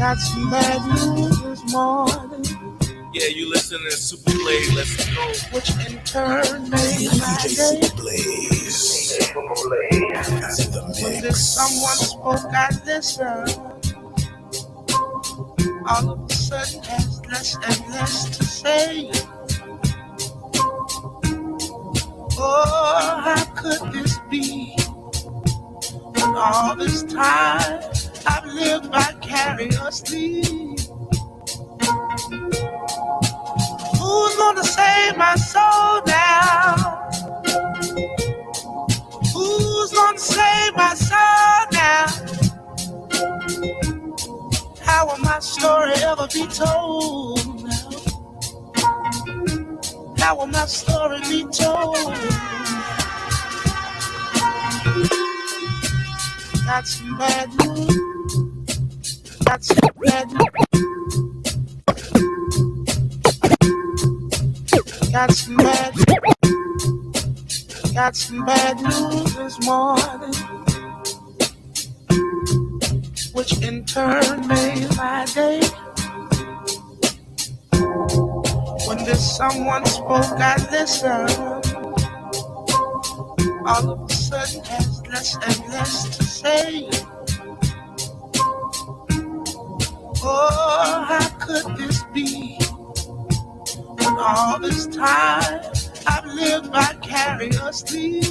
Got some bad news this morning. Yeah, you listening to Super Blade, let's go. Which in turn made my day. When there's someone spoke, I listened. All of a sudden has less and less to say. Oh, how could this be? When all this time I've lived vicariously. Who's gonna save my soul now? Who's gonna save my soul now? How will my story ever be told now? How will my story be told? Got some bad news. Got some bad news. Got some bad news this morning, which in turn made my day. When this someone spoke, I listened. All of a sudden has less and less to say. Oh, how could this be? When all this time I've lived vicariously.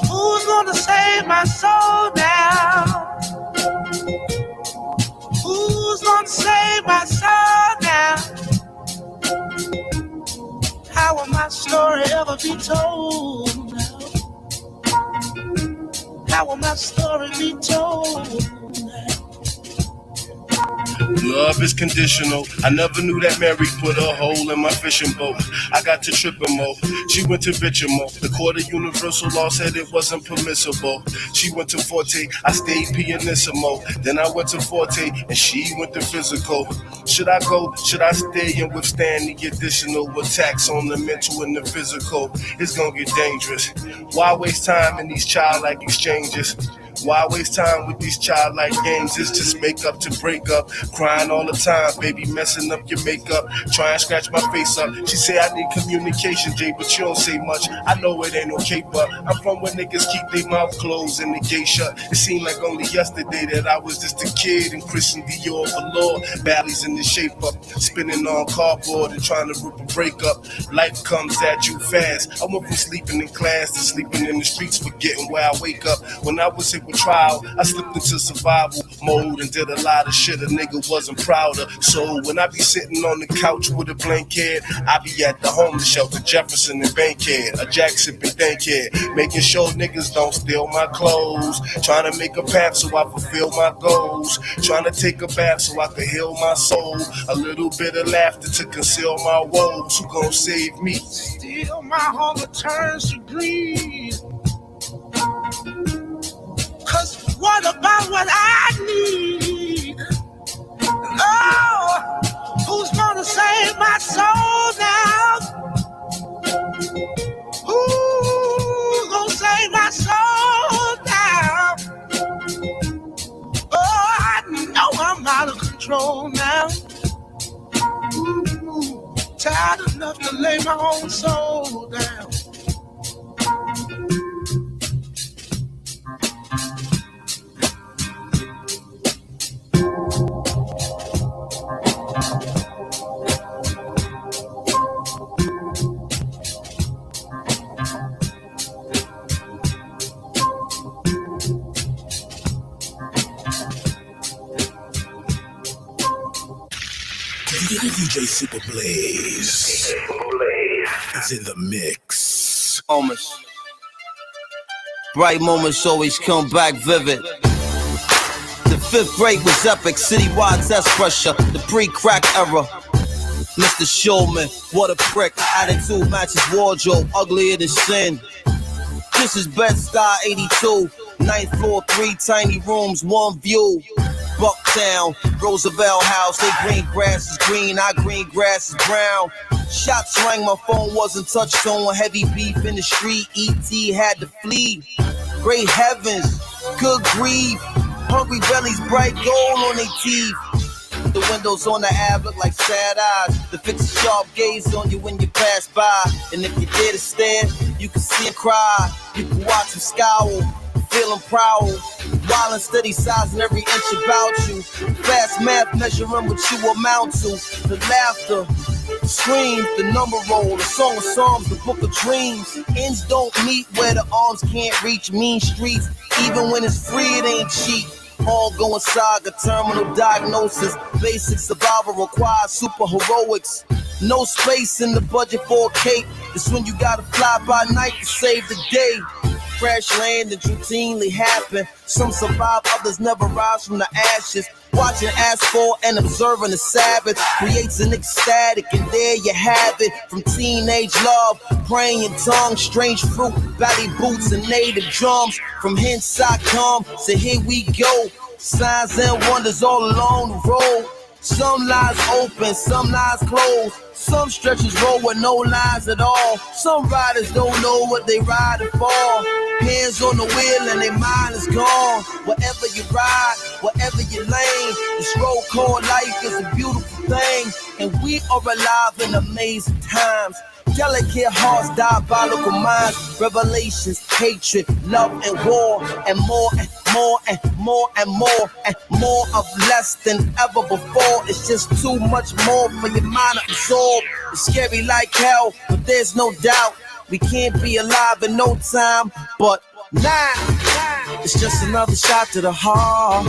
Who's gonna save my soul now? Who's gonna save my soul now? How will my story ever be told now? How will my story be told? Love is conditional. I never knew that Mary put a hole in my fishing boat. I got to tripping mo. She went to Bichamo. The court of universal law said it wasn't permissible. She went to Forte. I stayed pianissimo. Then I went to Forte and she went to physical. Should I go? Should I stay and withstand the additional attacks on the mental and the physical? It's gonna get dangerous. Why waste time in these childlike exchanges? Why waste time with these childlike games? It's just make up to break up. Crying all the time, baby, messing up your makeup. Try and scratch my face up. She say I need communication, Jay, but you don't say much. I know it ain't okay, but I'm from where niggas keep their mouth closed and the gate shut. It seemed like only yesterday that I was just a kid and Christian Dior velour. Baddies in the shape up, spinning on cardboard and trying to rip a break up. Life comes at you fast. I went from sleeping in class to sleeping in the streets, forgetting where I wake up. When I was hit with trial, I slipped into survival mode and did a lot of shit a nigga wasn't proud of. So when I be sitting on the couch with a blanket, I be at the homeless shelter, Jefferson and Bankhead, a jack sipping dankhead, making sure niggas don't steal my clothes, trying to make a path so I fulfill my goals, trying to take a bath so I can heal my soul, a little bit of laughter to conceal my woes. Who gon' save me? Still my hunger turns to greed. Cause what about what I need? Oh, who's gonna save my soul now? Who's gonna save my soul now? Oh, I know I'm out of control now. Ooh, tired enough to lay my own soul down. DJ Super Blaze is in the mix. Moments. Bright moments always come back vivid. The fifth grade was epic, citywide test pressure, the pre-crack era. Mr. Showman, what a prick. Attitude matches wardrobe, uglier than sin. This is Bed-Stuy 82. 9th floor, 3 tiny rooms, 1 view. Bucktown, Roosevelt House, they green grass is green, our green grass is brown. Shots rang, my phone wasn't touched on. Heavy beef in the street, E.T. had to flee. Great heavens, good grief. Hungry bellies, bright gold on their teeth. The windows on the Ave look like sad eyes. The fix a sharp gaze on you when you pass by. And if you dare to stare, you can see him cry. You can watch him scowl, feel him prowl. Wild and steady sizing every inch about you. Fast math measuring what you amount to. The laughter, screams, the number roll, the song of Psalms, the book of dreams. Ends don't meet where the arms can't reach. Mean streets, even when it's free, it ain't cheap. All going saga, terminal diagnosis. Basic survival requires super heroics. No space in the budget for a cape. It's when you gotta fly by night to save the day. Crash landings routinely happen. Some survive, others never rise from the ashes. Watching asphalt and observing the Sabbath creates an ecstatic, and there you have it. From teenage love, praying in tongues, strange fruit, ballet boots and native drums. From hence I come, so here we go. Signs and wonders all along the road. Some lines open, some lines closed. Some stretches roll with no lines at all. Some riders don't know what they riding for. Hands on the wheel and their mind is gone. Wherever you ride, wherever you lane, this road called life is a beautiful thing. And we are alive in amazing times. Delicate hearts, diabolical minds, revelations, hatred, love and war, and more and more and more and more and more of less than ever before. It's just too much more for your mind to absorb. It's scary like hell, but there's no doubt we can't be alive in no time. But nah, it's just another shot to the heart.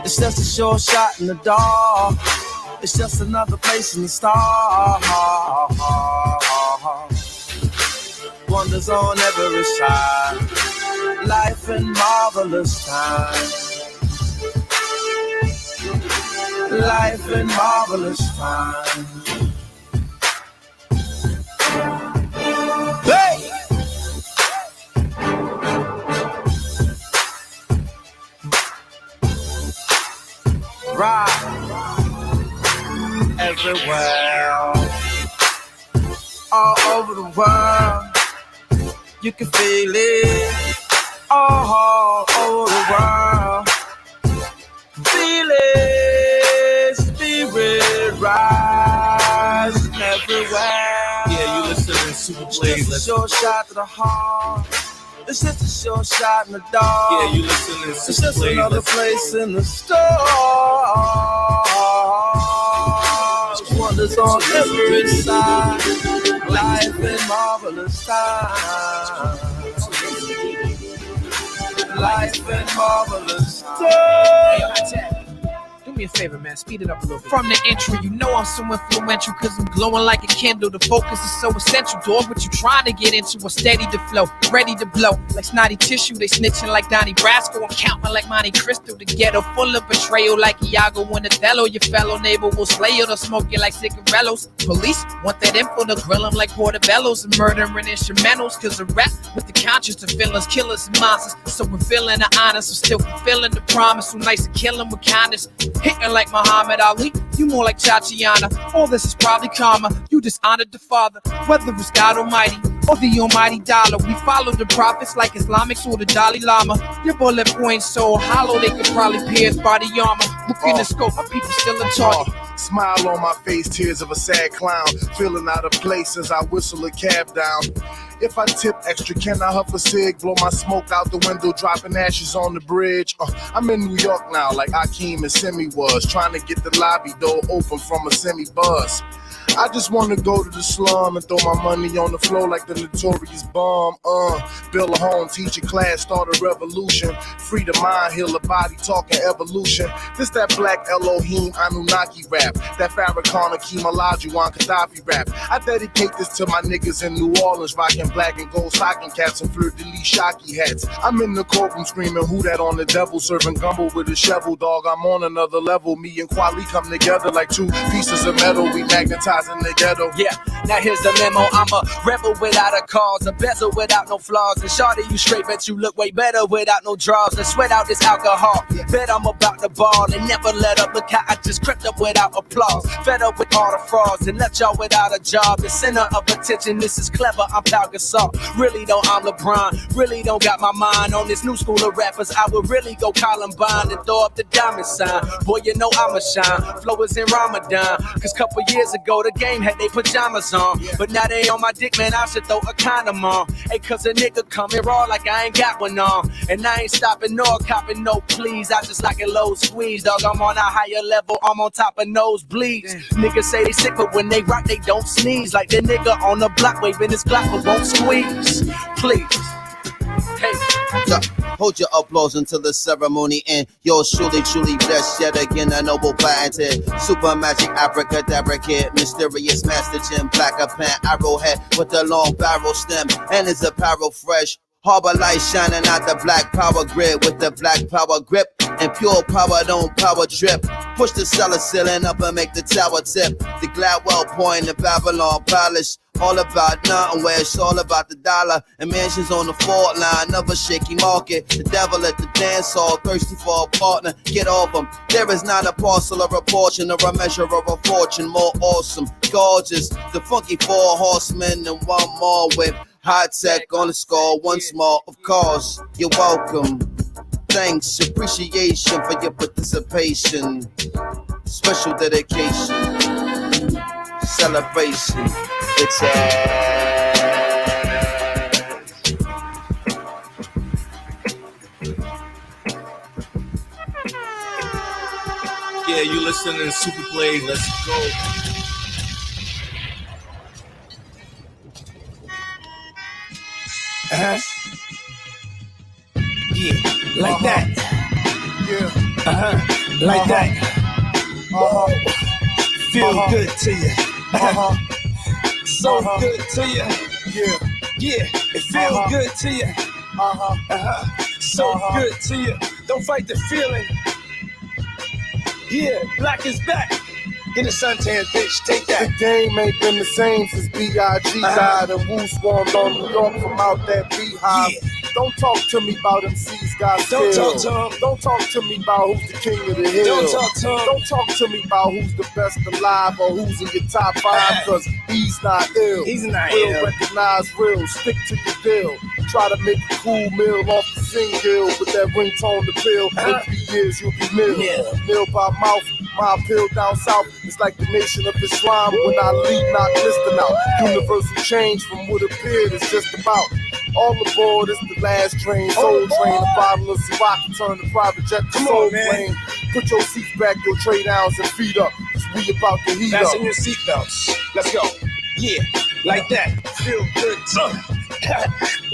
It's just a short shot in the dark. It's just another place in the stars. Wonders on every side. Life in marvelous time. Life in marvelous time. Hey! Right. Everywhere, all over the world, you can feel it. All over the world, feel it. Spirit rise everywhere. Yeah, you listening to Super Blaze. It's just a short shot to the heart. It's just a short shot in the dark. Yeah, you listening to Super Blaze. It's just another place in the store. Wonders on every side. Life in marvelous time. Life in marvelous time. Do me a favor, man, speed it up a little bit. From the intro, you know I'm so influential, cause I'm glowing like a candle. The focus is so essential. Dog, what you trying to get into? I'm steady to flow, ready to blow. Like snotty tissue, they snitching like Donnie Brasco. I'm counting like Monte Cristo. The ghetto full of betrayal like Iago and Othello. Your fellow neighbor will slay you, they'll smoke you like cigarillos. Police want that info to grill them like portobellos and murdering instrumentals. Cause a rap with the conscience of villains, killers and monsters. So we're feeling the honor, so still fulfilling the promise. So nice to kill them with kindness. Hitting like Muhammad Ali, you more like Tatiana. All this is probably karma. You dishonored the Father, whether it's God Almighty or the Almighty Dollar. We follow the prophets like Islamics or the Dalai Lama. Your bullet points so hollow they could probably pierce body armor. Look in the scope, my people still in target. Smile on my face, tears of a sad clown. Feeling out of place as I whistle a cab down. If I tip extra, can I huff a cig? Blow my smoke out the window, dropping ashes on the bridge. I'm in New York now, like Akeem and Simi was. Trying to get the lobby door open from a semi-bus. I just want to go to the slum and throw my money on the floor like the notorious bomb. Build a home, teach a class, start a revolution. Free the mind, heal the body, talking evolution. This that black Elohim Anunnaki rap. That Farrakhan Akeem Olajuwon Gaddafi rap. I dedicate this to my niggas in New Orleans, rocking black and gold stocking caps and fleur-de-lis shocky hats. I'm in the courtroom screaming, who that on the devil? Serving gumbo with a shovel, dog. I'm on another level. Me and Kweli come together like two pieces of metal. We magnetize in the ghetto. Yeah, now here's the memo. I'm a rebel without a cause, a bezel without no flaws. And shawty, you straight, bet you look way better without no draws. Let's sweat out this alcohol. Bet I'm about to ball and never let up. Look how I just crept up without applause. Fed up with all the frauds and left y'all without a job. The center of attention, this is clever. I'm Pal Gasol. Really though, I'm LeBron. Really don't got my mind on this new school of rappers. I would really go Columbine and throw up the diamond sign. Boy, you know I'ma shine. Flow is in Ramadan. Cause couple years ago, the game had they pajamas on. But now they on my dick, man, I should throw a condom on. Hey, cause a nigga coming raw like I ain't got one on. And I ain't stopping nor copping no please. I just like a low squeeze, dog. I'm on a higher level, I'm on top of nosebleeds. Niggas say they sick, but when they rock, they don't sneeze. Like the nigga on the block waving his Glock, but won't squeeze. Please. Hey. Yeah, hold your applause until the ceremony end. Yours truly blessed yet again, a noble patented. Super magic abracadabra kid, mysterious master Jim, black a pen, arrowhead with a long barrel stem, and his apparel fresh. Harbor light shining out the black power grid with the black power grip and pure power don't power drip. Push the cellar ceiling up and make the tower tip. The Gladwell point, the Babylon Palace. All about nothing where it's all about the dollar. And mansions on the fault line, never shaky market. The devil at the dance hall, thirsty for a partner. Get off him. There is not a parcel or a portion or a measure of a fortune more awesome, gorgeous. The funky four horsemen and one more with high tech on the score once more. Of course, you're welcome. Thanks, appreciation for your participation. Special dedication, celebration. It's Yeah, you listening to Super Plays. Let's go. Yeah, like that. Yeah. Like that. Feel good to you. So good to you. Yeah, it feels good to you. So good to you. Don't fight the feeling. Yeah, black is back. Get a suntan, bitch, take that. The game ain't been the same since B.I.G. died and Wu swarmed on New York from out that beehive. Yeah. Don't talk to me about MCs got Don't skill. talk to him. Don't talk to me about who's the king of the hill. Don't talk to him. Don't talk to me about who's the best alive or who's in your top five, cause he's not ill. He's not real ill. Recognize real, stick to your deal. Try to make a cool meal off the single with that ringtone to pill. In 3 years you'll be nil. Yeah. Nil by mouth, my appeal down south. It's like the nation of Islam when I lead, not listing out. Universal change from what appeared is just about. All aboard, it's the last train, soul train. A bottle of Ciroc, turn the private jet to soul plane. Put your seats back, your tray downs and feet up. Cause we about to heat up. Fasten your seatbelts. Let's go. Yeah, like that. Feel good to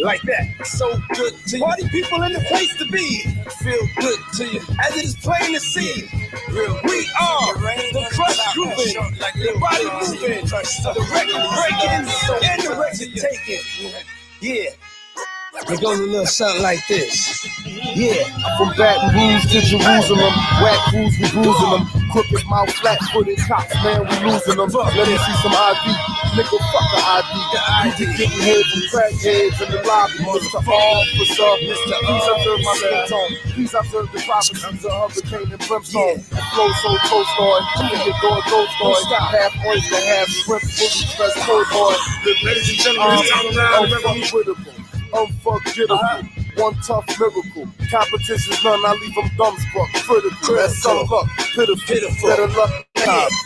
like that. So good to you. Party people in the place to be. Feel good to you. As it is plain to see. Real. We are the crush grooving, the body moving, the record breaking, and the record taking. Yeah. It goes a little something like this. Yeah. From Baton Rouge to Jerusalem, whack crews, we bruising them. Crooked mouth, flat-footed cops, man, we losing them. Let me see some ID. Nigga, fuck the ID. You just getting head from crackheads in the lobby. Mr. Officer, please observe my skin tone. Please observe the prophecies of hurricane and brimstone. Flow so toast-on, you can go a ghost on. Half oyster, half shrimp, fully dressed cold boy. Ladies and gentlemen, it's time around the revolution. Unforgettable, one tough miracle. Competition's none, I leave them dumbstruck. Critical, that's some luck, pitiful. Better luck.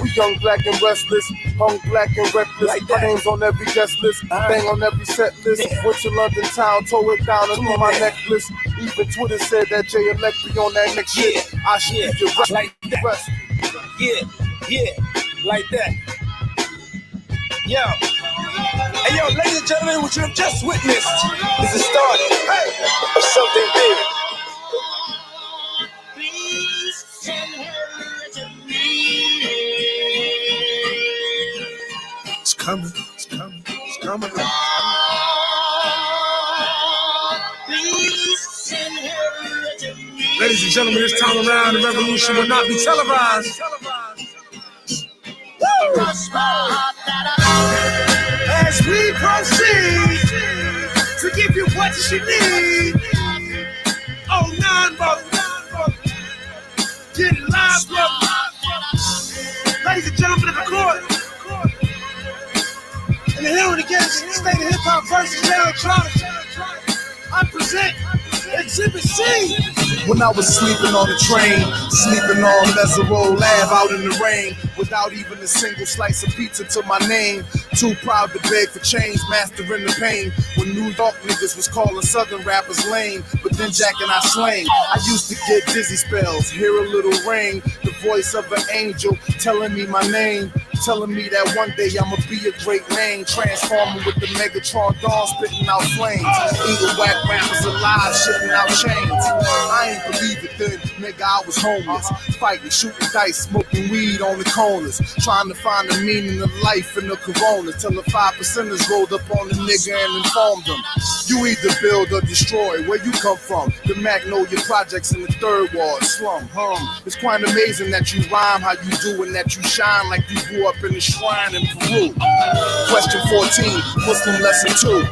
We young, black, and restless, hung, black, and reckless. Like my name's on every guest list, bang on every set list. Went to London town, tore it down and threw my necklace. Even Twitter said that J-Elect be on that next shit. I should be your rest. Like that. Yeah, like that. Yo. Hey, yo, ladies and gentlemen, what you have just witnessed is the start of something big. Please send her to me. It's coming, it's coming, it's coming. Please send her to me. Ladies and gentlemen, this time around, the revolution will not be televised. As we proceed to give you what you need. Oh, brother. Get it live, brother. Ladies and gentlemen of the court. And the hearing against state of hip hop versus electronic. I present Exhibit C. When I was sleeping on the train, sleeping on Mesereau Ave out in the rain, without even a single slice of pizza to my name. Too proud to beg for change, mastering the pain. When New York niggas was calling Southern rappers lame, but then Jack and I slang. I used to get dizzy spells, hear a little ring, the voice of an angel telling me my name, telling me that one day I'ma be a great man, transforming with the Megatron dawn, spitting out flames, eating whack rappers alive, shitting out chains. I ain't believe it then, nigga, I was homeless, fighting, shooting dice, smoking weed on the corners, trying to find the meaning of life in the corona, till the 5%ers rolled up on the nigga and informed them, you either build or destroy, where you come from, the Magnolia Projects in the third ward, slum, it's quite amazing that you rhyme how you do and that you shine like you grew up in a shrine in Peru. Question 14, Muslim lesson 2.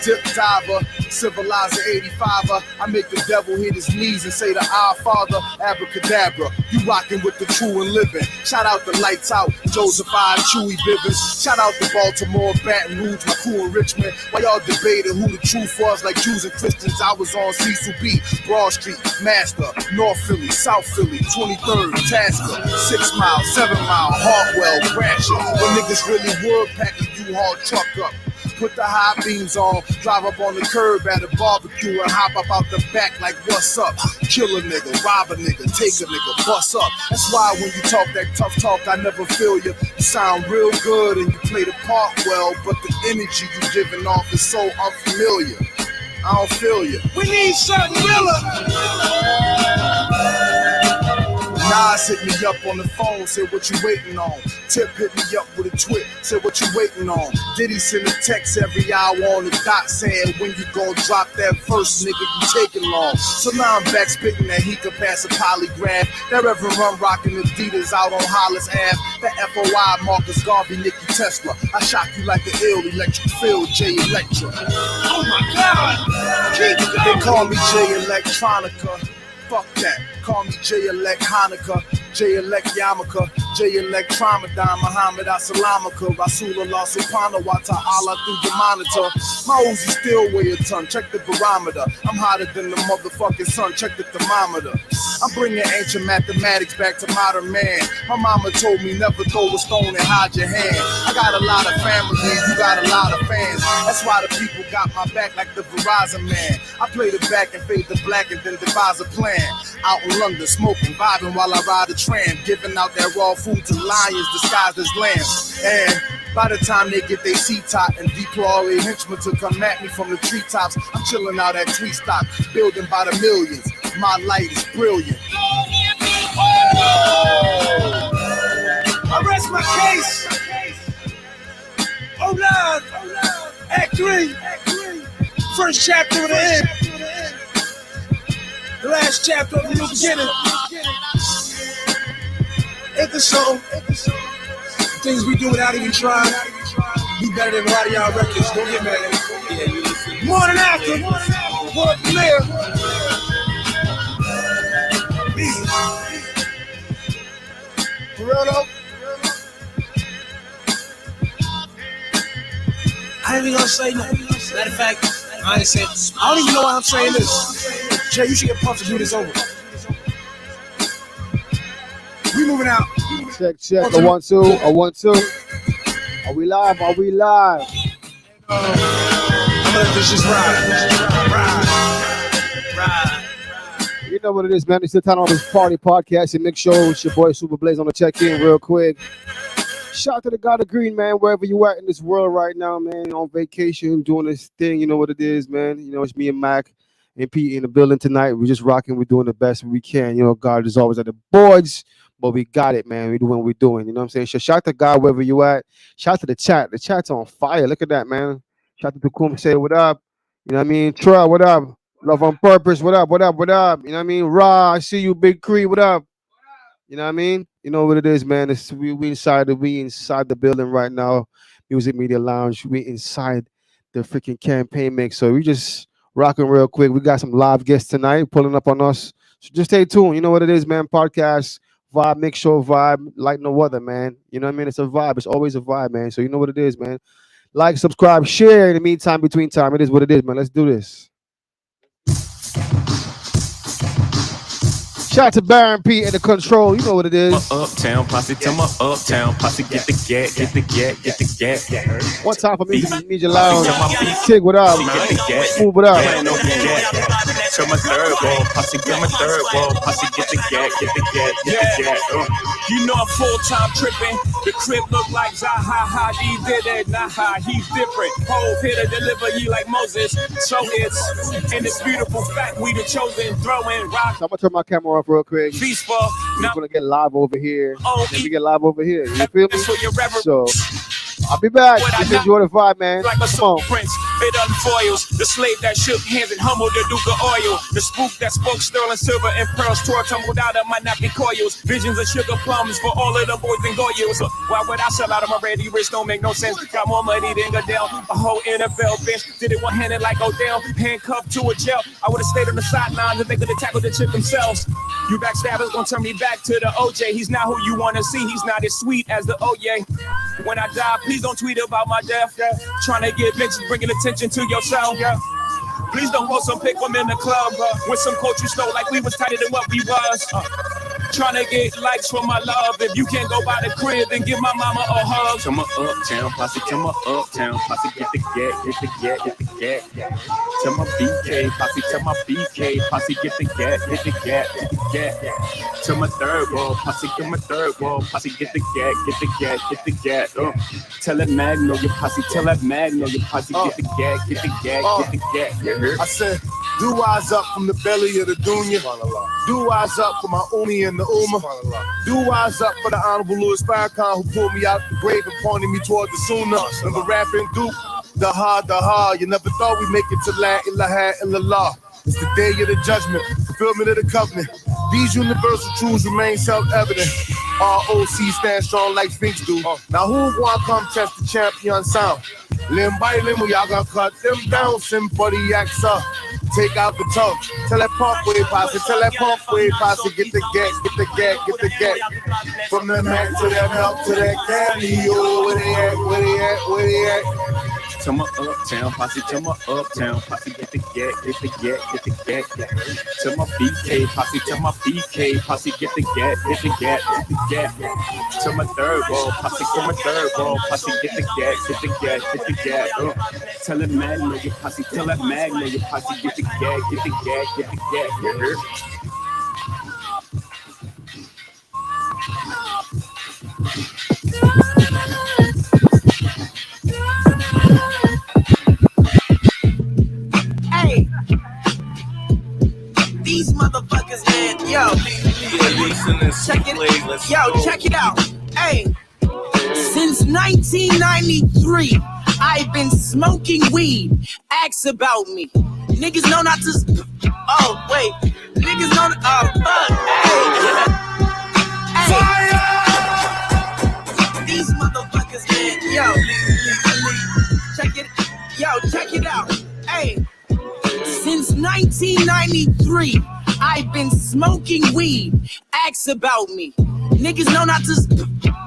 Dip diver, civilizer 85er. I make the devil hit his knees and say the Our Father, abracadabra. You rockin' with the true and living. Shout out the Lights Out, Joseph I, Chewy Bivens. Shout out to Baltimore, Baton Rouge, my crew in Richmond. While y'all debated who the truth was, like Jews and Christians, I was on Cecil B, Broad Street, Master, North Philly, South Philly, 23rd, Tasker, 6 Mile, 7 Mile, Hartwell, crashing. When niggas really would pack a U-Haul truck up. Put the high beams on, drive up on the curb at a barbecue and hop up out the back like what's up? Kill a nigga, rob a nigga, take a nigga, bust up. That's why when you talk that tough talk, I never feel you. You sound real good and you play the part well, but the energy you giving off is so unfamiliar. I don't feel you. We need something realer. Nas hit me up on the phone, said what you waiting on. Tip hit me up with a twit, said what you waiting on. Diddy send a text every hour on the dot saying when you gon' drop that first nigga you taking long. So now I'm back spitting that he could pass a polygraph. That Reverend Run rocking Adidas out on Hollis Ave. That FOI Marcus Garvey, Nicky Tesla. I shock you like an ill electric field, J Electra. Oh my God! Keep going. They call me J Electronica. Fuck that. Call me J-Elect Hanukkah, J-Elect Yamaka, J-Elect Tramadon, Muhammad Assalamaka, Rasulullah Subhanahu wa Ta'ala through your monitor. My Uzi still weigh a ton, check the barometer. I'm hotter than the motherfucking sun, check the thermometer. I'm bringing ancient mathematics back to modern man. My mama told me never throw a stone and hide your hand. I got a lot of family, you got a lot of fans. That's why the people got my back like the Verizon man. I play the back and fade the black and then devise a plan. Out in London, smoking, vibing while I ride a tram, giving out that raw food to lions disguised as lambs. And by the time they get their seat top and deploy a henchman to come at me from the treetops, I'm chilling out at Tree Stock, building by the millions. My light is brilliant. I rest my case. Hold on. Act 3. First chapter of the end. The last chapter of the new beginning. It's the song. Things we do without even trying. Be better than a lot of y'all records. Don't get mad at me. Yeah, you listen. Morning after. World premiere. Me. For real though? I ain't even gonna say nothing. Matter of fact, I ain't saying. I don't even know why I'm saying this. Jay, you should get pumped to do this over. We moving out. Check. A 1 2. A 1 2. Are we live? I'm gonna let this just ride. You know what it is, man. It's the time on this party podcast and mix show. It's your boy Super Blaze on the check-in real quick. Shout out to the God of Green, man, wherever you at in this world right now, man. On vacation, doing this thing. You know what it is, man. You know, it's me and Mac and Pete in the building tonight. We're just rocking. We're doing the best we can. You know, God is always at the boards, but we got it, man. We're doing what we're doing. You know what I'm saying? So shout out to God wherever you at. Shout out to the chat. The chat's on fire. Look at that, man. Shout out to Kum. Say what up. You know what I mean? Troy, what up? Love on Purpose. What up? What up? What up? You know what I mean? Ra, I see you, Big Cree. What up? You know what I mean? You know what it is, man. It's, we inside the building right now. Music Media Lounge. We inside the freaking campaign mix. So we just rocking real quick. We got some live guests tonight pulling up on us. So just stay tuned. You know what it is, man. Podcast vibe, mix show vibe, like no other, man. You know what I mean? It's a vibe. It's always a vibe, man. So you know what it is, man. Like, subscribe, share. In the meantime, between time, it is what it is, man. Let's do this. Shout out to Baron P at the control. You know what it is. Uptown posse, tell my uptown posse, get the gat, get the gat, get the gat. One time for me, Media Lounge. Tig, what up? Move it up. Show my third wall, posse, get my third wall, posse, get the gat, get the gat, get the gat. You know I'm full-time tripping. The crib look like Zaha Hadid did it. Nah, he's different. Hove here to deliver you like Moses. So it's in this beautiful fact we the chosen. Throwing rocks. So I'm gonna turn my camera off real quick. Peaceful. We're gonna get live over here. Then we get live over here. You feel me? So I'll be back. Just enjoy the vibe, man. Like a Come on. prince, it unfoils. The slave that shook hands and humbled the Duke of Oil. The spook that spoke sterling silver and pearls. Tore tumbled out of my nappy coils. Visions of sugar plums for all of the boys and goyles. Why would I sell out of my ready wrist? Don't make no sense. Got more money than Goodell. A whole NFL bench. Did it one-handed like Odell. Handcuffed to a jail. I would have stayed on the sidelines if they could have tackled the chip themselves. You backstabbers gonna turn me back to the OJ. He's not who you wanna see. He's not as sweet as the Oye. When I die, please don't tweet about my death. Trying to get bitches, bringing attention to yourself. Please don't post some pic from in the club with some culture stole like we was tighter than what we was. Trying to get likes for my love. If you can't go by the crib, then give my mama a hug. Tell my uptown posse, tell my uptown posse, get the gat, get the gat, get the gat. Tell my BK posse, tell my BK posse, get the gat, get the gat, get the gat. Tell my third wall posse, get my third wall posse, get the gat, get the gat, get the gat. Tell that Magno your posse, tell that Magno your posse, get the gat, get the gat, get the gat. I said, do eyes up from the belly of the dunya. Do eyes up for my Umi and the Uma. Do eyes up for the Honorable Louis Farrakhan who pulled me out the grave and pointed me toward the Sunnah. Remember rapping Duke? The ha. You never thought we'd make it to La ilaha illallah. It's the day of the judgment, fulfillment of the covenant. These universal truths remain self-evident. ROC stand strong like Sphinx do. Now who wanna come test the champion sound? Limb by limb, y'all gonna cut them down. Symphony acts up. Take out the tongue. Tell that pump wave posse. Tell that pump wave posse. Get the gat, get the gat, get the gat. From the Mac to that milk to that candy. Oh, where they at? Where they at? Where they at? Tell my uptown posse, tell my uptown posse, get the gat, get the gat, get the gat. Tell my BK posse, tell my BK posse, get the gat, get the gat, get the gat. Tell my third wall posse, tell my third wall posse, get the gat, get the gat, get the gat. Tell that Magno your posse, tell that Magno your posse, get the gat, get the gat, get the gat. You heard? These motherfuckers, man, yo, check it out. Hey, since 1993, I've been smoking weed. Ask about me. Niggas know not to. Oh wait, niggas know. Oh fuck. Hey. These motherfuckers, man, check it out. Hey. Since 1993, I've been smoking weed. Ask about me. Niggas know not to.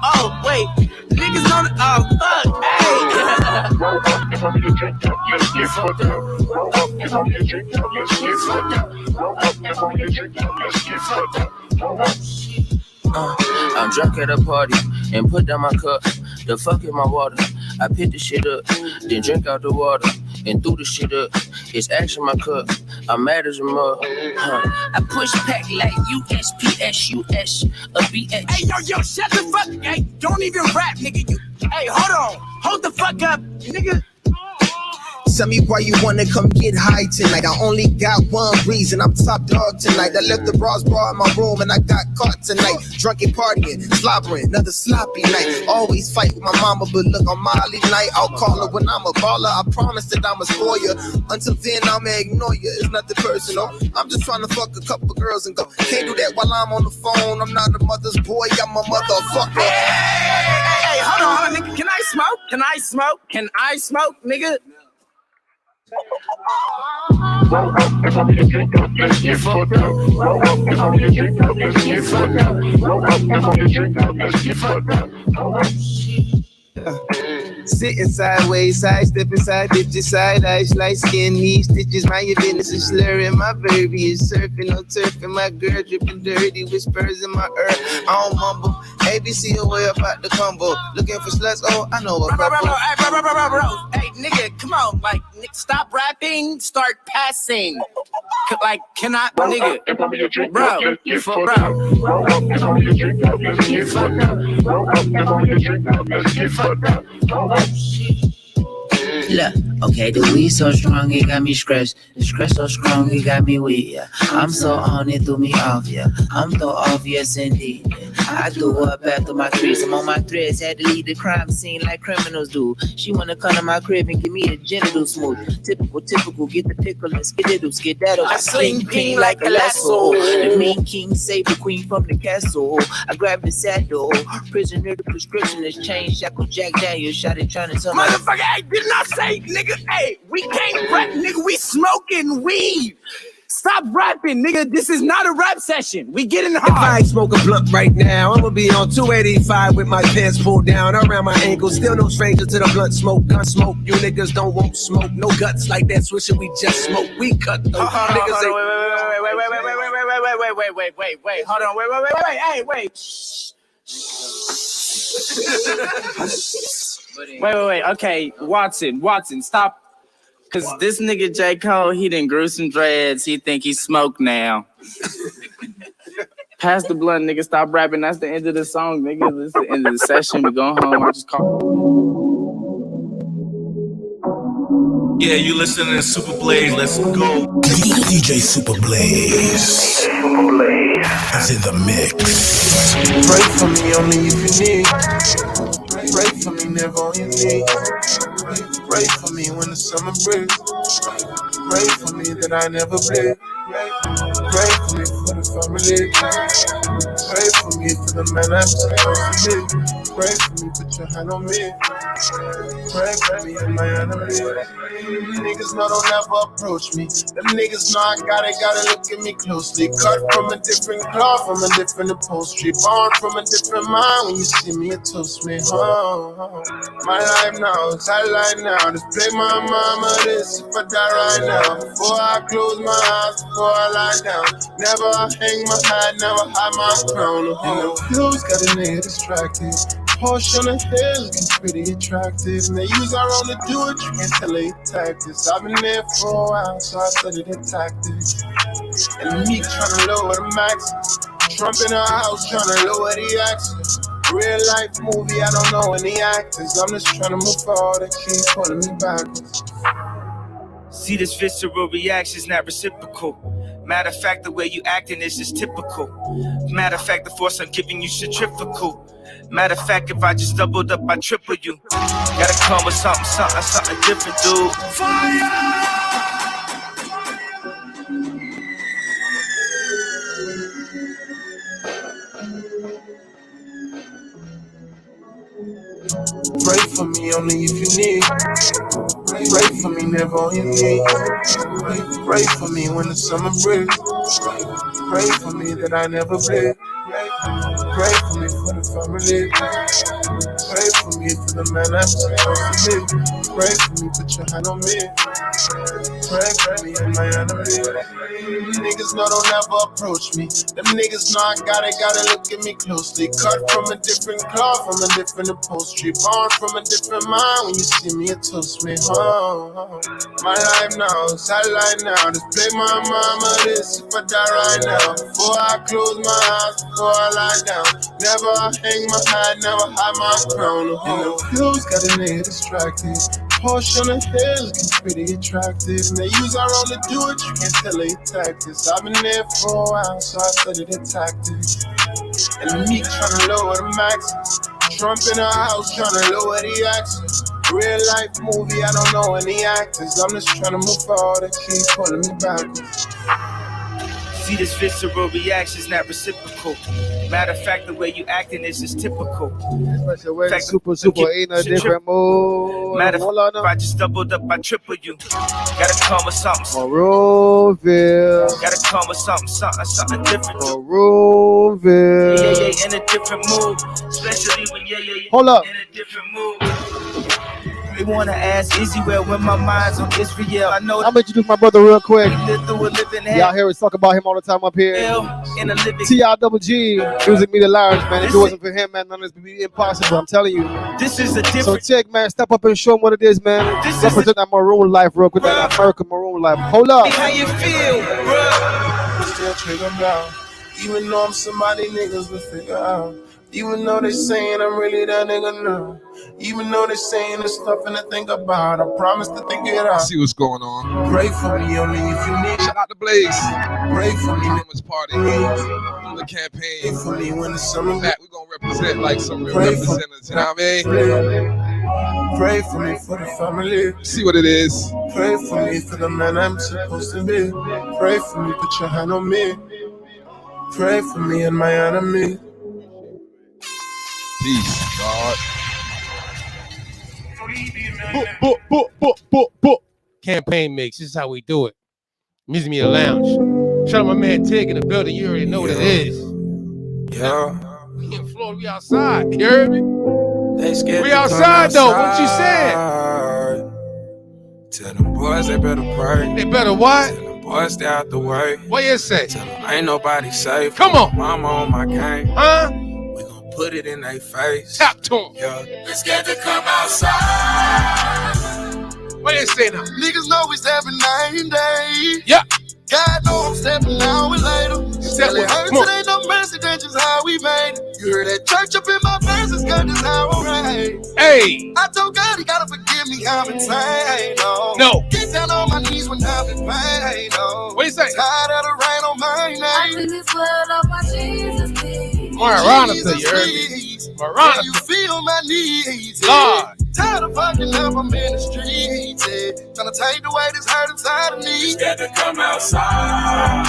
Oh, wait. Niggas know. Oh, fuck. Hey. Roll up, if I'm your drink up, let's get fucked up. Roll up, if I'm your drink up, let's get fucked up. Roll up, if I'm your drink up, let's get fucked up. Roll up. I'm drunk at a party and put down my cup. The fuck in my water. I pick the shit up, then drink out the water and threw the shit up. It's action my cup. I'm mad as a mug. I push back like USPSUS a BX. Hey, yo, shut the fuck. Hey, don't even rap, nigga. Hey, hold on. Hold the fuck up, nigga. Tell me why you wanna come get high tonight. I only got one reason, I'm top dog tonight. I left the bras bar in my room and I got caught tonight. Drunken partying, slobbering, another sloppy night. Always fight with my mama, but look on Molly night. I'll call her when I'm a baller. I promise that I'ma spoil you. Until then, I'ma ignore you. It's nothing personal. I'm just trying to fuck a couple girls and go. Can't do that while I'm on the phone. I'm not a mother's boy, I'm a motherfucker. Hey, hold on, nigga. Can I smoke? Can I smoke, nigga? Roll up, if I'm your drink up, let's get fucked up. Roll up, if I'm your drink up, let's get fucked up. Roll up, if I'm your drink up, let's get fucked up. Sitting sideways, side stepping side bitches, side eyes, light skin, knee stitches. Mind your business is slurring. My verbiage surfing on turf, and my girl dripping dirty whispers in my ear. I don't mumble. ABC away about the combo. Looking for sluts. Oh, I know what. Bro. Hey, nigga, come on. Like, stop rapping, start passing. Like, can I, nigga? Bro. Roll up and on your drink up, let's get fucked up. Roll up and on your drink up, let's get fucked up. Roll up. Look, okay, the weed so strong, it got me scratched. The scratch so strong, it got me weak, yeah. I'm so on, it threw me off, yeah. I'm so off, yes indeed. I threw up after my threes. I'm on my threads, had to leave the crime scene like criminals do. She wanna come to my crib and give me the genital smooth. Typical, get the pickle and skedaddle. I sling ping like a lasso. The mean king saved the queen from the castle. I grabbed the saddle. Prisoner, the prescription is changed. Shackle Jack Daniels, shot it trying to tell me. Motherfucker, hey, didn't I say, nigga, hey, we can't rap, nigga, we smoking weed. Stop rapping, nigga. This is not a rap session. We getting hard. If I ain't smoke a blunt right now, I'ma be on 285 with my pants pulled down around my ankles. Still no stranger to the blunt smoke, gun smoke. You niggas don't want smoke. No guts like that swisher, we just smoke. We cut those niggas. Wait. Hold on, wait. Hey, wait. Wait. Okay, Watson, stop. Cause this nigga J. Cole, he done grew some dreads. He think he smoked now. Pass the blunt, nigga. Stop rapping. That's the end of the song, nigga. This is the end of the session. We going home. I just call. Yeah, you listening to Super Blaze. Let's go. DJ Super Blaze. That's in the mix. Pray for me only if you need. Pray for me never on your knees. Pray for me when the summer breaks. Pray for me that I never bleed. Pray for me for the family. Pray for me for the man I'm supposed to be. Pray for me, put your hand on me. Pray for me and my enemy. Niggas know don't ever approach me. Them niggas know I gotta look at me closely. Cut from a different cloth, from a different upholstery. Born from a different mind. When you see me, it toast me. My life now, it's our life now. Just play my mama this if I die right now. Before I close my eyes, before I lie down. Never hang my hat, never hide my crown. And the pills got a nigga distracted. Porsche on the hill looking pretty attractive. And they use our own to do it, you can't tell they tactics. I've been there for a while, so I studied the tactics. And me trying to lower the maxes. Trump in our house trying to lower the axes. Real life movie, I don't know any actors. I'm just trying to move forward, they keep pulling me backwards. See, this visceral reaction's not reciprocal. Matter of fact, the way you acting is just typical. Matter of fact, the force I'm giving you centrifugal. Matter of fact, if I just doubled up, I triple you. Gotta come with something different, dude. Fire! Pray for me only if you need. Pray for me never on your knees. Pray for me when the summer breaks. Pray for me that I never bleed. Pray for me for the family. Pray for me for the man I'm supposed to be. Pray for me, put your hand on me. Pray for me and my enemy. Niggas know don't ever approach me. Them niggas know I gotta look at me closely. Cut from a different cloth, from a different upholstery. Born from a different mind. When you see me, it toast me. My life now, it's our life now. Just play my mama this if I die right now. Before I close my eyes, before I lie down. Never hang my hat, never hide my crown. And the pills got a nigga distracted. Porsche on the hill looking pretty attractive. And they use our own to do it, you can't tell they tactics. I've been there for a while, so I studied the tactics. And me trying to lower the maxes. Trump in our house trying to lower the axes. Real life movie, I don't know any actors. I'm just trying to move forward, they keep pulling me backwards. See, this visceral reaction's not reciprocal. Matter of fact, the way you acting is just typical. Super, ain't a different mode. Matter of fact, if I just doubled up, I triple you. Gotta come with something. Monroeville. Gotta come with something different. Monroeville. Yeah, in a different mood. Especially when, Hold up. In a different mood. They wanna ask, is he well when my mind's on Israel? I know I'm gonna introduce my brother real quick. lived through a living Y'all hear us talk about him all the time up here. in a living. TRGG, Music Media Lounge, man. If it wasn't for him, man, none of this would be impossible. I'm telling you. This is a different. So check, man. Step up and show him what it is, man. This Represent that maroon life real quick. That American maroon life. Hold up. How you feel, bro? Still trigger down. Even though I'm somebody niggas will figure out. Even though they saying I'm really that nigga now. Even though they saying there's nothing to think about. I promise to think it out. See what's going on. Pray for me only if you need. Shout out to Blaze. Pray for me. Women's party. Do the campaign. Pray for me when the summer back. We're gonna represent like some real Pray representatives. You know what I mean? Pray for me for the family. See what it is. Pray for me for the man I'm supposed to be. Pray for me, put your hand on me. Pray for me and my enemy. Peace, God. Book. Campaign mix. This is how we do it. Music Media Lounge. Shout out my man Tig in the building. You already know what it is. Yeah. We in Florida. We outside. You heard me? We outside though. What you saying? Tell them boys they better pray. They better what? Tell them boys stay out the way. What you say? Tell them ain't nobody safe. Come on. Mama on my game. Huh? We gon' put it in their face. Tap to them. Yeah. It's scared to come outside. What you say now? Niggas know we stepping 9 days. Yeah. God know I'm stepping now and later. Step Tell it hurts, it it ain't no mercy, that's just how we made it. You heard that church up in my verses, God, that's how I'm raised. Hey. I told God he gotta forgive me, I'm insane, No. Get down on my knees when I'm in pain, no. What you say? Tired of the rain on my name. I plead this blood on my Jesus, please. Maranatha, you heard me? Maranatha. You feel my needs, Lord. Tired of fucking up, I'm in the streets, trying to take away this hurt inside of me. Scared to come outside.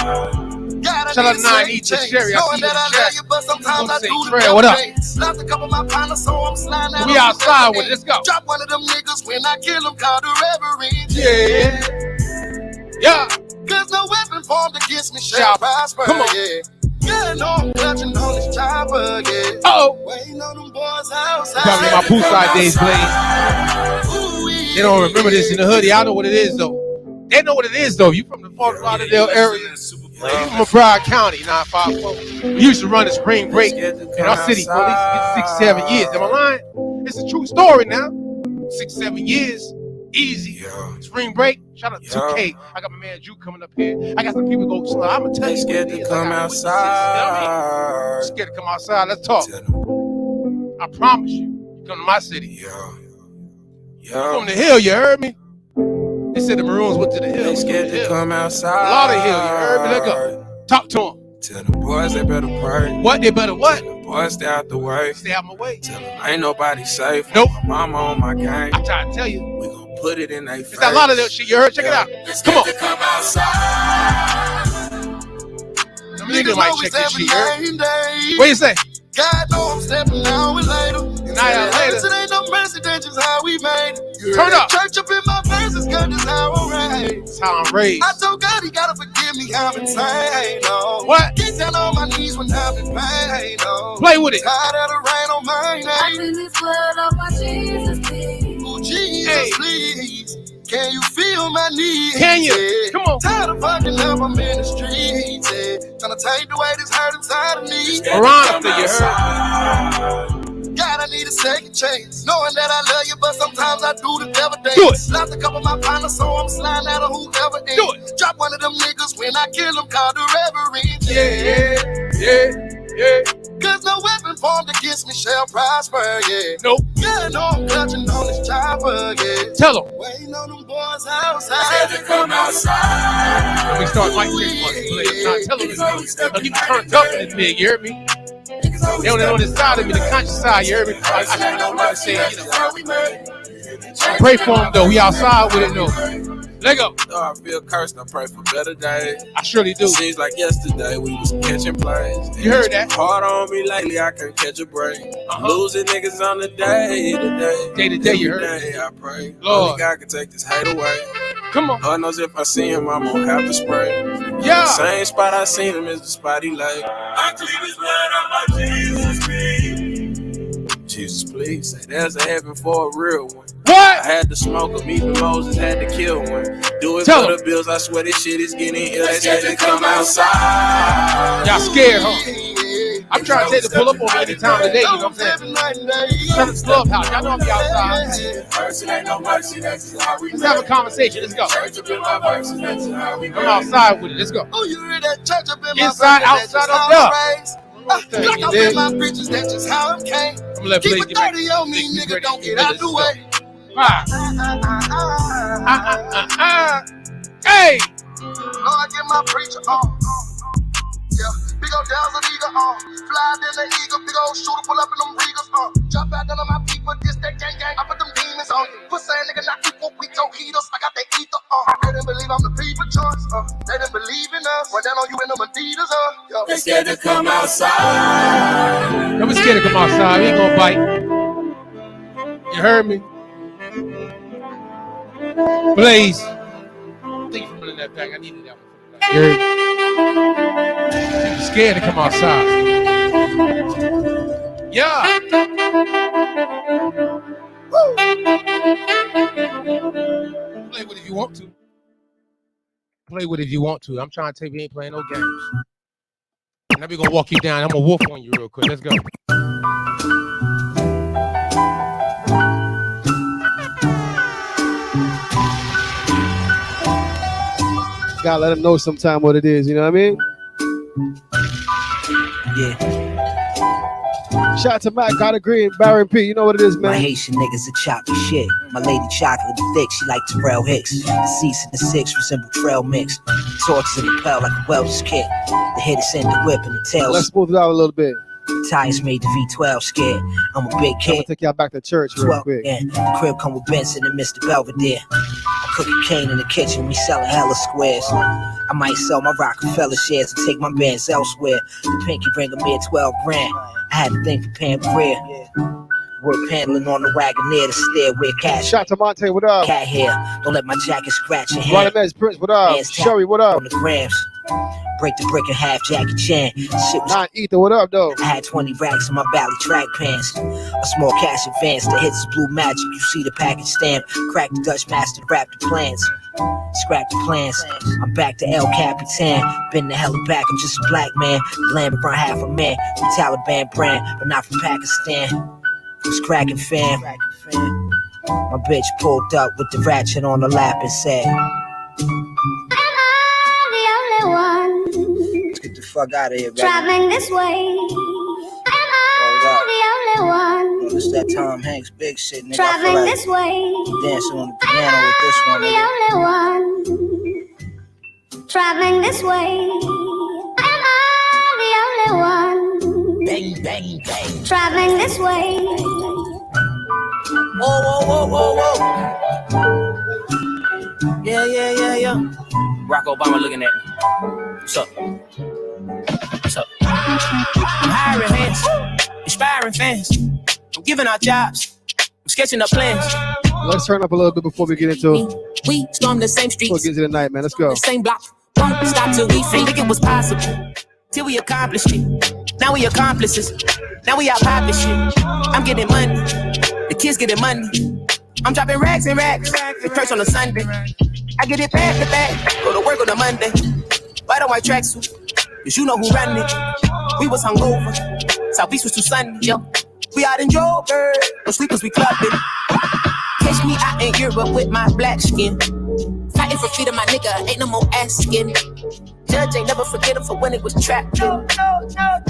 Shout out to 9 to Sherry. I see you in the chat. But sometimes I do Trail, what up? Lost a couple of my partners, so I'm sliding out. We outside with it. Let's go. Drop one of them niggas when I kill them, call the reverend. Yeah. Cause no weapon formed against me shall prosper. Come on. Yeah, no, I'm clutching on this chopper, waiting on them boys outside. Probably my poolside days, Blaze. They don't remember this in the hoodie. I know what it is, though. They know what it is, though. You from the Fort Lauderdale area. You from Broward County, 954. We used to run the spring break in our city for at least 6-7 years. Am I lying? It's a true story now. 6-7 years. Easy. Spring break. Shout out to 2K. I got my man Drew coming up here. I got some people go, I'm going to tell you. Scared to come outside. Scared to come outside. Let's talk. I promise you. You come to my city. From the hill, you heard me? They said the Maroons went to the hill. They scared to come outside. A lot of hill, you heard me? Let's go. Talk to them. Tell the boys they better pray. What? They better what? Tell the boys stay out the way. Stay out my way. Tell them ain't nobody safe. Nope. My mama on my game. I try to tell you. We gon' put it in their face. It's a lot of that shit you heard. Check it out. Come on. Come outside. Them niggas might check this shit, you heard? What you say? God know I'm stepping now and later. Later. It ain't no mercy, that's just how we made it. Turn up. Church up in my verses, God, that's how I'm raised. That's how I'm raised. I told God he gotta forgive me, I'm insane, no. What? Get down on my knees when I'm in pain, no. Play with it. Tired of the rain on my name. I plead this blood on my Jesus, please. Oh, Jesus, please. Can you feel my needs? Can you? Come on. Tired of fucking up, I'm in the streets, trying to take away this hurt inside of me. Maranatha, you heard? God, I need a second chance. Knowing that I love you, but sometimes I do the devil dance. Do it. Lost a couple of my partners, so I'm sliding out of whoever ends. Do it. Drop one of them niggas when I kill them, call the reverend. Yeah. Cause no weapon formed against me shall prosper, Nope. Yeah, no, I'm clutching on this chopper, Tell them. Waiting on them boys outside. To come outside. Let me start like this one. I'm trying to tell them this. I'll keep turned up in this big, you heard me? They on this side of me, the conscious side, you heard me? I don't know to say, pray for them, though. We outside with it, though. Let go. Though I feel cursed, I pray for better days. I surely do. Seems like yesterday we was catching plays. You heard that? Hard on me lately, I can't catch a break. Losing niggas on the day to day. Day to day, you heard. Every day I pray. Lord. Only God can take this hate away. Come on. Lord knows if I see him, I'm gonna have to spray. Yeah. The same spot I seen him is the spot he lay. I clean his blood on my Jesus, please. Jesus, please. Say there's a heaven for a real one. What? What? I had to smoke 'em, even Moses had to kill one. Do it Tell for 'em. the bills, I swear this shit is getting ill. They said to come outside. Y'all scared, huh? I'm trying to take the pull up on me any time of the day, you know what I'm saying? Come to the clubhouse, y'all know I'm outside. Mercy ain't no mercy, that's just how we Let's have a conversation, let's go. Church up in my verse, that's just how we I'm outside with it, let's go. Oh, you hear that church up in my Inside, verse, that's outside, just up how there. I'm raised. Like I'm in my bitches, that's just how I'm came. I'm gonna let Keep Blaze it get back. 30 on me, nigga, don't get out the way. Hey! No, I get my preacher on. Yeah, big old Dells and Eagle on. Fly in the Eagle, big old shooter, pull up in them Regals on. Jump out none of my people, this that gang gang. I put them demons on you. Pussy nigga not equal, we don't heat us. I got that ether on. They didn't believe I'm the people choice. They didn't believe in us. Run down on you in them Adidas. Yo. They scared to come outside. Don't be scared to come outside, we ain't gonna bite. You heard me? Blaze. Thank you for running that back. I needed that one. You heard me? I'm scared to come outside. Yeah. Play with it if you want to. Play with it if you want to. I'm trying to tell you we ain't playing no games. Now we're gonna walk you down. I'm gonna wolf on you real quick. Let's go. Gotta let them know sometime what it is, you know what I mean? Yeah. Shout out to Matt, God Green, Baron P. You know what it is, man. My Haitian niggas are choppy shit. My lady chocolate thick, she like Terrell Hicks. The cease and the six resemble trail mix. Torches in the pile like a welder's kit. The head is in the whip and the tail. Let's smooth it out a little bit. The tires made the V12 scared. I'm a big I'm kid. gonna take y'all back to church real quick. Yeah. The crib come with Benson and Mr. Belvedere. I'm cooking cane in the kitchen, we selling hella squares. I might sell my Rockefeller shares and take my bands elsewhere. The pinky ring a mere 12 grand. I had to think for Pam Greer. Work paneling on the Wagoneer, the stairway cash. Shout out to Monte, what up? Cat hair, don't let my jacket scratch your hand. Rodamez Prince, what up? Hands Sherry, what up? on the grams. Break the brick in half, Jackie Chan. Shit was Not Ether, what up, though? I had 20 racks in my Bally track pants. A small cash advance, the hits is blue magic. You see the package stamp. Crack the Dutch master, wrap the plans. Scrap the plans. I'm back to El Capitan. Been the hella back, I'm just a black man. Lamb around half a man. We Taliban brand, but not from Pakistan. Was cracking fam. My bitch pulled up with the ratchet on the lap and said, let's get the fuck out of here, baby. Traveling this way. Am I the only one? Oh, this that Tom Hanks big shit, nigga. Traveling I feel like this way. dancing on the piano with this one, The nigga. only one. Traveling this way. Am I the only one? Bang, bang, bang. Traveling this way. Whoa, whoa, whoa, whoa, whoa. Yeah, yeah, yeah, yeah. Barack Obama looking at me. What's up? What's up? I'm hiring hands, inspiring fans. I'm giving out jobs. I'm sketching up plans. Let's turn up a little bit before we get into We storm the same before we streets, get into the night, man. Let's go. the same block. Won't stop till we think it was possible. Till we accomplished it. Now we accomplices. Now we out popping shit. I'm getting money. The kids getting money. I'm dropping racks and racks. The church on a Sunday. I get it back to back. Go to work on a Monday. White on white tracksuit. Cause you know who ran it. We was hungover. Southeast was too sunny. Yo. We out in Joburg. No sleepers, we clubbing. Catch me out in Europe with my black skin. Fighting for freedom, my nigga. Ain't no more asking. Judge ain't never forget him for when it was trapped in. In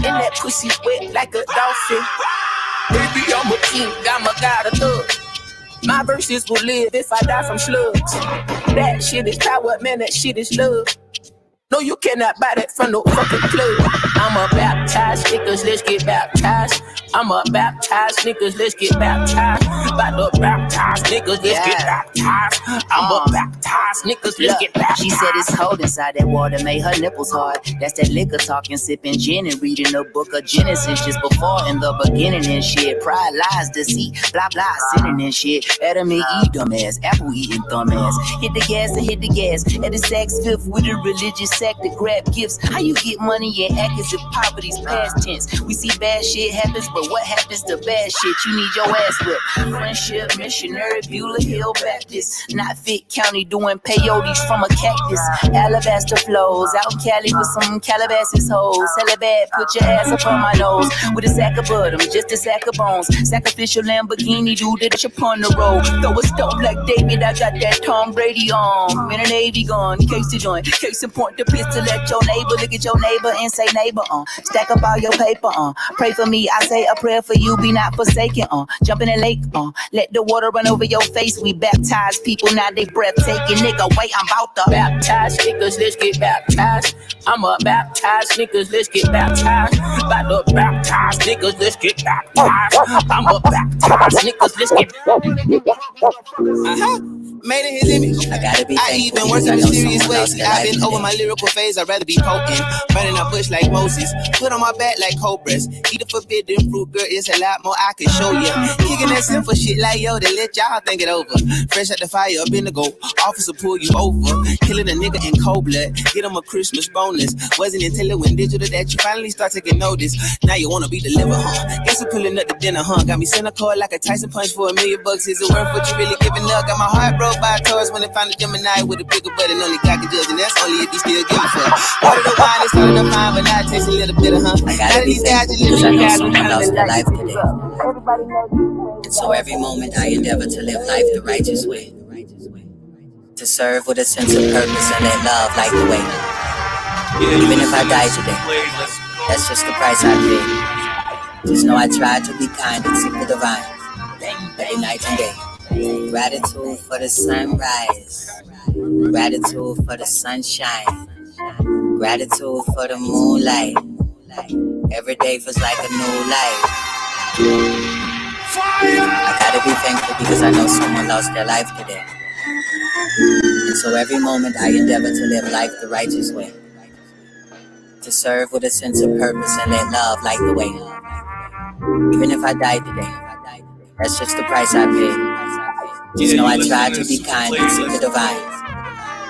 that pussy wet like a dolphin. Baby, I'm a king, I'm a god of thug. My verses will live if I die from slugs. That shit is power, man, that shit is love. No, you cannot buy that from no fucking club. I'm a baptized niggas, let's get baptized. I'm a baptized niggas, let's get baptized. About to baptized niggas, let's get baptized. I'm a baptized niggas, let's get baptized. She said it's cold inside that water, made her nipples hard. That's that liquor talking, sipping gin and reading the book of Genesis just before in the beginning and shit. Pride, lies, deceit, blah blah, sitting and shit. Adam and Eve, dumbass, apple eating thumbass. Hit the gas and hit the gas. At the sex fifth with a religious sect to grab gifts. How you get money and act as if poverty's past tense? We see bad shit happens, but But what happens to bad shit? You need your ass whipped. Friendship, missionary, Beulah Hill Baptist. Not fit county doing peyotes from a cactus. Alabaster flows, out Cali with some Calabasas hoes. Sell it bad, put your ass up on my nose. With a sack of butter, just a sack of bones. Sacrificial Lamborghini, dude, that you upon the road. Throw a stone like David, I got that Tom Brady on. In a Navy gun, case to joint. Case and point the pistol at your neighbor. Look at your neighbor and say neighbor, stack up all your paper, pray for me, I say a prayer for you, be not forsaken, jump in the lake, let the water run over your face. We baptize people, now they breathtaking. Nigga, wait, I'm about to baptize niggas, let's get baptized. I'm a baptized niggas, let's get baptized. About to baptize niggas, let's get baptized. I'm a baptized niggas, let's get Made in his image. I gotta be I even work in mysterious ways. I've been over my lyrical phase. I'd rather be potent. Burning a bush like Moses. Put on my back like cobras. Eat a forbidden fruit, girl. It's a lot more I can show you. Kicking that simple shit like yo to let y'all think it over. Fresh out the fire, up in the go. Officer pull you over. Killing a nigga in cold blood. Get him a Christmas bonus. Wasn't until it went digital that you finally start taking notice. Now you wanna be delivered, huh? Guess we're pulling up the dinner, huh? Got me cynical like a Tyson punch for $1 million. Is it worth what you really giving up? Got my heart broke by Taurus when they find a Gemini with a bigger butt and only God can judge, and that's only if he still give a fuck. Water the wine is starting to fine, but now it tastes a little bitter, huh? I gotta be thankful because I know someone lost their life today. And so every moment I endeavor to live life the righteous way. To serve with a sense of purpose and let love light the way. Even if I die today, that's just the price I pay. Just know I try to be kind and seek the divine. Every night and day. Gratitude for the sunrise. Gratitude for the sunshine. Gratitude for the moonlight. Every day feels like a new life. I gotta be thankful because I know someone lost their life today. And so every moment I endeavor to live life the righteous way. To serve with a sense of purpose and let love light the way. Even if I die today, that's just the price I pay. Just know I try to be kind and seek the divine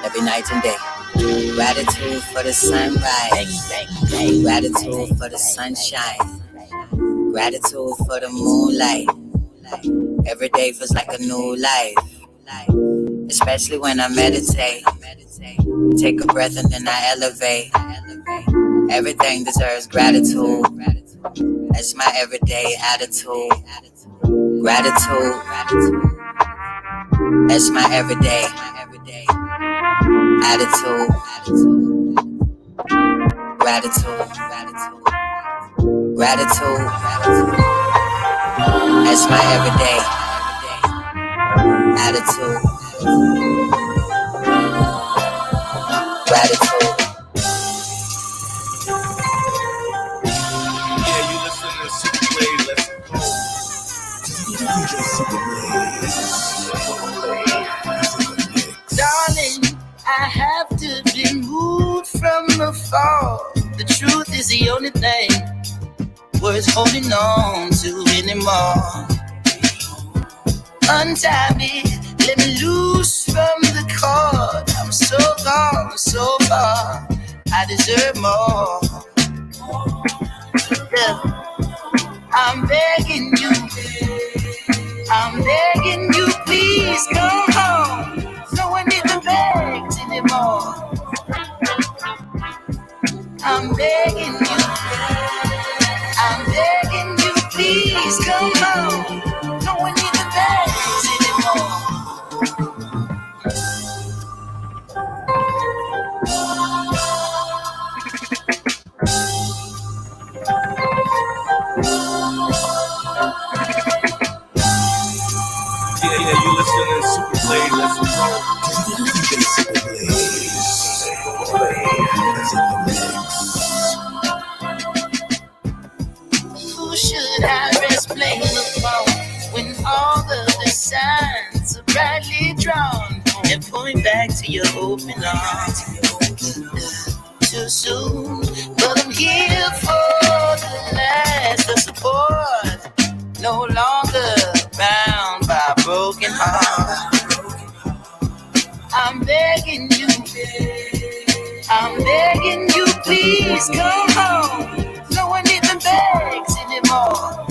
every night and day. Gratitude for the sunrise. Gratitude for the sunshine. Gratitude for the moonlight. Every day feels like a new life. Especially when I meditate. Take a breath and then I elevate. Everything deserves gratitude. That's my everyday attitude. Gratitude. That's my everyday attitude. Gratitude. Gratitude. That's my everyday attitude. Gratitude. Yeah, you listen to Super Blaze. Let's go. Darling, I have to be moved from afar. The truth is the only thing worth holding on to anymore. Untie me, let me loose from the cord. I'm so gone, so far. I deserve more. Yeah. I'm begging you, please come home. No one needs the bags anymore. I'm begging you, please come home. No one needs the bags anymore. Yeah, you listen to Super Blaze. Let's go. Who should I rest blame upon when all of the signs are brightly drawn and point back to your open arms? Too soon, but I'm here for the last of support. No longer bound by a broken heart. I'm begging you, please come home. No one needs the bags anymore.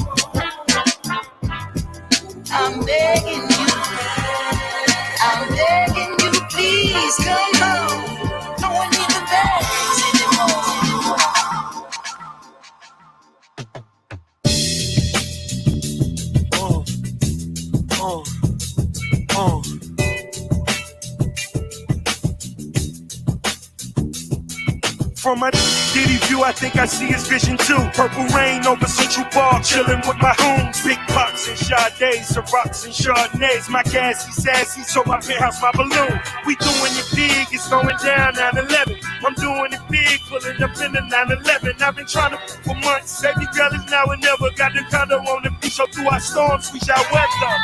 From my Diddy view, I think I see his vision too. Purple rain over Central Park, chilling with my homes. Big pops and Sades, Cirocs and Chardonnays. My gassy, sassy, so my penthouse, my balloon. We doing it big, it's going down 9/11. I'm doing it big, pulling up in the 9/11. I've been trying to for months. Baby girl is now and never. Got the condo on the beach, so through our storms we shall weather.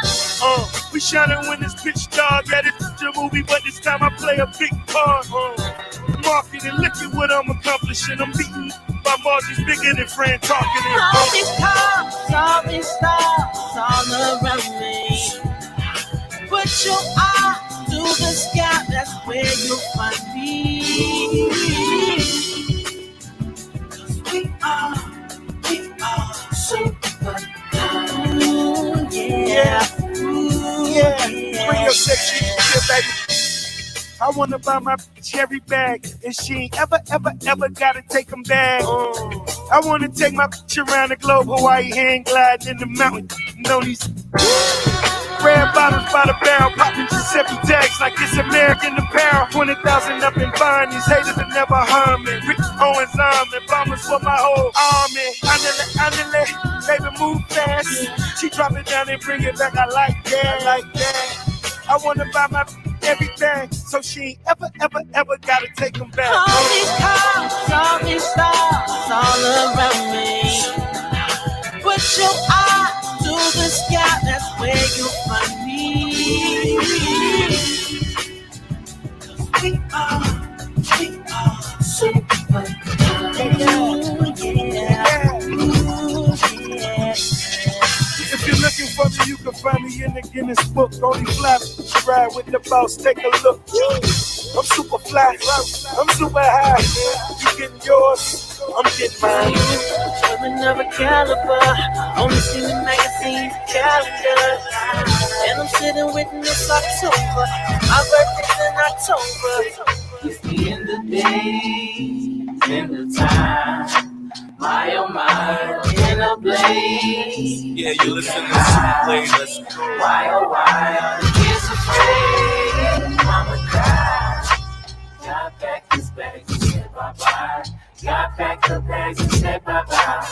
We shining when it's pitch dark. Yeah, it's a movie, but this time I play a big part. Market and look at what I'm accomplishing. I'm beating by margins bigger than Fran talking. All these cars, all these stars, all around me. Put your eye to the sky, that's where you'll find me. 'Cause we are super. Ooh, yeah. Ooh, yeah. Bring your section here, baby. I wanna buy my cherry bag, and she ain't ever gotta take them back. I wanna take my bitch around the globe, Hawaii hand gliding in the mountain. You know these red bottles by the barrel, popping Giuseppe tags like it's American apparel. 20,000 up and buying these haters that never harm me. Rick Owens arm and bombers for my whole army. Andale, baby move fast. She drop it down and bring it back. I like that. I wanna buy my everything, so she ain't ever gotta take them back. All these cars, all these stars, all around me. Put your eye to the sky, that's where you'll find me. 'Cause we are super. If you're looking for me, you can find me in the Guinness book. Only fly, ride with the boss, take a look. I'm super fly, I'm super high. You getting yours, I'm getting mine. Women of a caliber, only seen the magazines calendar. And I'm sitting with Miss October. My birthday's in October. It's the end of the day, end of time. My oh my, in a blaze. Yeah, you listen to Super Play. Let's go. Why oh why are the kids afraid? Mama cried. Got back his bags and said bye-bye. Got back the bags and said bye-bye.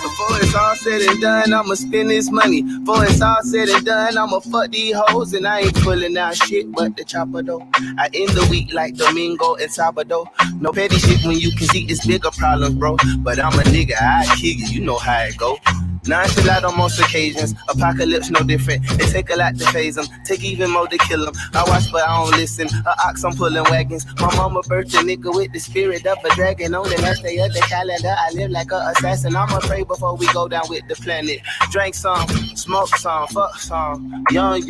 Before it's all said and done, I'ma spend this money. Before it's all said and done, I'ma fuck these hoes. And I ain't pulling out shit but the chopper though. I end the week like Domingo and Sabado. No petty shit when you can see it's bigger problems, bro. But I'm a nigga, I kill you, you know how it go. Nonchalant on most occasions, apocalypse no different. It take a lot to phase them, take even more to kill them. I watch but I don't listen, a ox I'm pulling wagons. My mama birthed a nigga with the spirit of a dragon. On the last day of the calendar, I live like a assassin. I'ma pray before we go down with the planet. Drink some, smoke some, fuck some, young.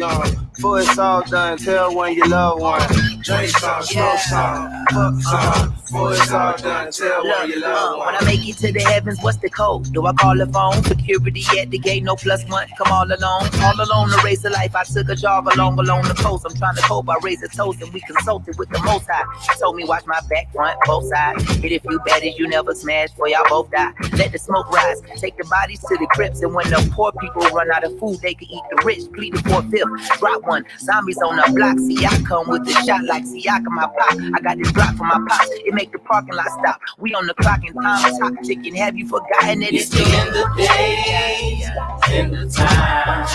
Before it's all done, tell one you love one. Drink some, smoke some, fuck some. Before it's all done, tell one you love one. When I make it to the heavens, what's the code? Do I call the phone? Security at the gate, no +1. Come all alone to raise a life. I took a jog along the coast. I'm trying to cope. I raise a toast and we consulted with the Most High. He told me watch my back, front, both sides. Hit a few baddies, you never smash, for y'all both die. Let the smoke rise. Take the bodies to the crypts, and when the poor people run out of food, they can eat the rich. Plead the 4/5. Drop one. Zombies on the block. See, I come with the shot like Siaka, my pop. I got this block for my pops. It make the parking lot stop. We on the clock and time is hot ticking. Have you forgotten that it's the end of the day, end of time.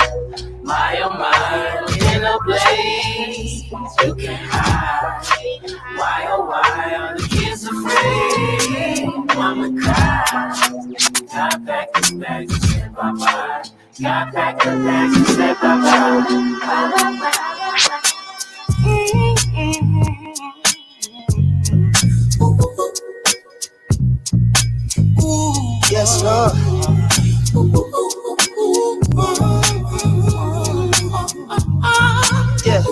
My oh my, in a blaze. You can't hide. Why oh why are the kids afraid? Mama cried. Got back the bags and said bye-bye. Got back the bags and said bye-bye. Yes, Lord. Yeah.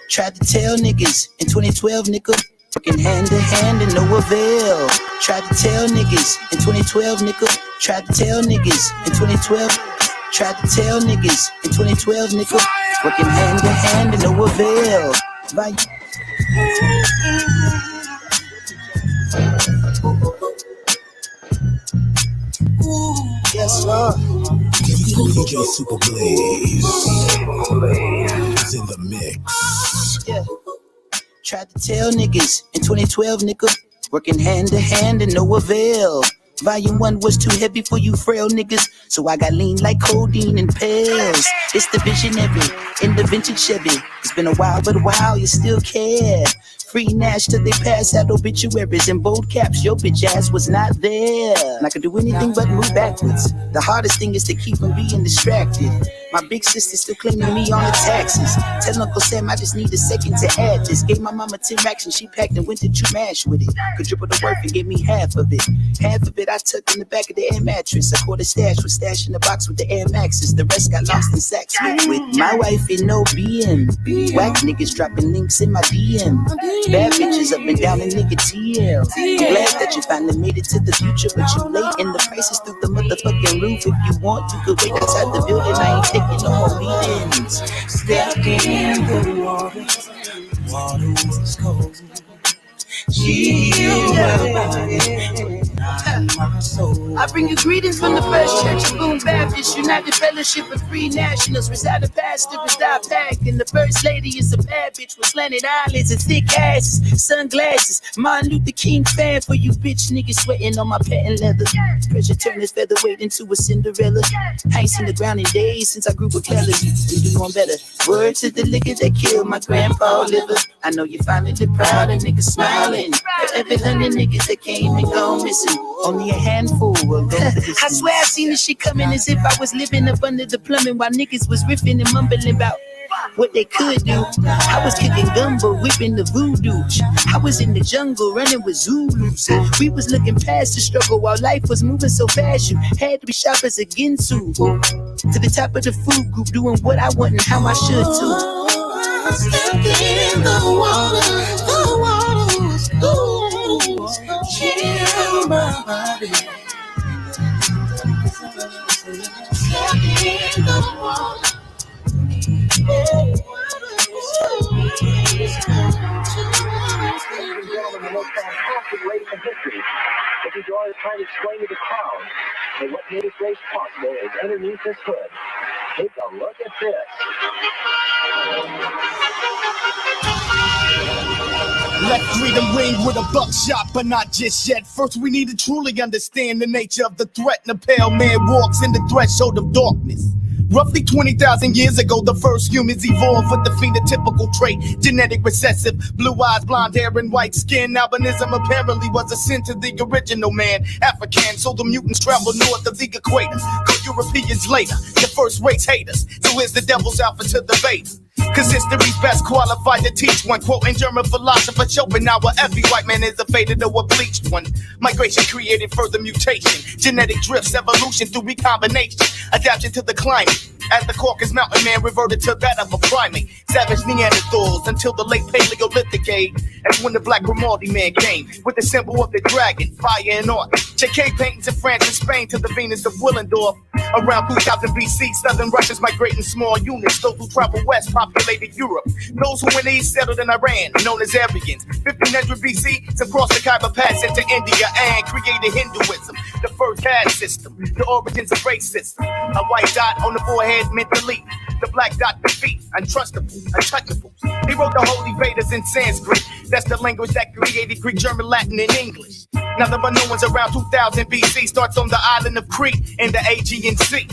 Tried to tell niggas in 2012, nigga. Working hand to hand and no avail. Tried to tell niggas in 2012, nigga. Tried to tell niggas in 2012. Tried to tell niggas in 2012, nigga. Working hand to hand and no avail. Yes, Lord. DJ Super Blaze is in the mix. Yeah. Tried to tell niggas in 2012, nigga, working hand to hand and no avail. Volume 1 was too heavy for you frail niggas, so I got lean like codeine and pills. It's the visionary in the vintage Chevy. It's been a while, but you still care. Free Nash till they pass out obituaries in bold caps. Your bitch ass was not there. And I could do anything but move backwards. The hardest thing is to keep from being distracted. My big sister still claiming me on the taxes. Tell Uncle Sam I just need a second to add this. Gave my mama 10 racks and she packed and went to Chumash with it. Could triple the worth and gave me half of it. Half of it I tucked in the back of the air mattress. I caught a stash was stashed in the box with the Air Maxes. The rest got lost in sacks with my wife in no BM. Whack niggas dropping links in my DM. Bad bitches up and down in nigga TL. I'm glad that you finally made it to the future, but you late and the prices through the motherfucking roof. If you want, you could wait outside the building. I ain't taking no more meetings. Step in the water, water was cold. Chill my body, not my soul. I bring you greetings from the First Church of Boone Baptist, United Fellowship of Free Nationals. Residing pastor is die packed, and the First Lady is a bad bitch with slanted eyelids and thick asses, sunglasses. Martin Luther King fan for you bitch niggas sweating on my patent leather. Pressure turn his featherweight into a Cinderella. I ain't seen the ground in days since I grew with Clellers. You do one better. Word to the liquor that killed my grandpa liver. I know you finally proud and niggas smiling. For every 100 niggas that came and gone missing, only a handful of them. I swear I seen this shit coming as if I was living up under the plumbing while niggas was riffing and mumbling about what they could do. I was kicking gumbo, whipping the voodoo. I was in the jungle running with Zulus. We was looking past the struggle while life was moving so fast. You had to be sharp as a Ginsu. To the top of the food group, doing what I want and how I should too. Step in the water was cold. Chill my body. Step in the water. Every door is trying to explain to the crowd that what made this race possible is underneath this hood. Take a look at this. Let freedom ring with a buckshot, but not just yet. First, we need to truly understand the nature of the threat. And a pale man walks in the threshold of darkness. Roughly 20,000 years ago, the first humans evolved with the phenotypical trait. Genetic recessive, blue eyes, blonde hair, and white skin. Albinism apparently was a sin to the original man. African, so the mutants traveled north of the equator. Good Europeans later, the first race haters. So here's the devil's alpha to the beta. Cause history's best qualified to teach one. Quoting German philosopher Schopenhauer, every white man is a faded or a bleached one. Migration created further mutation. Genetic drifts, evolution through recombination. Adaptation to the climate. As the Caucasus mountain man reverted to that of a primate. Savage Neanderthals until the late Paleolithic age. That's when the black Grimaldi man came. With the symbol of the dragon, fire and art. JK paintings in France and Spain to the Venus of Willendorf. Around 2000 BC, southern Russians migrating small units. Those who traveled west populated Europe. Those who went east settled in Iran, known as Aryans. 1500 BC, crossed the Khyber Pass into India and created Hinduism. The first caste system, the origins of racism. A white dot on the forehead meant delete. The black dot defeat, untrustable, untouchables. He wrote the Holy Vedas in Sanskrit. That's the language that created Greek, German, Latin, and English. Now the Minoans around 2000 BC starts on the island of Crete in the Aegean Sea.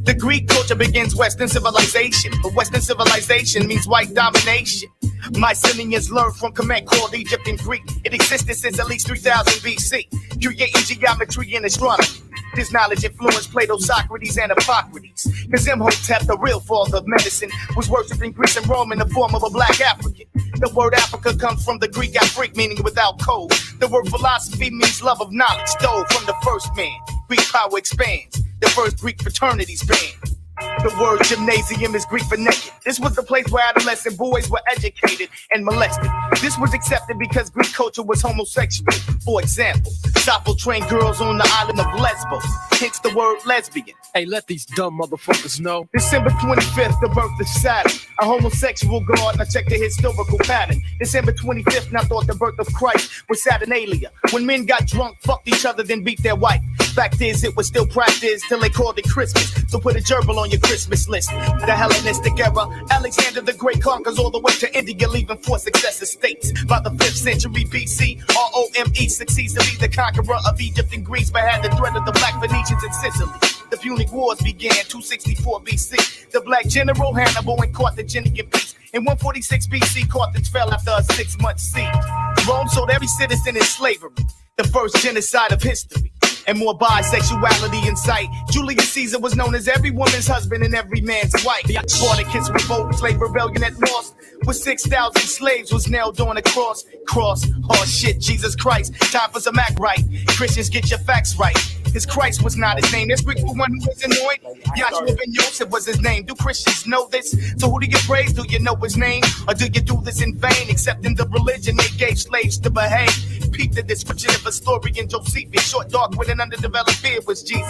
The Greek culture begins Western civilization, but Western civilization means white domination. Mycenaeans learned from Kemet called Egypt and Greek. It existed since at least 3000 BC, creating geometry and astronomy. This knowledge influenced Plato, Socrates, and Hippocrates. Cause Imhotep, the real father of medicine, was worshipped in Greece and Rome in the form of a black African. The word Africa comes from the Greek Afrik, meaning without code. The word philosophy means love of knowledge, stole from the first man. Greek power expands. The first Greek fraternities banned. The word gymnasium is Greek for naked. This was the place where adolescent boys were educated and molested. This was accepted because Greek culture was homosexual. For example, Sappho trained girls on the island of Lesbos, hence the word lesbian. Hey, let these dumb motherfuckers know. December 25th, the birth of Saturn, a homosexual god. Now check the historical pattern. December 25th, now thought the birth of Christ was Saturnalia. When men got drunk, fucked each other, then beat their wife. Fact is, it was still practiced till they called it Christmas. So put a gerbil on your Christmas list. The Hellenistic era, Alexander the Great conquers all the way to India, leaving 4 successive states. By the 5th century BC, Rome succeeds to be the conqueror of Egypt and Greece, but had the threat of the Black Phoenicians in Sicily. The Punic Wars began 264 BC. The Black general Hannibal and Carthaginian peace. In 146 BC, Carthage fell after a 6-month siege. Rome sold every citizen in slavery, the first genocide of history. And more bisexuality in sight. Julius Caesar was known as every woman's husband and every man's wife. Spartacus revolt, slave rebellion at lost. With 6,000 slaves was nailed on a cross. Oh shit, Jesus Christ. Time for some act right. Christians, get your facts right. His Christ was not his name. There's Greek for one who was anointed. Yahshua ben Yosef was his name. Do Christians know this? So who do you praise? Do you know his name? Or do you do this in vain? Accepting the religion they gave slaves to behave. Peep the description of historian Josephus. Short, dark, with an underdeveloped beard was Jesus.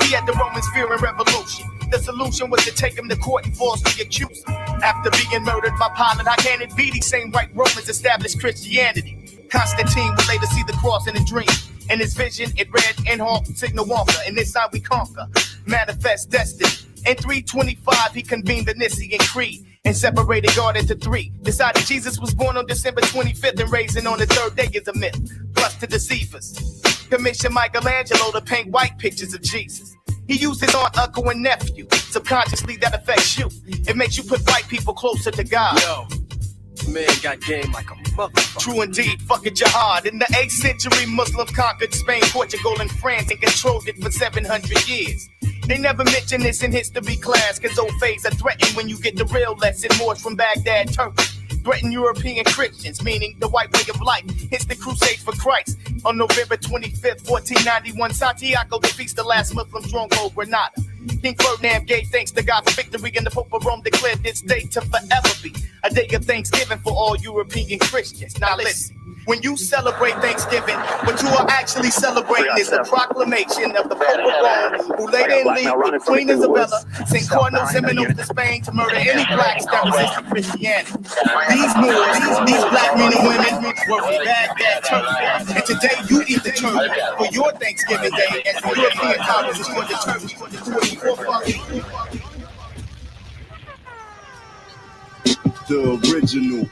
He had the Romans fearing revolution. The solution was to take him to court and falsely accuse him. After being murdered by Pilate, how can it be these same white Romans established Christianity? Constantine would later see the cross in a dream. In his vision, it read, "In Hawk, Signal Walker, and this side we conquer." Manifest destiny. In 325, he convened the Nicene Creed and separated God into 3. Decided Jesus was born on December 25th and raising on the 3rd day is a myth. Plus to deceive us. Commissioned Michelangelo to paint white pictures of Jesus. He used his aunt, uncle, and nephew. Subconsciously, that affects you. It makes you put white people closer to God. Yo, man got game like a motherfucker. True indeed, fuck it, jihad. In the 8th century, Muslims conquered Spain, Portugal, and France and controlled it for 700 years. They never mention this in history class, cause old faiths are threatened when you get the real lesson. Moors from Baghdad, Turkey, threaten European Christians, meaning the white way of life. Hence the crusades for Christ. On November 25th, 1491, Santiago defeats the last Muslim stronghold, Granada. King Ferdinand gave thanks to God for victory, and the Pope of Rome declared this day to forever be a day of thanksgiving for all European Christians. Now listen, when you celebrate Thanksgiving, what you are actually celebrating is the proclamation of the Pope of Rome, who later in league with Queen Isabella sent Cardinal Ximenes to Spain to murder any blacks that resisted Christianity. These Moors, these black men and women were from Baghdad, Turkey. And today you eat the turkey for your Thanksgiving day, as the European powers is for the turkey who are your forefathers. The original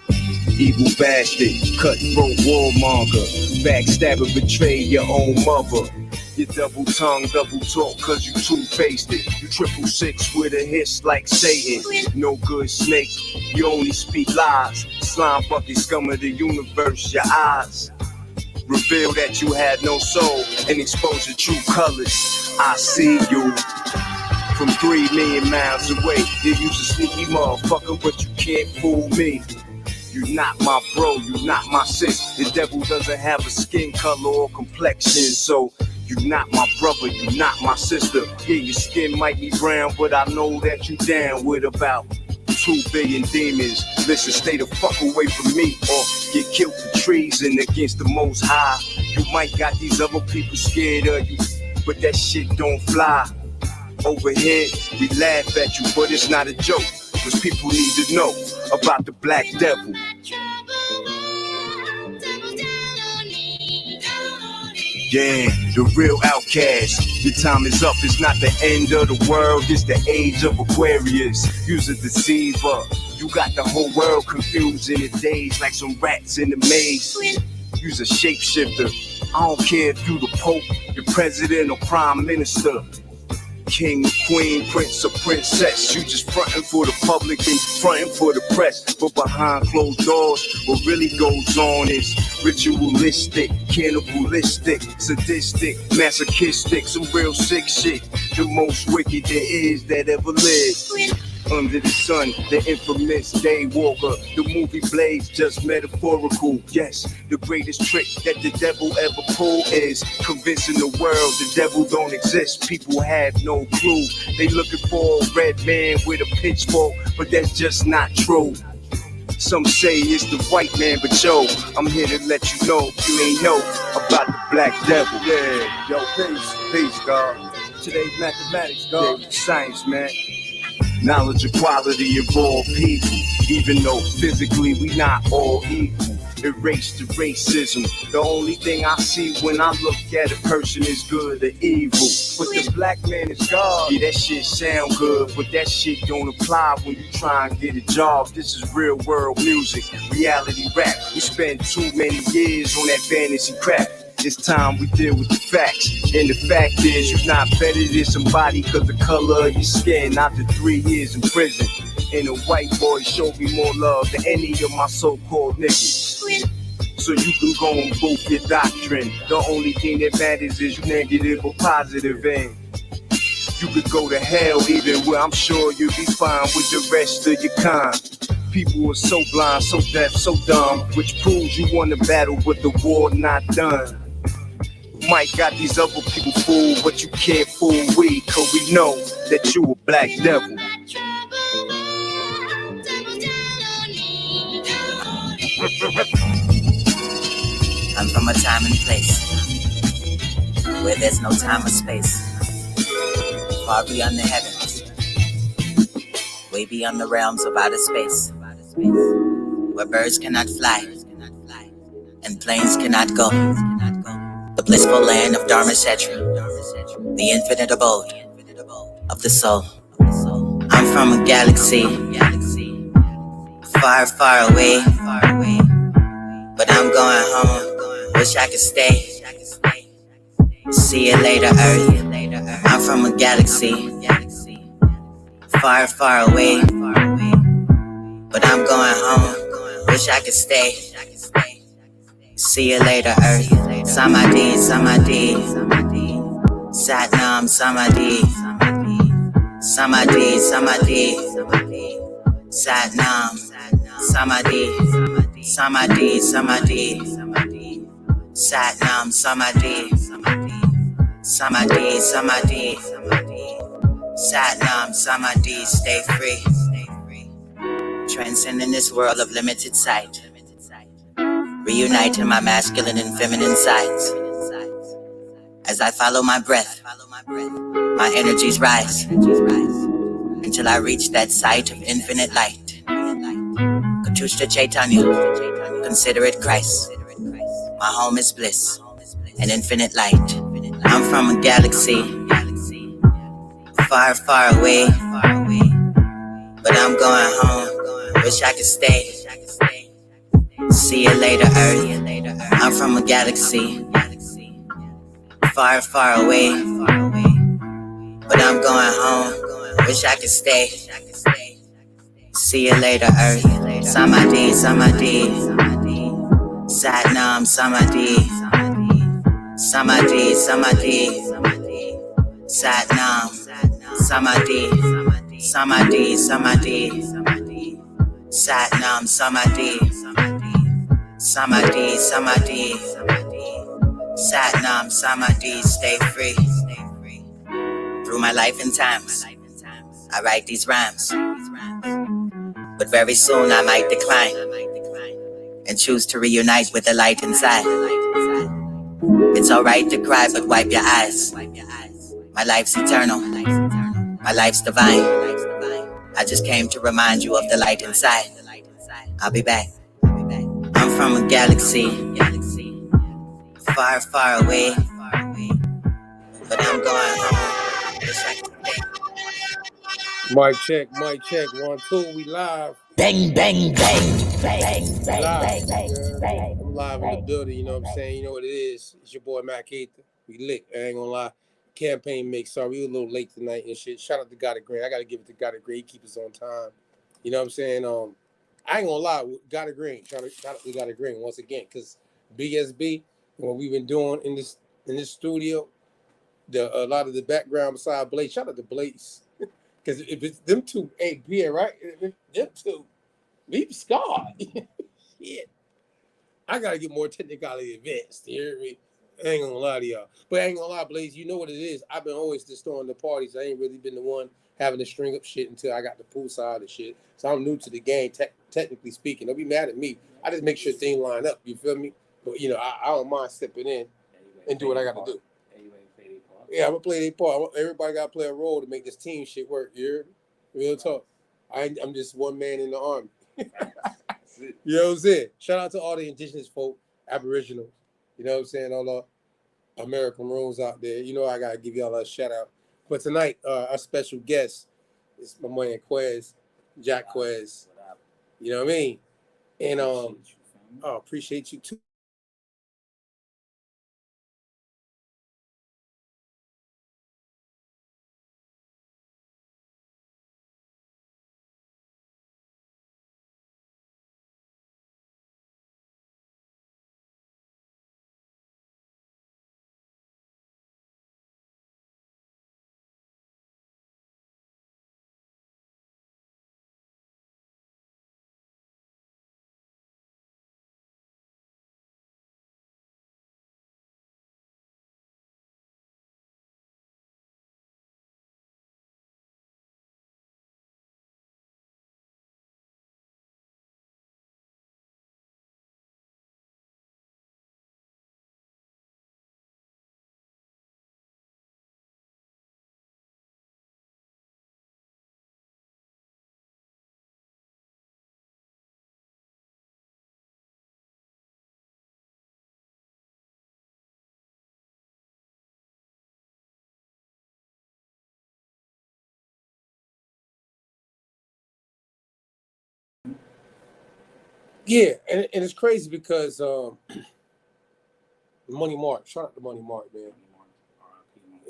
evil bastard, cutthroat warmonger, backstabber, betray your own mother. You double tongue, double talk, cause you two-faced it. You 666 with a hiss like Satan. No good snake, you only speak lies. Slime bucket scum of the universe, your eyes reveal that you had no soul and expose your true colors. I see you from 3 million miles away. You use a sneaky motherfucker, but you can't fool me. You not my bro, you not my sis. The devil doesn't have a skin color or complexion, so you not my brother, you not my sister. Yeah, your skin might be brown, but I know that you down with about 2 billion demons. Listen, stay the fuck away from me or get killed for treason against the Most High. You might got these other people scared of you, but that shit don't fly. Over here, we laugh at you, but it's not a joke, cause people need to know about the black devil. Yeah, the real outcast. Your time is up, it's not the end of the world, it's the age of Aquarius. You's a deceiver, you got the whole world confused in a daze like some rats in the maze. You's a shapeshifter, I don't care if you the Pope, the President or Prime Minister. King, queen, prince or princess. You just frontin' for the public and frontin' for the press. But behind closed doors, what really goes on is ritualistic, cannibalistic, sadistic, masochistic, some real sick shit. The most wicked there is that ever lived. Under the sun, the infamous Daywalker. The movie Blade's just metaphorical. Yes, the greatest trick that the devil ever pulled is convincing the world the devil don't exist. People have no clue. They looking for a red man with a pitchfork, but that's just not true. Some say it's the white man, but yo, I'm here to let you know if you ain't know about the black devil. Yeah, yo, peace, God. Today's mathematics, God. Yeah, science, man. Knowledge, equality of all people, even though physically we not all equal. erase the racism. The only thing I see when I look at a person is good or evil. But the black man is God. Yeah, that shit sound good, but that shit don't apply when you try and get a job. This is real world music, reality rap. We spend too many years on that fantasy crap. It's time we deal with the facts. And the fact is, you're not better than somebody because the color of your skin. After 3 years in prison, and a white boy showed me more love than any of my so-called niggas. So you can go and boost your doctrine. The only thing that matters is you negative or positive, and you could go to hell even where I'm sure you'll be fine with the rest of your kind. People are so blind, so deaf, so dumb, which proves you won the battle but the war not done. Mike got these other people fooled, but you can't fool we, cause we know that you a black devil. I'm from a time and place where there's no time or space, far beyond the heavens, way beyond the realms of outer space, where birds cannot fly and planes cannot go. The blissful land of Dharma Setra, the infinite abode of the soul. I'm from a galaxy far, far away, but I'm going home. Wish I could stay. See you later, Earth. I'm from a galaxy far, far away, but I'm going home. Wish I could stay. See you later, Earth. Samadhi, Samadhi, Satnam, Samadhi, Samadhi, Samadhi, Satnam, Samadhi, Samadhi, Samadhi, Satnam, Samadhi, Samadhi, Samadhi, Satnam, Samadhi. Stay free, transcending this world of limited sight, reuniting my masculine and feminine sides. As I follow my breath, my energies rise until I reach that sight of infinite light. Katushta Chaitanya, consider it Christ. My home is bliss and infinite light. I'm from a galaxy far, far away, but I'm going home. Wish I could stay. See you later, Earth. I'm from a galaxy far, far away, but I'm going home. Wish I could stay. See you later, Earth. Samadhi, Samadhi, Satnam, Samadhi, Samadhi, Samadhi, Satnam, Samadhi, Samadhi, Samadhi, Satnam, Samadhi, Samadhi, Samadhi, Satnam, Samadhi. Stay free. Through my life and times, I write these rhymes, but very soon I might decline and choose to reunite with the light inside. It's alright to cry, but wipe your eyes. My life's eternal, my life's divine. I just came to remind you of the light inside. I'll be back. I'm from a galaxy far, far away, but I'm going home. Wish I could stay. Mic check, 1, 2, we live. Bang, bang, bang, bang, bang, Live. bang, bang. I'm live in the building, you know what I'm saying? You know what it is. It's your boy Mac Ether. We lit, I ain't gonna lie. Campaign mix, sorry, we were a little late tonight and shit. Shout out to God of Green. I gotta give it to God of Green. He keep us on time. You know what I'm saying? I ain't gonna lie, God of Green. Shout out to God of Green once again, because BSB, what we've been doing in this studio, a lot of the background beside Blaze. Shout out to Blaze. Because if it's them two ain't being right, them two, we be scarred. Shit. I gotta get more technically advanced. You hear me? I ain't gonna lie to y'all. But I ain't gonna lie, Blaze, you know what it is. I've been always just throwing the parties. I ain't really been the one having to string up shit until I got the pool side of shit. So I'm new to the game, technically speaking. Don't be mad at me. I just make sure things line up. You feel me? But, you know, I don't mind stepping in and do what I got to do. Yeah, I'm gonna play their part. Everybody gotta play a role to make this team shit work. You hear me? Real talk. I'm just one man in the army. You know what I'm saying? Shout out to all the indigenous folk, Aboriginals. You know what I'm saying? All the American Maroons out there. You know I gotta give y'all a shout out. But tonight, our special guest is my man Quez, Jack Quez. You know what I mean? And appreciate you too. Yeah, and it's crazy because Money Mark, shout out to Money Mark, man.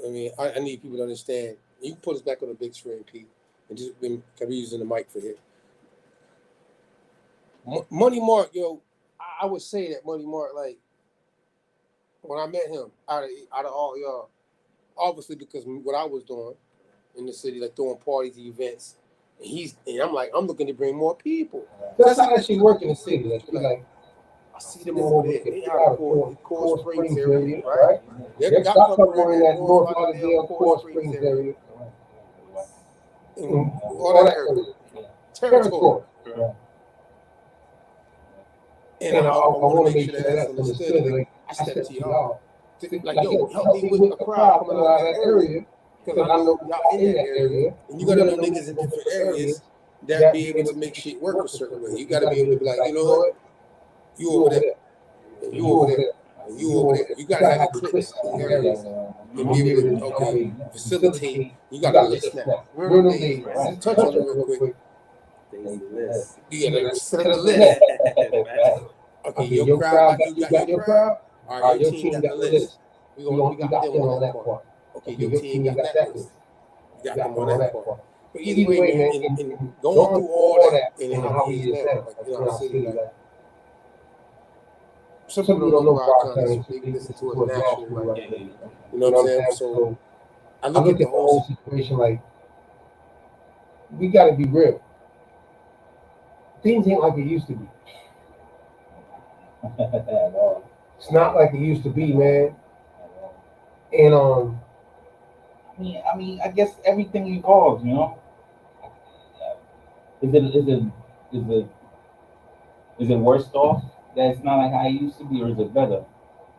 I mean, I need people to understand. You can put us back on the big screen, Pete, and just can be using the mic for here. Money Mark, yo, I would say that Money Mark, like, when I met him, out of all y'all, obviously because what I was doing in the city, like throwing parties, events, and I'm like, I'm looking to bring more people. That's how that shit work in the city. Like I see them over there. They out of Coral Springs area, right? They're got somewhere in that North Lauderdale, Coral Springs area. And all that area. Territory. And I want to make sure that that's understood. Like, I said to y'all, like, yo, help me with a crowd coming out of that area, because I know y'all in that area, and you got to know niggas in different areas that be able to make shit work a certain way. You got to be able to be like, you know what? You over there. And you over there. And you over there. You got to have clips in areas and be able to, okay, facilitate. You got to list now. Remember the days, right? Touch on it real quick. You got to set the list. Okay, your crowd, you got your crowd. All right, your team got the list. We got them on that part. Okay, your team got that list. You got them on that part. But either way, man, in going through all that and how he is now, like, you know, I see, like, some people don't know about our country, so they listen to us nationally, like, you know what I'm saying? So I look at the whole situation like, we got to be real. Things ain't like it used to be. It's not like it used to be, man. And I mean, I guess everything evolves, you know. Is it worse off that it's not like how it used to be, or is it better?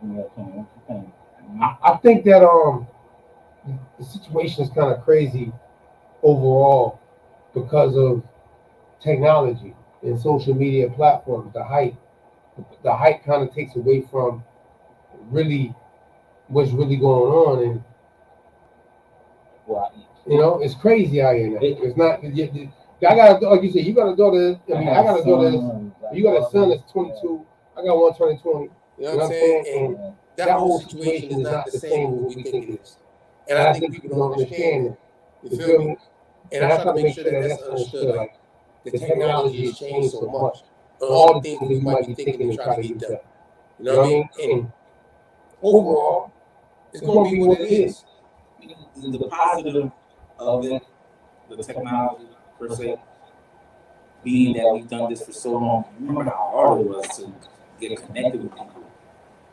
What you think? I think that the situation is kind of crazy overall because of technology and social media platforms. The hype kind of takes away from really what's really going on, and you know, it's crazy out here now. It's not. I got, like you said, you got a daughter. I mean, I got a daughter. You got a son that's 22. I got one turning 20. You know what I'm saying? And that whole situation is not the same as what we think it is. And I think people don't understand that. You feel me? And I try to make sure that that's understood. Like, the technology has changed so much. And all the things we might be thinking and trying to get done. You know what I mean? And overall, it's going to be what it is. The positive of it, the technology per se, being that we've done this for so long. Remember how hard it was to get connected with people,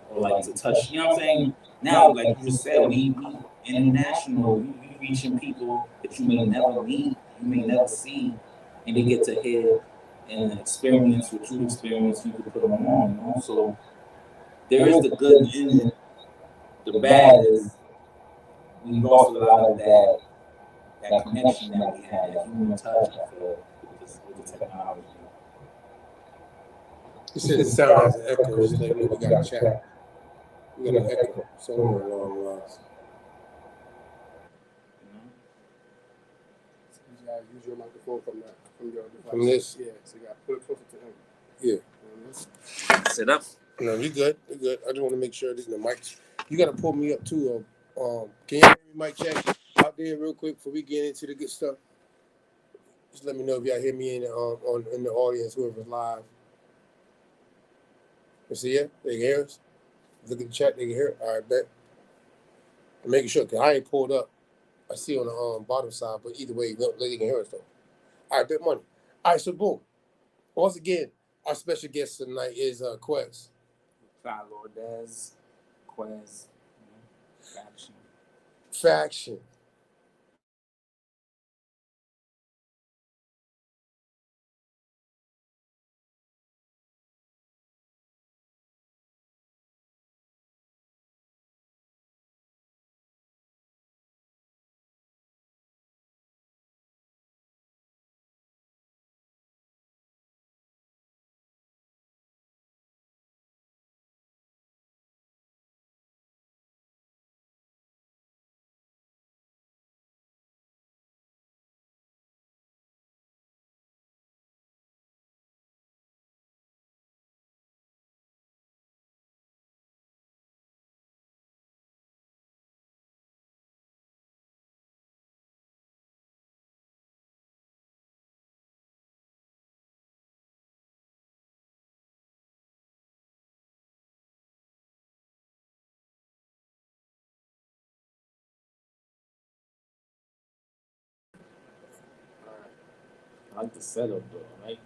or like to touch. You know what I'm saying? Now, like you just said, we international. You reaching people that you may never meet, you may never see, and they get to hear and experience what you experience. You can put them on. You know? So there is the good in it. The bad is we lost a lot of that connection that we had, that human touch, I feel, with the technology. He said the sound has an echo. Just like we got a chat. We got an echo somewhere along the lines. Use your microphone from your device. From this? Yeah, so you got to put it closer to him. Yeah. Sit up. No, you good. You good. I just want to make sure that the mics. You got to pull me up too. Can you hear me, mic check out there real quick before we get into the good stuff? Just let me know if y'all hear me in the audience, whoever's live. You see it? They can hear us. Look at the chat. They can hear it. All right, bet. I'm making sure because I ain't pulled up. I see on the bottom side, but either way, they can hear us though. All right, bet money. All right, so boom. Once again, our special guest tonight is Quez. Clyde Lourdez, Quez, Faction. I like the setup though. I like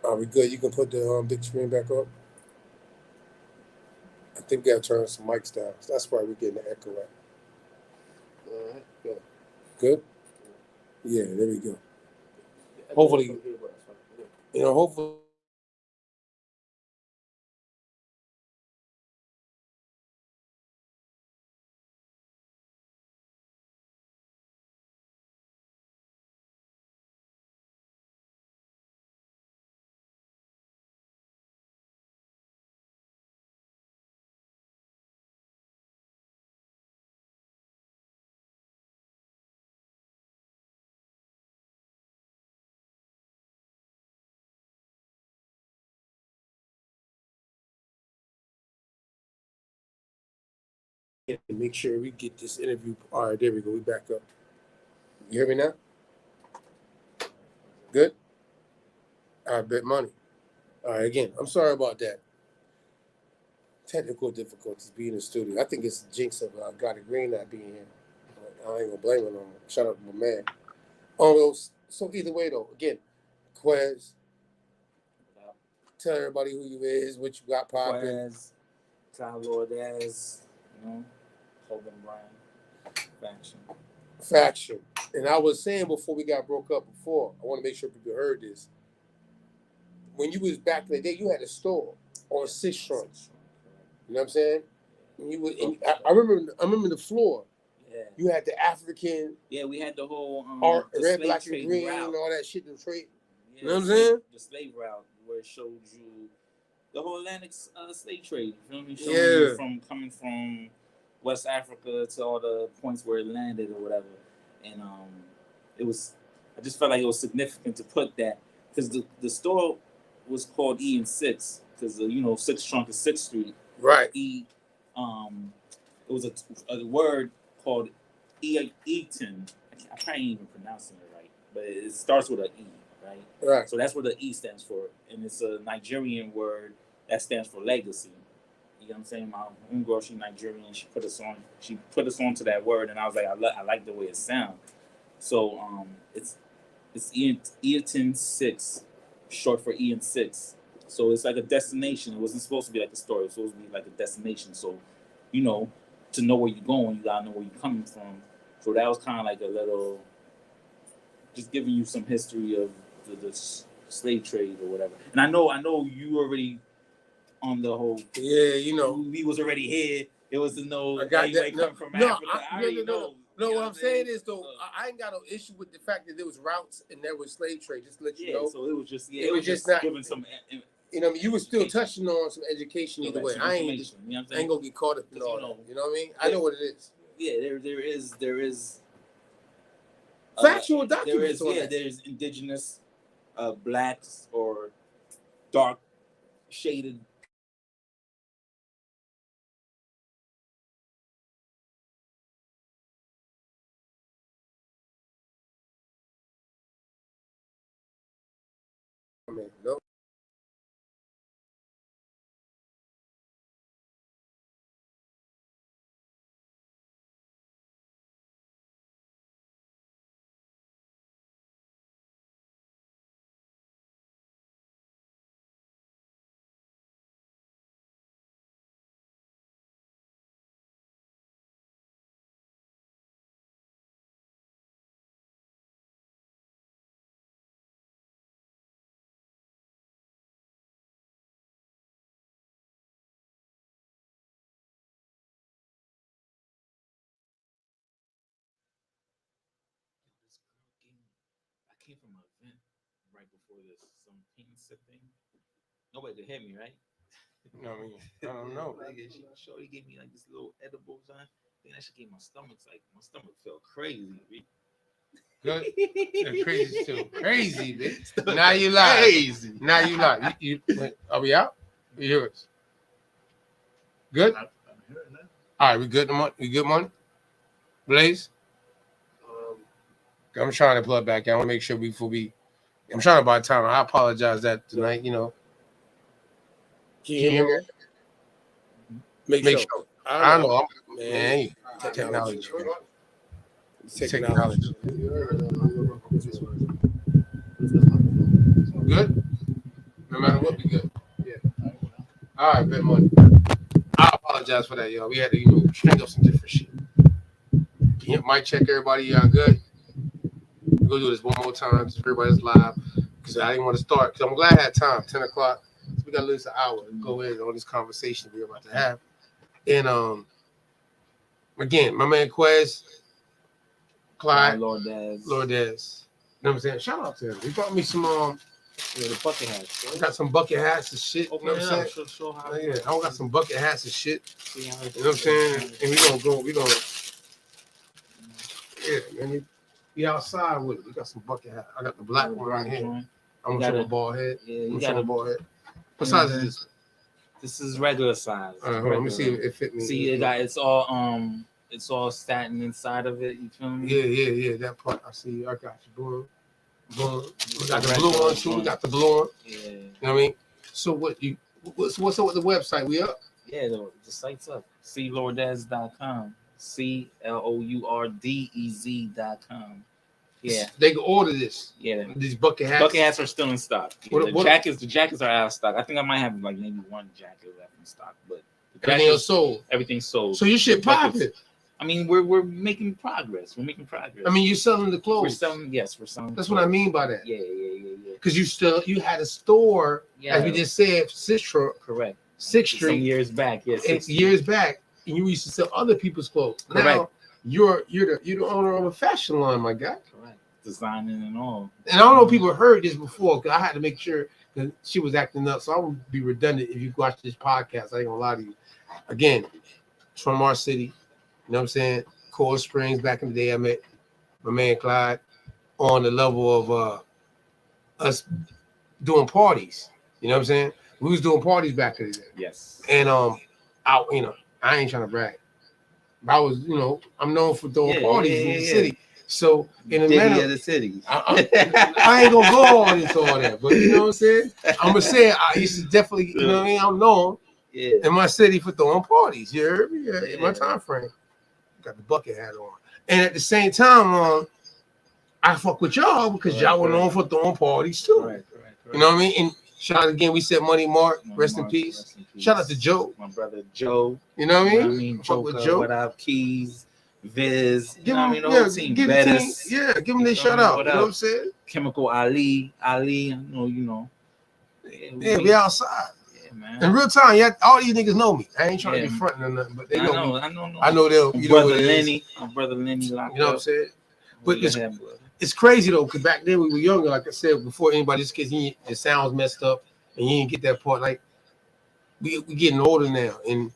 Are we good? You can put the big screen back up. I think we gotta turn some mics down. That's why we're getting the echo at. All right. Yeah. Good? Yeah, there we go. Hopefully, hopefully. And make sure we get this interview. All right, there we go. We back up. You hear me now? Good? I bet money. All right, again, I'm sorry about that. Technical difficulties being in the studio. I think it's the jinx of Gotti Green not being here. But I ain't gonna blame it on him. Shout out to my man. So either way though, again, Quez, tell everybody who you is, what you got popping. Quez, Clyde Lourdez, Hogan Bryan, Faction. And I was saying before we got broke up before, I want to make sure people heard this. When you was back in the day, you had a store on 6th Trunk. You know what I'm saying? And you would. And I remember the floor. Yeah. You had the African. Yeah, we had the whole red, black, and green, route. And all that shit. The trade. Yeah, you know what I'm saying? The slave route where it showed you the whole Atlantic slave trade. You feel me? Showing you from coming from West Africa to all the points where it landed or whatever. And it was. I just felt like it was significant to put that because the store was called E and 6 because 6th Trunk is 6th Street. Right. E. It was a word called Eaton. I can't even pronounce it right, but it starts with an E, right? Right. So that's what the E stands for, and it's a Nigerian word that stands for legacy. You know what I'm saying? My homegirl, she's Nigerian. She put us onto that word, and I was like, I like the way it sounds. So it's Eaton 6, short for E and 6. So it's like a destination. It wasn't supposed to be like a story. It was supposed to be like a destination. So, to know where you're going, you gotta know where you're coming from. So that was kind of like a little, just giving you some history of the slave trade or whatever. And I know you already on the whole. Yeah, we was already here. It was to know I got that. Come from Africa. I already know. No, what I'm saying is though, I ain't got no issue with the fact that there was routes and there was slave trade. Just to let you know. So it was just it was just not giving some. You know, what I mean, you were still touching on some education either way. I ain't gonna get caught up in all that. You know what I mean? I know what it is. Yeah, there is factual documents. There's indigenous, blacks or dark shaded. No. I came from an event right before this, some paint sip thing. Nobody could hit me, right? No, I mean, I don't know. Shorty gave me like this little edible thing. Then that shit gave my stomach felt crazy. Good. They're crazy too. Crazy, bitch. Now you lie. Crazy. Now you lie. You are we out? We yours. Good? All right, we good money? We good money? Blaze? I'm trying to plug back. I want to make sure I'm trying to buy time. I apologize that tonight, you know. Can you hear me? Make sure. I know. Man, Technology. Good? No matter what, we good. Yeah. All right, bet money. I apologize for that, yo. We had to, string up some different shit. Mic check, everybody. Y'all good? We'll do this one more time so everybody's live because I didn't want to start because I'm glad I had time. 10 o'clock. So we got at least an hour to go in on this conversation we're about to have. And again, my man Quez, Clyde Lourdez. You know what I'm saying? Shout out to him. He brought me some the bucket hats. I got some bucket hats and shit. You know what I'm saying? I got some bucket hats and shit. You know what I'm saying? And we gonna yeah, man. We outside with it. We got some bucket hat. I got the black one right here. I'm gonna show a bald head. Yeah, I'm showing a bald head. What size is this? This is regular size. Let me see if it fit me. See, it's all satin inside of it. You feel me? Yeah. That part. I see. I got you. Boom. We got the blue one too. We got the blue one. Yeah. You know what I mean? So what's up with the website? We up? Yeah, the site's up. clourdez.com. CLOURDEZ.com. Yeah, they can order this. Yeah, these bucket hats. Bucket hats are still in stock. Yeah, the jackets are out of stock. I think I might have like maybe one jacket left in stock, but everything else sold. Everything's sold. So your shit popping. I mean, we're making progress. We're making progress. I mean, you're selling the clothes. We're selling. Yes, we're selling. That's what I mean by that. Yeah. Because you had a store, as we just said, correct. 6th Street. Some years back, yes. Years back, and you used to sell other people's clothes. Correct. Now you're the owner of a fashion line, my guy. Correct. Designing and all. And I don't know if people heard this before because I had to make sure that she was acting up. So I would be redundant if you watch this podcast. I ain't gonna lie to you. Again, it's from our city. You know what I'm saying? Coral Springs. Back in the day, I met my man Clyde on the level of us doing parties. You know what I'm saying? We was doing parties back in the day. Yes. And I ain't trying to brag. I was, I'm known for throwing parties in the city. So in Atlanta, of the city, I ain't gonna go on into all that, but you know what I'm saying? I'm gonna say I used to definitely, you know what I mean? I'm known in my city for throwing parties. You heard me? In my time frame. Got the bucket hat on. And at the same time, I fuck with y'all because y'all were known for throwing parties too. Right. You know what I mean? And shout out again, we said Money Mark, rest in peace. Shout out to Joe. My brother Joe. You know what I mean? Fuck with Joe. What up, Keys, Viz, give him, the whole team. Give them their shout out. You know what I'm saying? Chemical Ali, you know. Yeah, we outside. Man. In real time, all these niggas know me. I ain't trying to be fronting or nothing, but they know me. I know them. You brother know what Lenny. brother Lenny locked You know what I'm up. saying? But Go ahead, brother. it's crazy though, because back then we were younger, like I said before, anybody just because the sounds messed up and you didn't get that part. Like we getting older now, and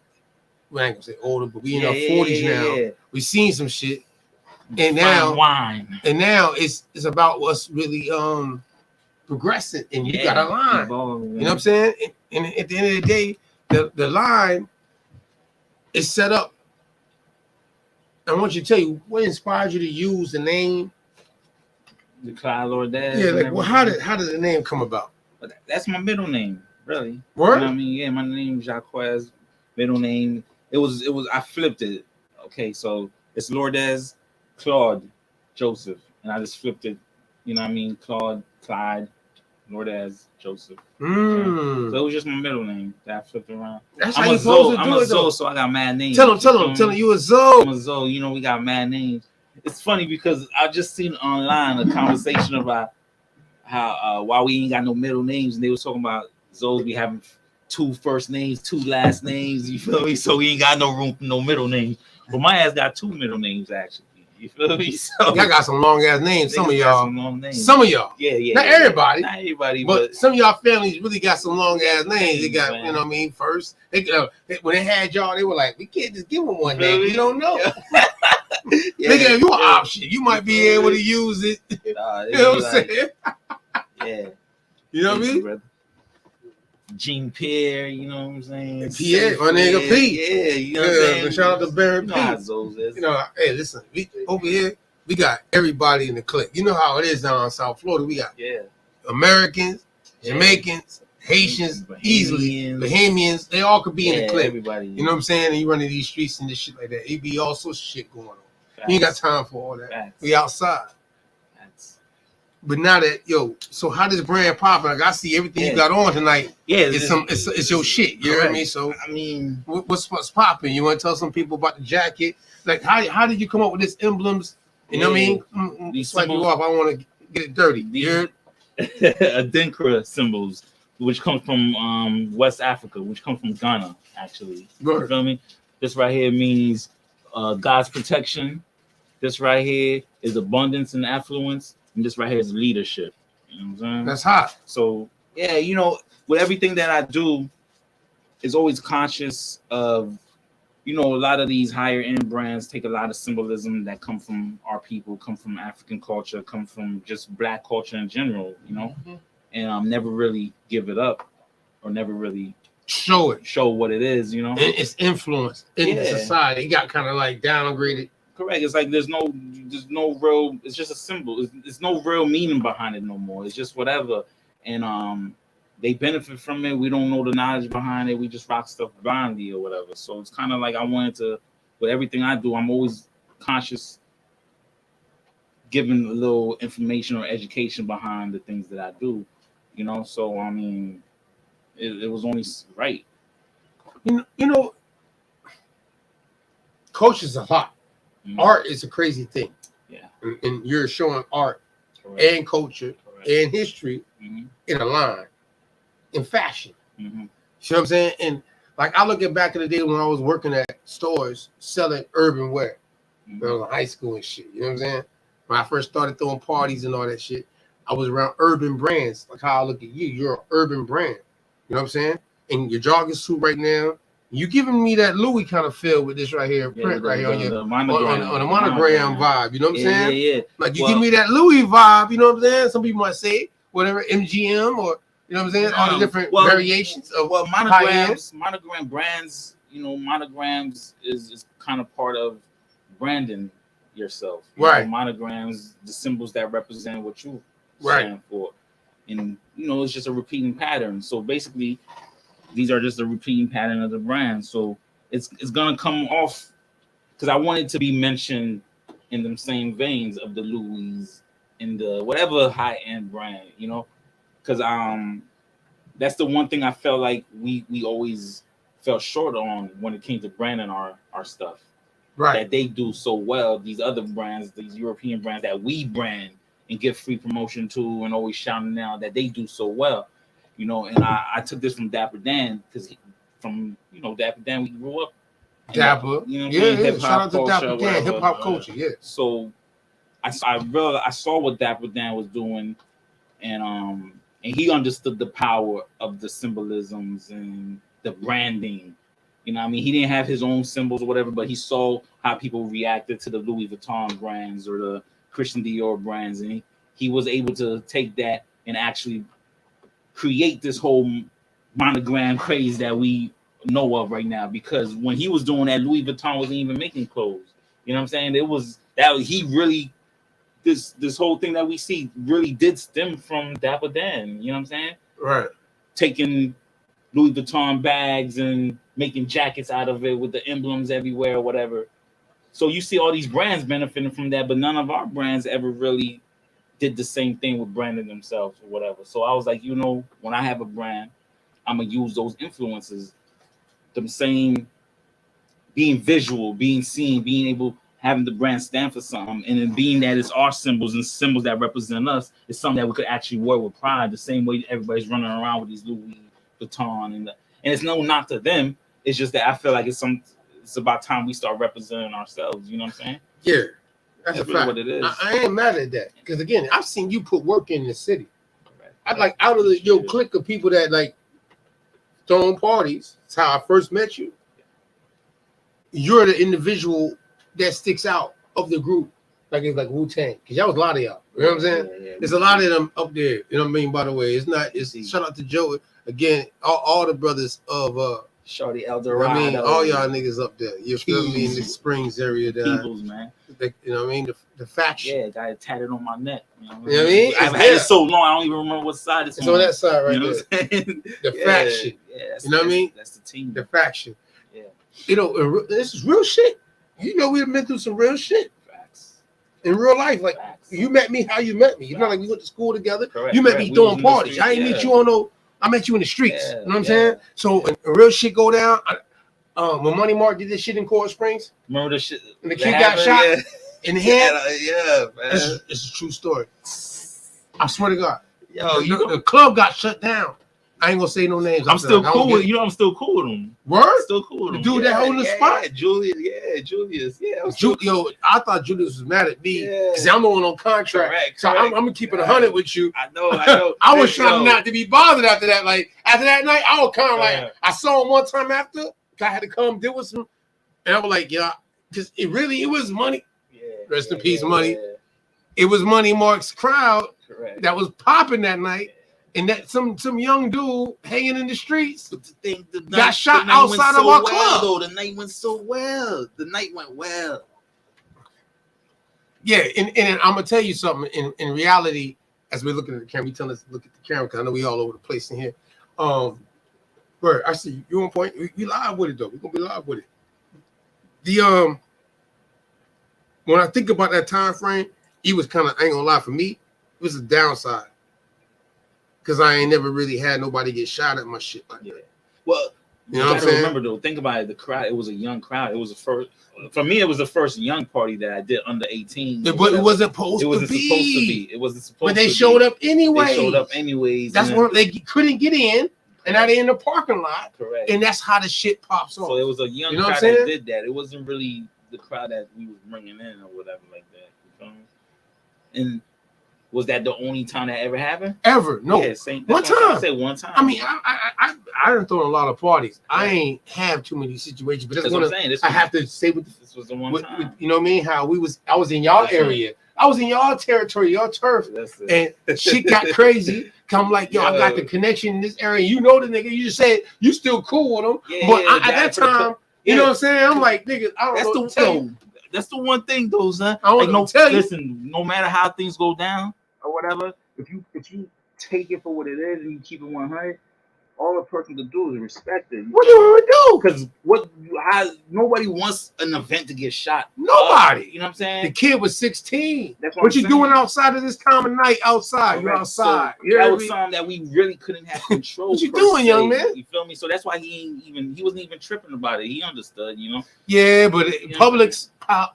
we ain't gonna say older, but we in our 40s now. We seen some shit, and now wine. And now it's about us really progressing, and you got a line. Evolving, you know what I'm saying? And at the end of the day, the line is set up. I want you to tell you what inspired you to use the name. The Clyde Lourdez. Yeah, like, well, how did the name come about? That's my middle name, really. Word? You know what I mean? Yeah, my name is Quez. Middle name. It was. I flipped it. Okay, so it's Lourdez, Claude, Joseph, and I just flipped it. You know what I mean? Claude, Clyde, Lourdez, Joseph. Mm. So it was just my middle name that I flipped around. That's I'm how a you supposed to I'm do a it, though. Zoe, so I got mad names. Tell him you a Zoe. I'm a Zoe. You know, we got mad names. It's funny because I just seen online a conversation about how why we ain't got no middle names, and they was talking about Zoes be having 2 first names, 2 last names. You feel me? So we ain't got no room for no middle names. But my ass got 2 middle names actually. You feel me? So y'all got some long ass names. Some of y'all. Some of y'all. Yeah. Not everybody. Not everybody, but some of y'all families really got some long ass names. They got, you know what I mean, first. When they had y'all, they were like, we can't just give them one name. We don't know. They gave you an option. You might be able to use it. You know what I'm saying? Yeah. You know what I mean? Jean Pierre, you know what I'm saying? Pierre, my nigga P. Yeah, you know what I'm saying? Shout out to Barry P. You know, hey, listen, over here, we got everybody in the clique. You know how it is down in South Florida. We got Americans, Jamaicans, Haitians, Bahamians. They all could be in the clique. Everybody. You know what I'm saying? And you running these streets and this shit like that. It be all sorts of shit going on. You ain't got time for all that. We outside. But now that so how does brand pop? Like I see everything you got on tonight. Yeah, it's your shit. You know what I mean? So I mean, what's popping? You want to tell some people about the jacket? Like how did you come up with these emblems? You know what I mean? These swipe you symbols, off. I want to get it dirty. These Adinkra symbols, which come from West Africa, which come from Ghana, actually. You feel me? This right here means God's protection. This right here is abundance and affluence. And this right here is leadership. You know what I'm saying? That's hot. So yeah, you know, with everything that I do, is always conscious of, you know, a lot of these higher end brands take a lot of symbolism that come from our people, come from African culture, come from just Black culture in general, you know, and never really give it up or never really show what it is, you know. It's influence in society. It got kind of like downgraded. Correct. It's like there's no real. It's just a symbol. It's no real meaning behind it no more. It's just whatever, and they benefit from it. We don't know the knowledge behind it. We just rock stuff blindly or whatever. So it's kind of like I wanted to, with everything I do, I'm always conscious, giving a little information or education behind the things that I do, you know. So I mean, it was only right. You know, culture is a lot. Art is a crazy thing. Yeah. And you're showing art and culture and history in a line, in fashion. You know what I'm saying? And like I look at back in the day when I was working at stores selling urban wear. When I was in high school and shit. You know what I'm saying? When I first started throwing parties and all that shit, I was around urban brands. Like how I look at you. You're an urban brand. You know what I'm saying? And your jogging suit right now. You giving me that Louis kind of feel with this right here, print right here on your on the monogram vibe. You know what I'm saying? Yeah. Like you give me that Louis vibe. You know what I'm saying? Some people might say whatever MGM or you know what I'm saying? All the different variations of monogram brands. You know, monograms is kind of part of branding yourself. You know, monograms, the symbols that represent what you stand for, and you know, it's just a repeating pattern. So basically, these are just a repeating pattern of the brand. So it's gonna come off because I want it to be mentioned in the same veins of the Louis and the whatever high end brand, you know, because that's the one thing I felt like we always fell short on when it came to branding our stuff. That they do so well. These other brands, these European brands that we brand and give free promotion to and always shouting out that they do so well. You know, and I took this from Dapper Dan because from Dapper Dan we grew up Dapper. You know what I'm Yeah, saying? yeah. Hip-hop Shout out to culture, Dapper Dan, whatever. hip hop culture, yeah. So I realized I saw what Dapper Dan was doing, and he understood the power of the symbolisms and the branding. You know what I mean? He didn't have his own symbols or whatever, but he saw how people reacted to the Louis Vuitton brands or the Christian Dior brands, and he was able to take that and actually create this whole monogram craze that we know of right now. Because when he was doing that, Louis Vuitton wasn't even making clothes. You know what I'm saying? It was that he really this whole thing that we see really did stem from Dapper Dan. You know what I'm saying? Right. Taking Louis Vuitton bags and making jackets out of it with the emblems everywhere or whatever. So you see all these brands benefiting from that, but none of our brands ever really did the same thing with branding themselves or whatever. So I was like, you know, when I have a brand, I'm gonna use those influences, them same being visual, being seen, being able having the brand stand for something, and then being that it's our symbols and symbols that represent us, is something that we could actually wear with pride, the same way everybody's running around with these Louis Vuitton and it's no knock to them. It's just that I feel like it's about time we start representing ourselves. You know what I'm saying? Yeah, that's a really fact. what it is. I ain't mad at that because again, I've seen you put work in the city. I like out of your clique of people that like throwing parties. That's how I first met you. You're the individual that sticks out of the group, like it's like Wu-Tang, because y'all was a lot of y'all. You know what I'm saying? Yeah. There's a lot of them up there. You know what I mean? By the way, it's shout out to Joe again, all the brothers of Shorty I Eldorado. mean, all y'all niggas up there. You feel me in the Springs area there. Peoples, man. You know what I mean? The faction. Yeah, got it tatted on my neck. You know what I mean? I've had it so long, I don't even remember what side it's on. It's on that side right you know there. What I'm saying? The faction. Yeah, you know what I mean? That's the team. The faction. Yeah. You know, this is real shit. You know, we've been through some real shit. Facts. In real life, like you met me how you met me. You know, like we went to school together. Correct, You met correct. me We throwing was in the parties. streets, I ain't yeah. meet you on no. I met you in the streets. Yeah, You know what I'm saying? So when real shit go down, when Money Mark did this shit in Coral Springs, remember the shit? And the kid got shot in the head. Yeah, man. It's a true story. I swear to God. Yo, the club got shut down. I ain't gonna say no names. I'm still cool with you. Know, I'm still cool with him. Word? Still cool with The him. dude that holding the spot? Yeah, Julius. Yeah, Yo, I thought Julius was mad at me because I'm the one on contract. Correct, so I'm gonna keep it 100 with you. I know. I was trying not to be bothered after that. Like after that night, I was kind of like I saw him one time after. I had to come deal with some, and I was like, yeah, because it was Money. Yeah. Rest in peace, Money. Yeah. It was Money Mark's crowd that was popping that night. And that some young dude hanging in the streets got shot outside of our club. Though. The night went so well. The night went well. Yeah, and I'm gonna tell you something. In reality, as we're looking at the camera, we tell us to look at the camera because I know we all over the place in here. Bert, I see you on point. We live with it though. We're gonna be live with it. The when I think about that time frame, it was kind of, I ain't gonna lie, for me, it was a downside. Because I ain't never really had nobody get shot at my shit like that. Well, you know what I'm saying? Remember though, think about it. The crowd, it was a young crowd. It was the first, for me, it was the first young party that I did under 18. But it wasn't supposed to be. It wasn't supposed to be. But they showed up anyway. They showed up anyways. That's when they couldn't get in, and now they're in the parking lot. Correct. And that's how the shit pops off. So it was a young crowd that did that. It wasn't really the crowd that we was bringing in or whatever like that. You feel me? And was that the only time that ever happened? Ever? No. Yeah, same. One time. I said one time. I mean, I done thrown a lot of parties. Yeah. I ain't have too many situations, but that's what I'm saying. I have to say this was the one time. You know what I mean? How I was in y'all area. I was in y'all territory, y'all turf, and shit got crazy. Come like, yo, I got the connection in this area. You know the nigga. You just said you still cool with him, but at that time, you know what I'm saying? I'm like, nigga, I don't know what to tell you. That's the one thing, though, son. I don't know. Listen, no matter how things go down or whatever, if you take it for what it is and you keep it 100, all a person can do is respect it. What do you want to do? Because nobody wants an event to get shot. Nobody. You know what I'm saying? The kid was 16. That's what you doing outside of this common night? Outside. You're outside. So that was something that we really couldn't have control. What you doing, young man? You feel me? So that's why he wasn't even tripping about it. He understood, you know. Yeah, but Publix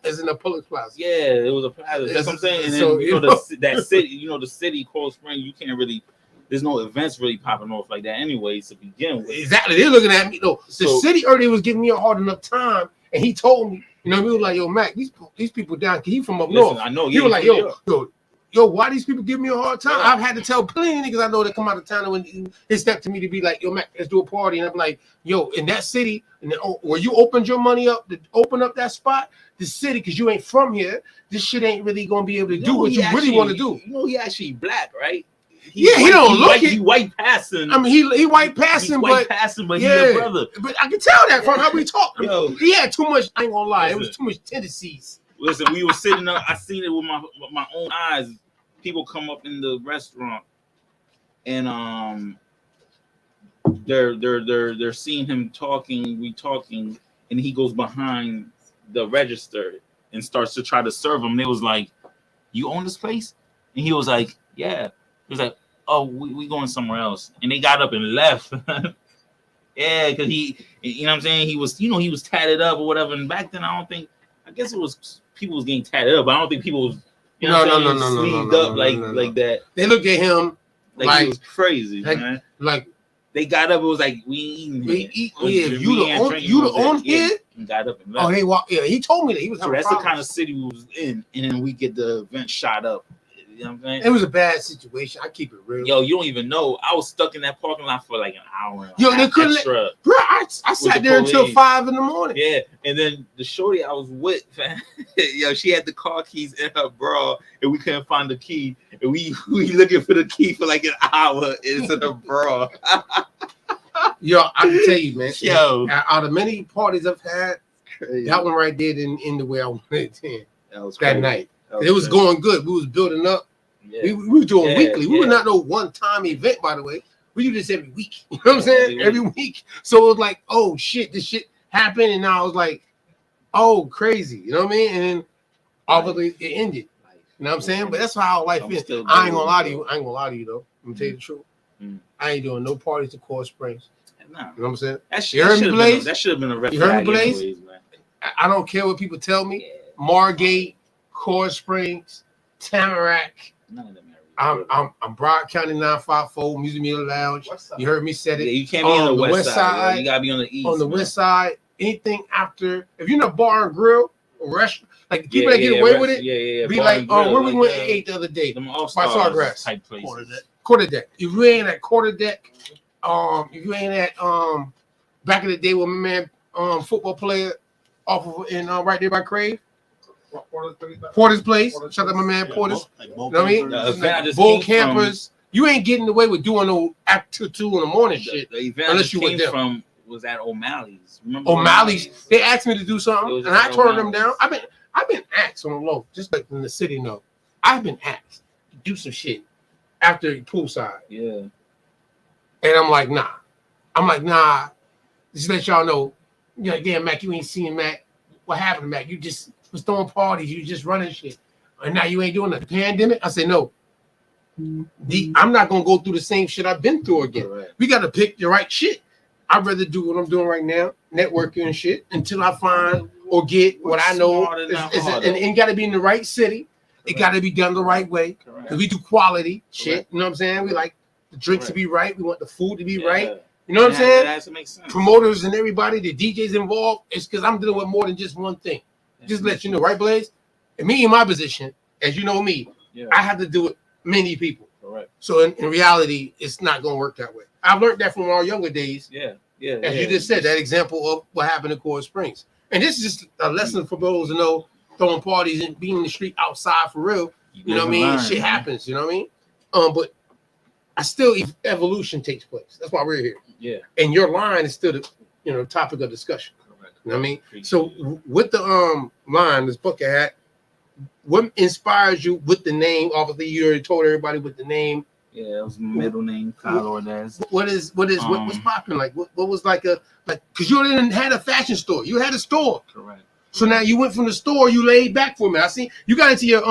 is in a Publix plaza. Yeah, it was a plaza. That's what I'm saying. And then that city, the city, Coral Springs, you can't really. There's no events really popping off like that anyway to begin with. Exactly. They're looking at me though. The city earlier was giving me a hard enough time, And he told me, you know, he was like, yo, Mac, these people down, he from up Listen, north. I know, He yeah, was like, he from yo, why these people give me a hard time? Yeah. I've had to tell plenty of niggas I know that come out of town and when they step to me to be like, yo, Mac, let's do a party. And I'm like, yo, in that city, and then, where you opened your money up to open up that spot, the city, because you ain't from here, this shit ain't really gonna be able to do what you really want to do. You know, he actually black, right? He don't look it. He white passing. I mean, he white passing, but he a brother. But I can tell that from how we talk. Yo. He had too much. I ain't gonna lie, it was too much tendencies. Listen, we were sitting up. I seen it with my own eyes. People come up in the restaurant, and they're seeing him talking. We talking, and he goes behind the register and starts to try to serve him. They was like, "You own this place?" And he was like, "Yeah." He was like, "Oh, we going somewhere else." And they got up and left. Yeah, because he, you know what I'm saying? He was, he was tatted up or whatever. And back then, I guess it was people was getting tatted up, but I don't think people was, sleeved up like that. They looked at him like he was crazy, man. Like they got up, it was like we eating. You the own here. And got up and left. Oh, they walked. Yeah, he told me that he was. So that's the kind of city we was in, and then we get the event shot up. You know what I'm saying? It was a bad situation. I keep it real. Yo, you don't even know. I was stuck in that parking lot for like an hour. Yo, they couldn't. Bro, I sat there until 5 in the morning. Yeah, and then the shorty I was with, yo, she had the car keys in her bra, and we couldn't find the key, and we looking for the key for like an hour into the bra. Yo, I can tell you, man. Yo, out of many parties I've had, that one right there didn't end the way I wanted it to that night. It was going good. We was building up. Yeah. We were doing weekly. We were not no one-time event, by the way. We do this every week. You know what I'm saying? Every week. So it was like, oh shit, this shit happened, and now I was like, oh, crazy. You know what I mean? And then obviously it ended. You know what I'm saying? But that's how life is. I ain't gonna lie to you. I ain't gonna lie to you though. I'm gonna tell you the truth. I ain't doing no parties to Coral Springs. Nah. You know what I'm saying? That should have been a red You heard flag me, Blaze? anyways, man. I don't care what people tell me. Margate, Coral Springs, Tamarack. None of them I'm Broward County 954 Music Media Lounge. You heard me said it. Yeah, you can't be on the west side. You gotta be on the east. On the west side, anything after, if you're in a bar and grill or restaurant, like people that get away with it, be bar like, grill, where we went and ate the other day? By Sawgrass. Type places. Quarter deck. If you ain't at quarter deck, if you ain't at back in the day with my man football player off of in right there by Crave. Porter's place. Shout out my man Porter's. You know what I mean? Bull campers. You ain't getting away with doing no after 2 in the morning shit. The event unless you came from was at O'Malley's. Remember O'Malley's? They asked me to do something, and I turned them down. I've been asked on the low, just like in the city. No, I've been asked to do some shit after poolside. Yeah, and I'm like, nah. Just let y'all know. You know, damn, Mac, you ain't seeing Mac. What happened, Mac? You just was throwing parties. You just running shit, and now you ain't doing the pandemic. I say no. I'm not gonna go through the same shit I've been through again. Correct. We got to pick the right shit. I'd rather do what I'm doing right now, networking and shit, until I find or get what I know. And got to be in the right city. Correct. It got to be done the right way. Correct. We do quality shit. You know what I'm saying? We like the drinks to be right. We want the food to be right. You know what I'm saying? That has to make sense. Promoters and everybody, the DJs involved. It's because I'm dealing with more than just one thing. Just let you know, right, Blaze? And me in my position, as you know me, I have to do it many people. Correct. So in reality, it's not going to work that way. I've learned that from our younger days. Yeah. As you just said, that example of what happened in Coral Springs. And this is just a lesson for those who know throwing parties and being in the street outside for real. You know what I mean? Shit happens. You know what I mean? But I still evolution takes place. That's why we're here. Yeah. And your line is still the topic of discussion. Correct. You know what I mean? So with the line, this bucket hat, what inspires you with the name? Obviously, you already told everybody with the name. Yeah, it was middle name, Clyde Lourdez. What's popping? Like what was because you didn't had a fashion store. You had a store. Correct. So now you went from the store, you laid back for a minute. I see you got into your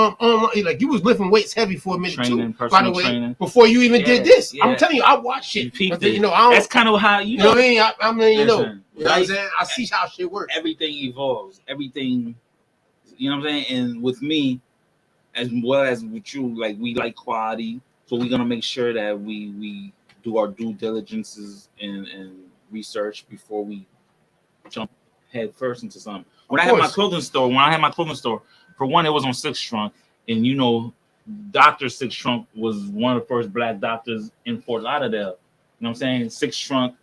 like you was lifting weights heavy for a minute too. By the way, before you even did this, I'm telling you, I watched shit. That's kind of how you know what I mean. I mean, you know what I'm saying. I see how shit works. Everything evolves. Everything, you know what I'm saying. And with me, as well as with you, like we like quality, so we're gonna make sure that we do our due diligences and research before we jump. head first into something. When I had my clothing store, for one, it was on 6th Trunk, and you know, Dr. 6th Trunk was one of the first black doctors in Fort Lauderdale. You know what I'm saying? 6th Trunk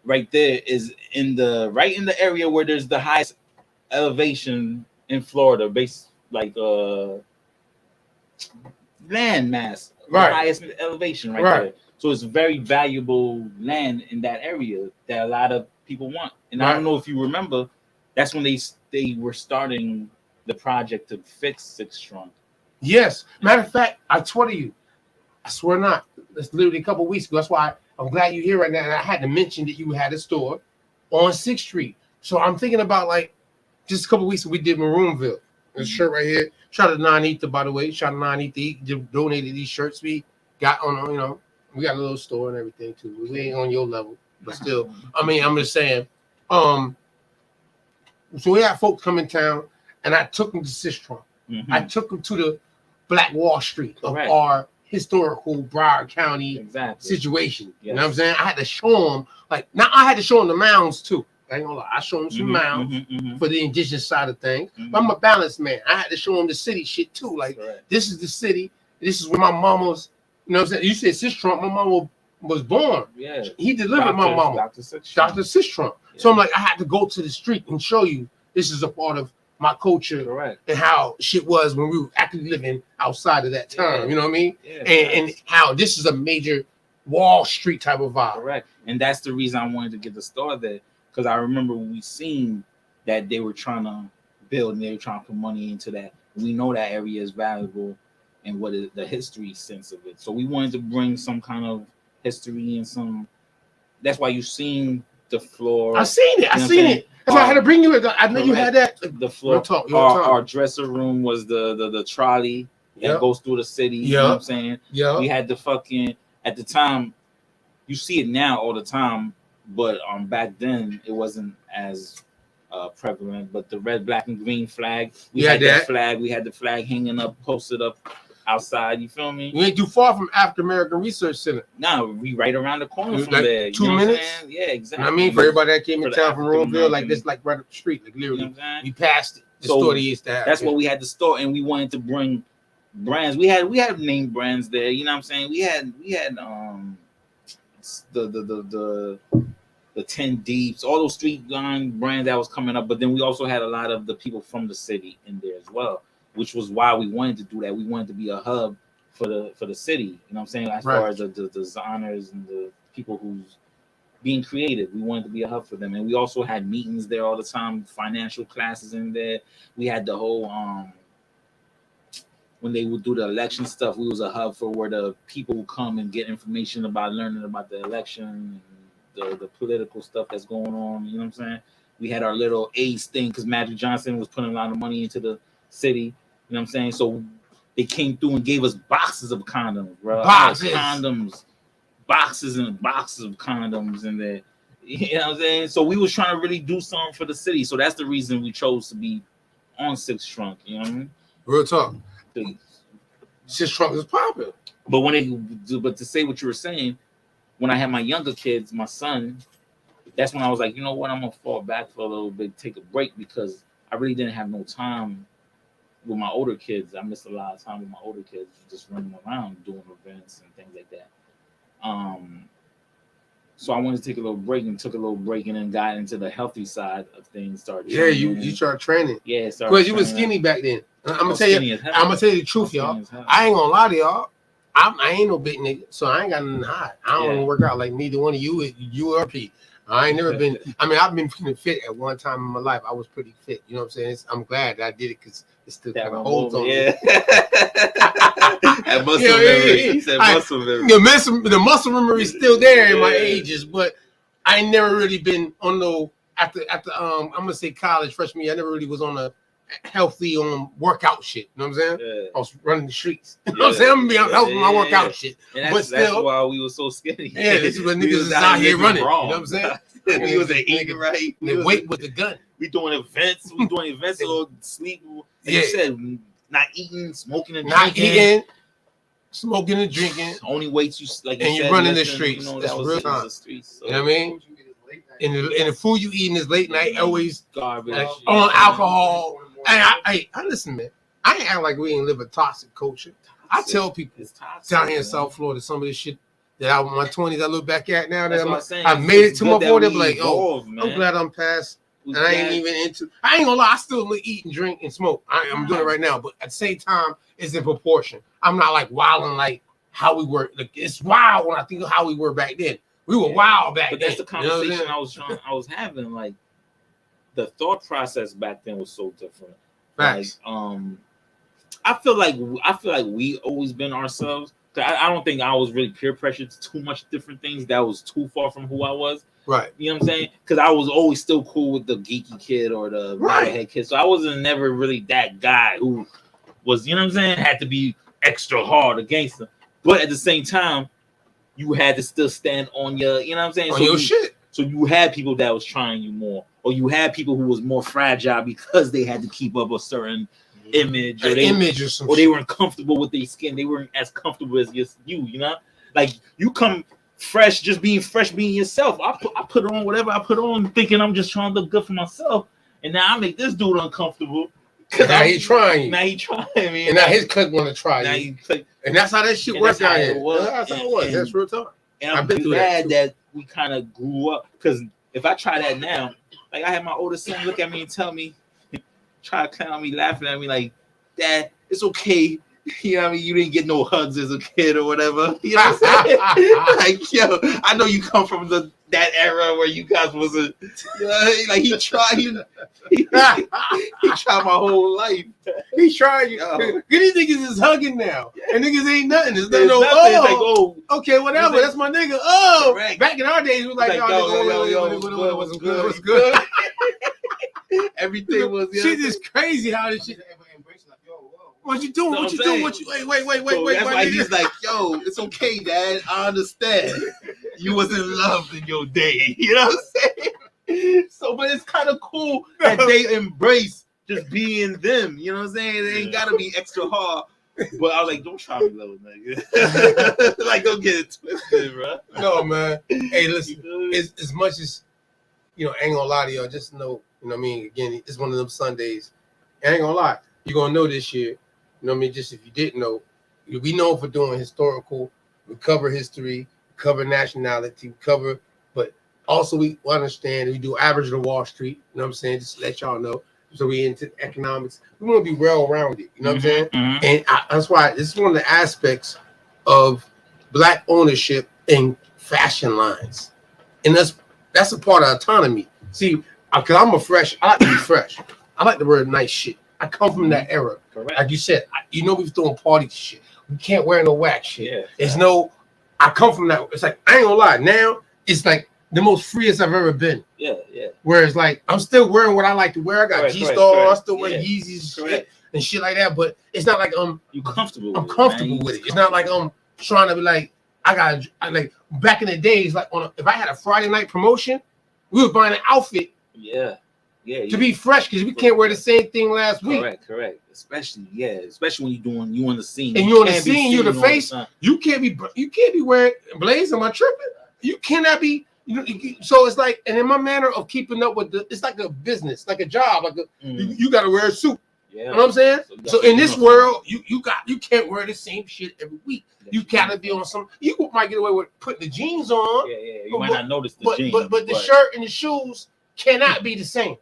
right there is in the area where there's the highest elevation in Florida, based like land mass, Right. the highest elevation right there. So it's very valuable land in that area that a lot of people want. And I don't know if you remember, that's when they were starting the project to fix 6th Trunk. Yes. Matter of fact, I swear to you, I swear not. It's literally a couple of weeks ago. That's why I'm glad you're here right now. And I had to mention that you had a store on 6th Street. So I'm thinking about like just a couple of weeks ago, we did Maroonville. This shirt right here. Shout out to Non Ether, by the way. Shout out to Non Ether. Donated these shirts we got on, you know, we got a little store and everything too. We ain't on your level, but still, I mean, I'm just saying. So we had folks come in town, and I took them to 6th Trunk. I took them to the Black Wall Street of our historical Broward County situation. You know what I'm saying? I had to show them, like, now I had to show them the mounds too. I ain't gonna lie. I showed them some mounds for the indigenous side of things. But I'm a balanced man. I had to show them the city shit too. Like, this is the city. This is where my mama's, you know what I'm saying? You said 6th Trunk, my mama was born. Yeah. He delivered my mama. Dr. 6th Trunk. Yeah. So I'm like, I had to go to the street and show you this is a part of my culture and how shit was when we were actually living outside of that time. You know what I mean? Yeah, and how this is a major Wall Street type of vibe. Correct. And that's the reason I wanted to get the store there. Because I remember we seen that they were trying to build and they were trying to put money into that. We know that area is valuable and what is the history sense of it. So we wanted to bring some kind of history and some. That's why you seen the floor. I seen it. I seen it. That's why I had to bring you. I know you had that. The floor. Our dresser room was the trolley that goes through the city. You know what I'm saying? Yeah. We had the fucking at the time. You see it now all the time, but back then it wasn't as prevalent. But the red, black, and green flag. We had that flag. We had the flag hanging up, posted up outside. You feel me? You ain't too far from African American Research Center. No, we right around the corner from like there. 2 minutes. Yeah, exactly. You know what I mean, for everybody that came in town from Roomville, like this, like right up the street, like literally, you know we passed it. The store they used to have. That's what we had the store, and we wanted to bring brands. We had name brands there. You know what I'm saying? We had the 10 Deeps, all those street line brands that was coming up. But then we also had a lot of the people from the city in there as well, which was why we wanted to do that. We wanted to be a hub for the city. You know what I'm saying? As far as the designers and the people who's being creative, we wanted to be a hub for them. And we also had meetings there all the time, financial classes in there. We had the whole when they would do the election stuff, we was a hub for where the people would come and get information about learning about the election and the political stuff that's going on. You know what I'm saying? We had our little AIDS thing because Magic Johnson was putting a lot of money into the city. You know what I'm saying? So they came through and gave us boxes of condoms, bro. Boxes and boxes of condoms in there. You know what I'm saying? So we was trying to really do something for the city. So that's the reason we chose to be on 6th Trunk. You know what I mean? Real talk. 6th Trunk is popular. But to say what you were saying, when I had my younger kids, my son, that's when I was like, you know what? I'm gonna fall back for a little bit, take a break, because I really didn't have no time with my older kids. I missed a lot of time with my older kids, just running around doing events and things like that. So I wanted to take a little break, and took a little break, and then got into the healthy side of things. Started. Yeah, you started training. Yeah, because you were skinny back then. I'm gonna tell you the truth, y'all. I ain't gonna lie to y'all. I ain't no big nigga, so I ain't got nothing to hide. I don't work out like neither one of you or Pete. I ain't never been. I mean, I've been pretty fit at one time in my life. I was pretty fit. You know what I'm saying? I'm glad that I did it because it still kind of holds on. Yeah. That muscle memory. He said muscle memory. The muscle memory is still there in my ages, but I ain't never really been on no after I'm gonna say college freshman year. I never really was on a healthy workout shit. You know what I'm saying? Yeah. I was running the streets. You know what I'm saying? I'm gonna be healthy my workout shit. And but still, that's why we were so skinny. Yeah, this is when niggas is out here running. You know what I'm saying? We was eating right. The weight with the gun. We doing events. Or sleep. Like you said, not eating, smoking and not drinking. Eating, smoking and drinking. Only weights you like. And you running the listen, streets. You know, that's that was real time. The streets, so. You know what I mean? And the food you eating is late night, always garbage on alcohol. And I listen, man. I ain't act like we ain't live a toxic culture. I tell people down here in South Florida, some of this shit that I in my 20s I look back at now that I made it to my 40s. Like, I'm glad I'm past. And I ain't even into. I ain't gonna lie. I still eat and drink and smoke. I'm doing it right now, but at the same time, it's in proportion. I'm not like wilding like how we were. Like, it's wild when I think of how we were back then. We were wild back then. But that's the conversation I was having. Like, the thought process back then was so different. Facts. Like, I feel like we always been ourselves. I don't think I was really peer pressured to too much different things that was too far from who I was. Right. You know what I'm saying? Because I was always still cool with the geeky kid or the metalhead kid. So I wasn't never really that guy who was, you know what I'm saying, had to be extra hard against them. But at the same time, you had to still stand on your, you know what I'm saying? On your shit. So you had people that was trying you more, or you had people who was more fragile because they had to keep up a certain image, or they weren't comfortable with their skin. They weren't as comfortable as you know? Like, you come fresh, just being fresh, being yourself. I put on whatever I put on, thinking I'm just trying to look good for myself, and now I make this dude uncomfortable. Now he trying. Now he trying me. And now his clique want to try you. And that's how that shit works out here. That's how it was. That's real talk. And I'm glad that we kind of grew up, because if I try that now, like, I had my older son look at me and tell me, try to clown me, laughing at me like, Dad, it's okay. You know what I mean? You didn't get no hugs as a kid or whatever. You know what I'm saying? Like, yo, I know you come from that era where you guys wasn't, you know, like, he tried my whole life. He tried you. These niggas is hugging now. And niggas ain't nothing. There's There's no, nothing. It's like, okay, whatever. Like, that's my nigga. Oh, correct. Back in our days, we was like, yo, what's good? Everything was, shit is crazy how this shit. What you doing? What you doing? Wait. That's why he's like, yo, it's okay, Dad. I understand. You wasn't loved in your day. You know what I'm saying? So, but it's kind of cool that they embrace just being them. You know what I'm saying? They ain't gotta be extra hard. But I was like, don't try me, little nigga. Like, don't get it twisted, bro. No, man. Hey, listen. As much as, you know, I ain't gonna lie to y'all. Just know, you know what I mean? Again, it's one of them Sundays. I ain't gonna lie. You're gonna know this year. You know what I mean? Just if you didn't know, we know for doing historical, we cover history, cover nationality, but also we understand we do average to Wall Street. You know what I'm saying? Just to let y'all know. So we into economics. We want to be well-rounded. You know what I'm saying? Mm-hmm. And that's why this is one of the aspects of Black ownership in fashion lines. And that's a part of autonomy. See, because I like to be fresh. I like to wear nice shit. I come from that era. Correct. Like you said, we was throwing parties shit. We can't wear no whack shit. Yeah. It's I come from that. It's like, I ain't gonna lie. Now, it's like the most freest I've ever been. Yeah. Whereas, like, I'm still wearing what I like to wear. I got G-Star. I still wear Yeezys and shit like that. But it's not like you comfortable. I'm comfortable with it. It's not like I'm trying to be like, I like back in the days, like if I had a Friday night promotion, we were buying an outfit. Yeah. To be fresh, because we can't wear the same thing last week. Correct. Especially when you on the scene. And you on the scene, you the face. You can't be wearing Blaze. Am I tripping? You cannot be. So it's like, and in my manner of keeping up with it's like a business, like a job, like you got to wear a suit. Yeah. You know what I'm saying? So in this world, you can't wear the same shit every week. You gotta be on some. You might get away with putting the jeans on. Yeah. You might not notice the jeans, but the shirt and the shoes cannot be the same.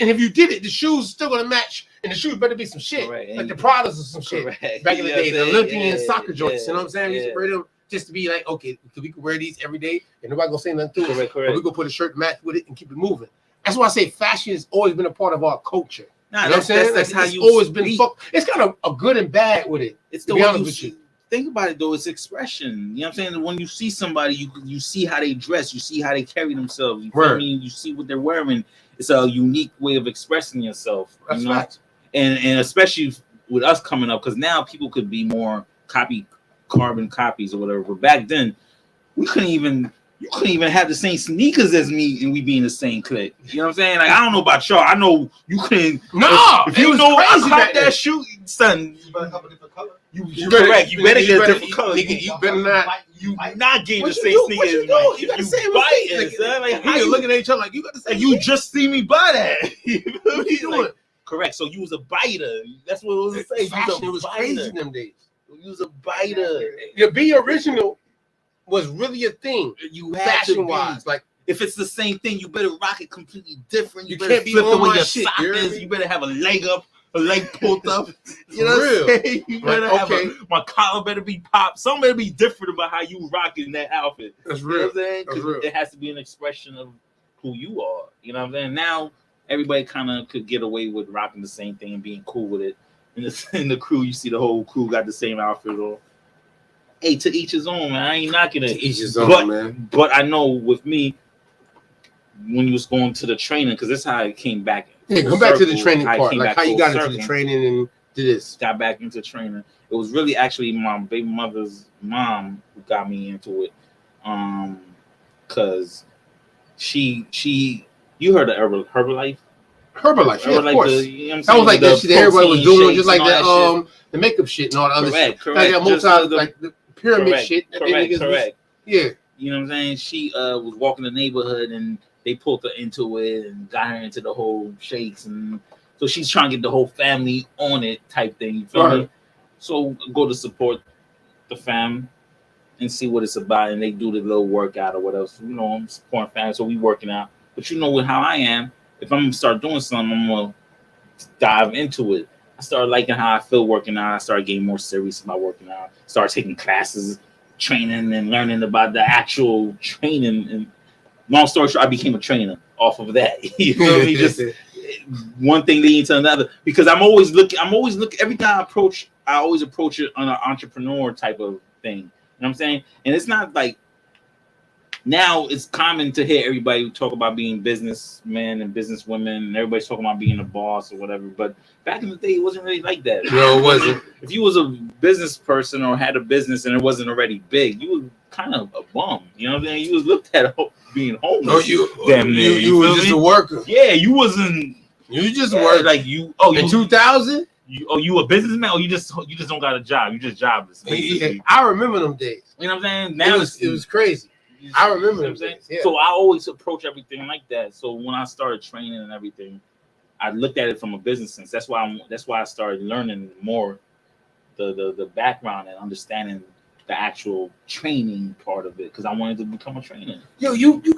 And if you did it, the shoes still gonna match, and the shoes better be some shit, like the Pradas or some shit. Back in the day, the Olympian soccer joints. You know what I'm saying? We used to wear them just to be like, okay, we can wear these every day, and nobody gonna say nothing to us. But we gonna put a shirt match with it and keep it moving. That's why I say fashion has always been a part of our culture. You know what I'm saying? That's how you always been. It's kind of a good and bad with it. It's the way you think about it, though. It's expression. You know what I'm saying? When you see somebody, you see how they dress, you see how they carry themselves. You feel what I mean? You see what they're wearing. It's a unique way of expressing yourself. That's right. And especially with us coming up, because now people could be more carbon copies or whatever. But back then, you couldn't even have the same sneakers as me and we be in the same clique. You know what I'm saying? Like, I don't know about y'all. I know you couldn't. No, if you know I caught that shoe, son. You correct. You better get a different color. You better not. You not getting the What same you sneakers. What you doing? You gotta say biting, son. Like how you looking at each other like you got to say. Like you just see me buy that. You feel What me? you doing? Like, correct. So you was a biter. That's what it was to say. Fashion was crazy in them days. You was a biter. To be original was really a thing. You had fashion to be. wise, like if it's the same thing, you better rock it completely different. You can't better be flip the on way my your shit, sock you hear is. me? You better have a leg up, a leg pulled up. You know For what I'm real. saying? You Like, better have okay. my collar better be popped. Something better be different about how you rocking that outfit. That's You real. know what I'm saying? That's 'Cause real. it has to be an expression of who you are. You know what I'm saying? Now everybody kind of could get away with rocking the same thing and being cool with it. In the crew, you see the whole crew got the same outfit on. Hey, to each his own, man. I ain't knocking it. To each his own, man. But I know with me, when you was going to the training, because that's how I came back. Yeah, full come back to the circle, training I part. came Like back how you full got into the circle. training and did this. Got back into training. It was really actually my baby mother's mom who got me into it. Cause she you heard of Herbalife? Herbalife, yeah, of course. You know what I'm that was like saying? that shit everybody was protein doing, just like shakes and all the that the makeup shit and all the other Correct, shit. correct. Like that Just multi, the- like the pyramid correct, shit. That correct, niggas was- correct. Yeah. You know what I'm saying? She was walking the neighborhood and they pulled her into it and got her into the whole shakes, and so she's trying to get the whole family on it type thing. You feel me? Right. So go to support the fam and see what it's about, and they do the little workout or whatever. So, you know, I'm supporting family, so we working out. But you know with how I am, if I'm gonna start doing something, I'm gonna dive into it. I started liking how I feel working out. I started getting more serious about working out. Started taking classes, training, and learning about the actual training. And long story short, I became a trainer off of that. You feel me? Just one thing leading to another. Because I'm always looking. Every time I always approach it on an entrepreneur type of thing. You know what I'm saying? And it's not like now it's common to hear everybody talk about being businessmen and businesswomen, and everybody's talking about being a boss or whatever. But back in the day, it wasn't really like that. No, it wasn't. If you was a business person or had a business and it wasn't already big, you was kind of a bum. You know what I'm saying? You was looked at being homeless. Damn near. You was feel just me? a worker. Yeah, you wasn't. You was just a worker. Like you. Oh, in you 2000. You a businessman, or you just don't got a job. You just jobless. Basically. Yeah, I remember them days. You know what I'm saying? Now it was crazy. I remember You know what them I'm saying? days. Yeah. So I always approach everything like that. So when I started training and everything, I looked at it from a business sense. That's why I started learning more the background and understanding the actual training part of it, because I wanted to become a trainer. Yo, you ain't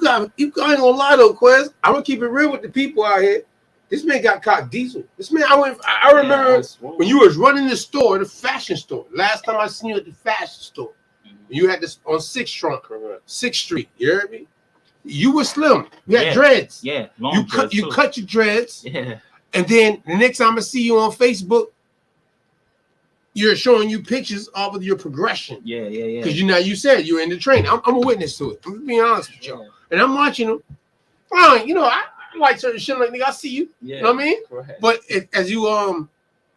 gonna lie though, Quez. I'm gonna keep it real with the people out here. This man got caught diesel. This man, I remember when you was running the store, the fashion store. Last time I seen you at the fashion store, you had this on 6th Trunk, 6th Street. You heard me? You were slim. You had dreads. Yeah, long you dreads too. cut your dreads. Yeah. And then the next time I see you on Facebook, you're showing you pictures of your progression. Yeah. Because you said you were in the training. I'm a witness to it. I'm just being honest with you. And I'm watching them. Fine, I like certain shit. Like, nigga, I see you. Yeah, you know what I mean? correct. But as you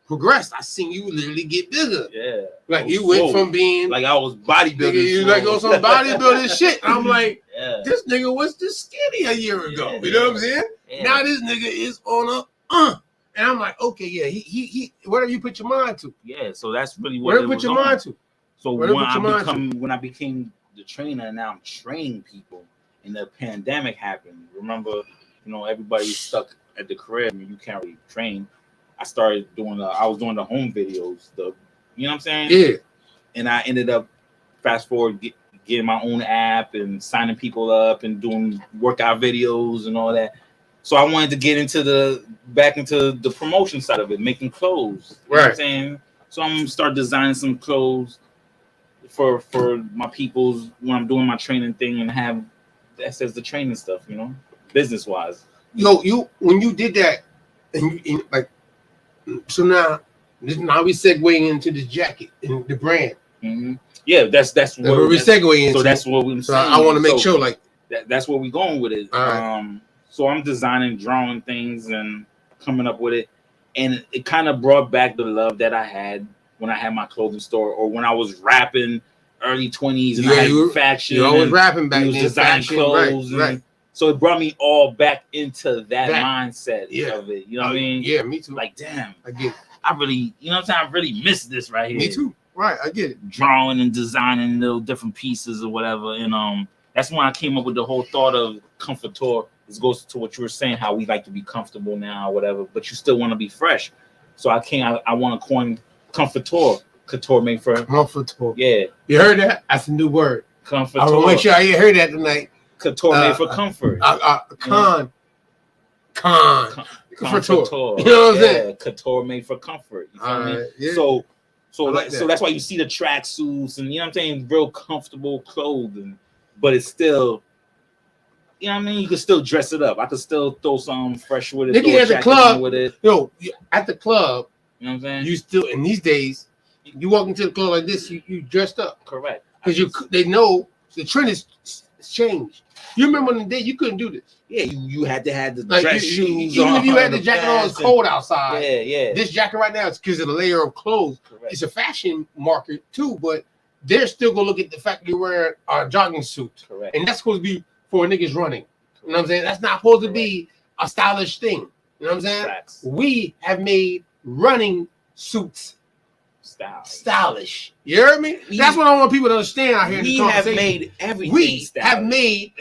progressed, I seen you literally get bigger. Yeah. Like you went from being like I was bodybuilding. Nigga, you like on some bodybuilding shit. And I'm like, yeah. This nigga was this skinny a year ago. You know what I'm saying? Yeah. Now this nigga is on a and I'm like, okay, yeah, he whatever you put your mind to. Yeah, so that's really what Whatever it you put was your on. mind to. So Whatever you put your mind to. when I became the trainer, now I'm training people, and the pandemic happened. Remember, everybody's stuck at the crib and you can't really train. I started doing I was doing the home videos, you know what I'm saying? Yeah. And I ended up fast forward getting my own app and signing people up and doing workout videos and all that. So I wanted to get back into the promotion side of it, making clothes. You know what I'm saying? So I'm gonna start designing some clothes for my peoples when I'm doing my training thing, and have that says the training stuff, business wise. Yo, when you did that, and so now we segueing into the jacket and the brand. Mm-hmm. Yeah, that's where we segue into. So that's what we're saying. I want to make sure that's where we're going with it. Right. So I'm designing, drawing things, and coming up with it, and it kind of brought back the love that I had when I had my clothing store, or when I was rapping early 20s and I had fashion. You always rapping back then. then. Designing Fashion, clothes, right. So it brought me all back into that mindset of it. You know what I mean? Yeah, me too. Like, damn, I get it. I really, I really miss this right here. Me too. Right, I get it. Drawing and designing little different pieces or whatever. And that's when I came up with the whole thought of comforter. This goes to what you were saying, how we like to be comfortable now or whatever, but you still want to be fresh. So I want to coin comforter. Couture made for comforter. Yeah. You heard that? That's a new word. Comforter. I want to make sure I heard that tonight. Couture made for comfort. Couture. Couture. You know what I'm saying? Couture made for comfort. You feel me? Yeah. So like that. so that's why you see the track suits and you know what I'm saying, real comfortable clothing, but it's still, you know what I mean, you can still dress it up. I could still throw something fresh with it. Nigga at the club with it. Yo, at the club, you know what I'm saying? You still in these days, you walk into the club like this, you dressed up. Correct. Because they know the trend is changed. You remember in the day you couldn't do this. Yeah, you had to have the Like dress shoes. even if you had the jacket on, it's cold outside. Yeah. This jacket right now is because of the layer of clothes. Correct. It's a fashion market too, but they're still gonna look at the fact you're wearing a jogging suit. Correct. And that's supposed to be for niggas running. You know what I'm saying? That's not supposed to be a stylish thing. You know what I'm saying? Facts. We have made running suits stylish. You heard me? That's what I want people to understand out here. We have made everything We stylish. have made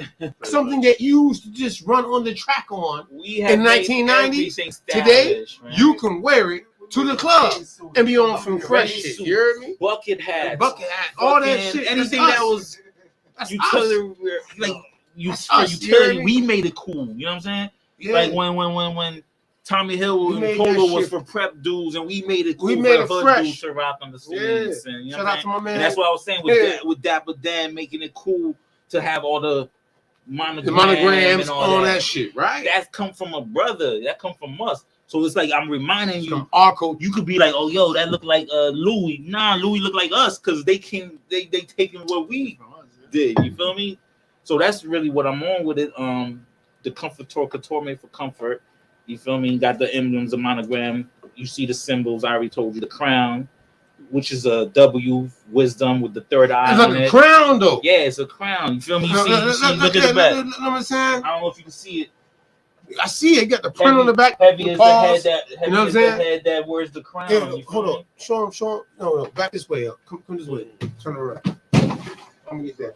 something that you used to just run on the track on We have in made 1990. everything Today, stylish, man. you can wear it to the club and be on some fresh shit. You heard me? Bucket hats, all that fucking shit. anything That's that us. was That's utility, like us, you hear utility. me? We made it cool. You know what I'm saying? Yeah. Like when Tommy Hill We and made Polo that was shit. for prep dudes, and we made it cool We for made the it hood fresh. dudes to rock on the streets. And, you know Shout what out I'm to my saying? man. And that's what I was saying with Dapper Dan making it cool to have all the monograms and all that shit, right? That's come from a brother. That come from us. So it's like I'm reminding you, from our code. You could be like, oh, yo, that look like Louis. Nah, Louis look like us because they taking what we did. You feel me? So that's really what I'm on with it. The couture made for comfort. You feel me? Got the emblems, the monogram. You see the symbols. I already told you the crown, which is a W, wisdom with the third eye. It's like a crown, though. Yeah, it's a crown. You feel me? You see look at the back. I don't know if you can see it. I see it. Got the print on the back. Heavy is the head You know what I'm saying? the head that wears the crown. Yeah, you hold feel on. me? Show him. No, back this way up. Come this way. Turn around. I'm gonna get that.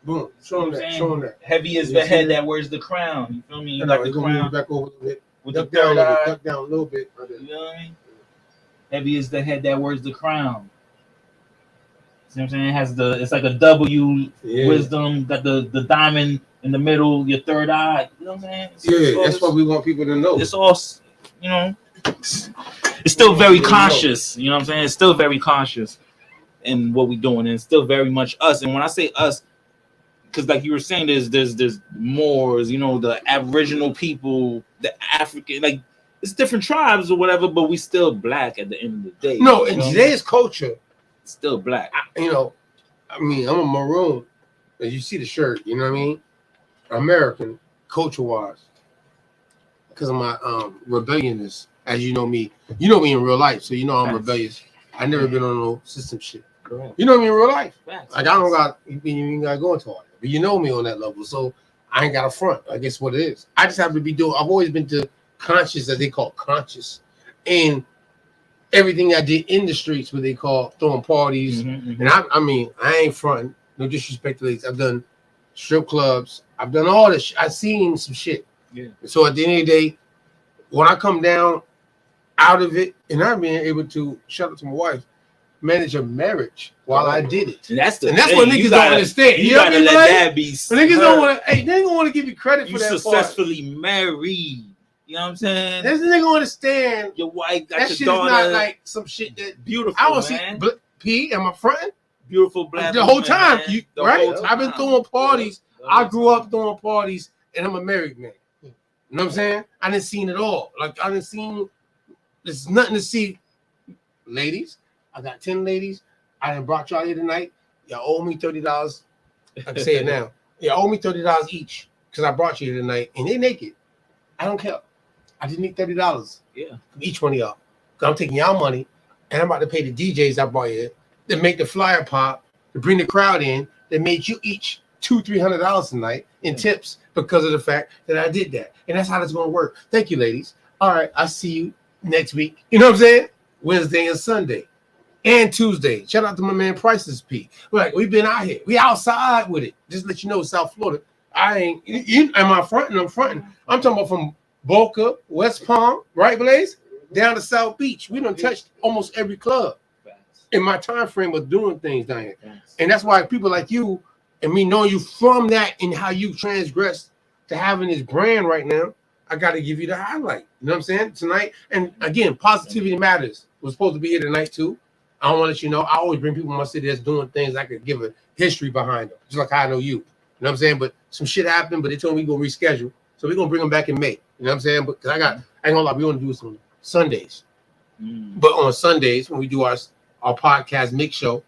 Boom. Show him that. Show him that. Heavy is the head that wears the crown. You feel me? You got the crown back over a little bit. with Duck the down a third little bit. eye. Duck down a little bit. You know what I mean? Heavy is the head that wears the crown. See what I'm saying? It has it's like a W, wisdom, got the diamond in the middle, your third eye. You know what I'm saying? Yeah, that's what we want people to know. It's all, you know, it's still very conscious. You know what I'm saying? It's still very conscious in what we're doing, and it's still very much us. And when I say us, because like you were saying, there's Moors, you know, the Aboriginal people, the African, like it's different tribes or whatever, but we still black at the end of the day. No, in today's culture, it's still black. You know, I mean, I'm a maroon, and you see the shirt. You know what I mean? American culture-wise, because of my rebelliousness. As you know me in real life, so you know I'm rebellious. I never been on no system shit. Correct. You know me in real life. Facts. Like I don't got you ain't got to go into all that, but you know me on that level, so I ain't got a front. I guess what it is. I just have to be doing. I've always been to conscious, as they call conscious, and everything I did in the streets, what they call throwing parties. And I mean, I ain't fronting. No disrespect to ladies. I've done strip clubs. I've done all this. I've seen some shit. Yeah. So at the end of the day, when I come down out of it, and I'm being able to, shout out to my wife, manage a marriage while I did it. And that's what niggas don't understand. You gotta let that be. Niggas don't want to. Hey, they don't want to give you credit for that. You successfully married. You know what I'm saying? This nigga understand. Your wife got that your shit daughter. is not like some shit that beautiful. I don't man. see. P, am I fronting? Beautiful black. The whole woman, time, man. The right? whole I've been time. throwing parties. I grew up throwing parties, and I'm a married man. You know what I'm saying? I didn't seen it all. Like I didn't seen. There's nothing to see. Ladies, I got 10 ladies. I done brought y'all here tonight. Y'all owe me $30. I can say it now. Y'all owe me $30 each because I brought you here tonight, and they naked. I don't care. I just need $30. Yeah. From each one of y'all. Because I'm taking y'all money, and I'm about to pay the DJs I brought here to make the flyer pop, to bring the crowd in, that made you each $200-$300 tonight in tips because of the fact that I did that. And that's how it's going to work. Thank you, ladies. All right, I'll see you next week. You know what I'm saying? Wednesday and Sunday. and Tuesday. Shout out to my man Price's P. Like, we've been out here. We outside with it. Just let you know, South Florida. I ain't. Am I fronting? I'm fronting. I'm talking about from Boca, West Palm, right, Blaze, down to South Beach. We done touched almost every club in my time frame of doing things down here. And that's why people like you and me knowing you from that and how you transgressed to having this brand right now, I got to give you the highlight. You know what I'm saying? Tonight. And again, positivity matters. We're supposed to be here tonight too. I want to let you know, I always bring people in my city that's doing things I could give a history behind them, just like I know you. You know what I'm saying? But some shit happened, but they told me we're going to reschedule. So we're going to bring them back in May. You know what I'm saying? But I ain't gonna lie, we want to do some Sundays. But on Sundays, when we do our podcast mix show,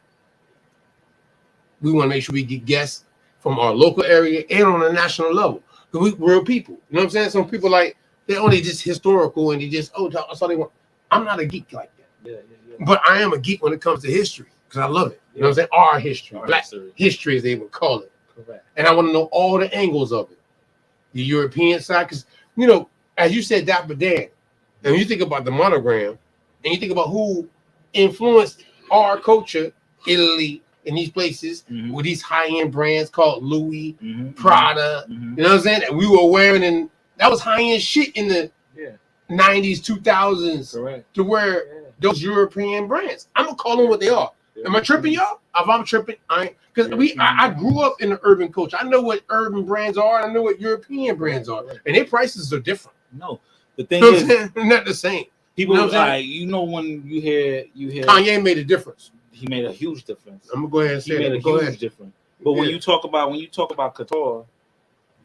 we want to make sure we get guests from our local area and on a national level. Because we real people. You know what I'm saying? Some people like, they're only just historical and they just, that's all they want. I'm not a geek like that. Yeah. But I am a geek when it comes to history because I love it. You know what I'm saying? Our history. Black history, as they would call it. Correct. And I want to know all the angles of it. The European side, because, you know, as you said, Dapper Dan, and when you think about the monogram, and you think about who influenced our culture, Italy, in these places, with these high-end brands called Louis, Prada, you know what I'm saying? That we were wearing, and that was high-end shit in the 90s, 2000s, to wear those European brands. I'm going to call them what they are. Am I tripping, y'all? If I'm tripping, I ain't. Because I grew up in the urban culture. I know what urban brands are. I know what European brands are. And their prices are different. No. The thing is, they're not the same. People you know like, when you hear Kanye made a difference. He made a huge difference. I'm gonna go ahead and say he made a huge difference. But when you talk about couture,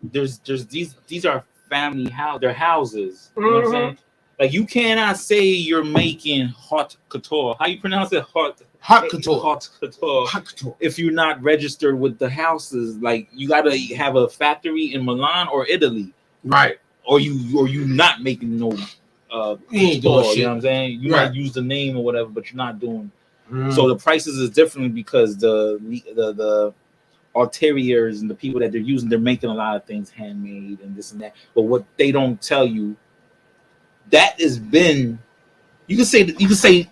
there's these are family their houses. You know what I'm saying? Like, you cannot say you're making haute couture. How you pronounce it? Haute couture. Haute couture. If you're not registered with the houses, like, you gotta have a factory in Milan or Italy, right? Or you not making no couture, you know what I'm saying? You might use the name or whatever, but you're not doing. So the prices is different because the ulteriors and the people that they're using, they're making a lot of things handmade and this and that. But what they don't tell you, that has been, you can say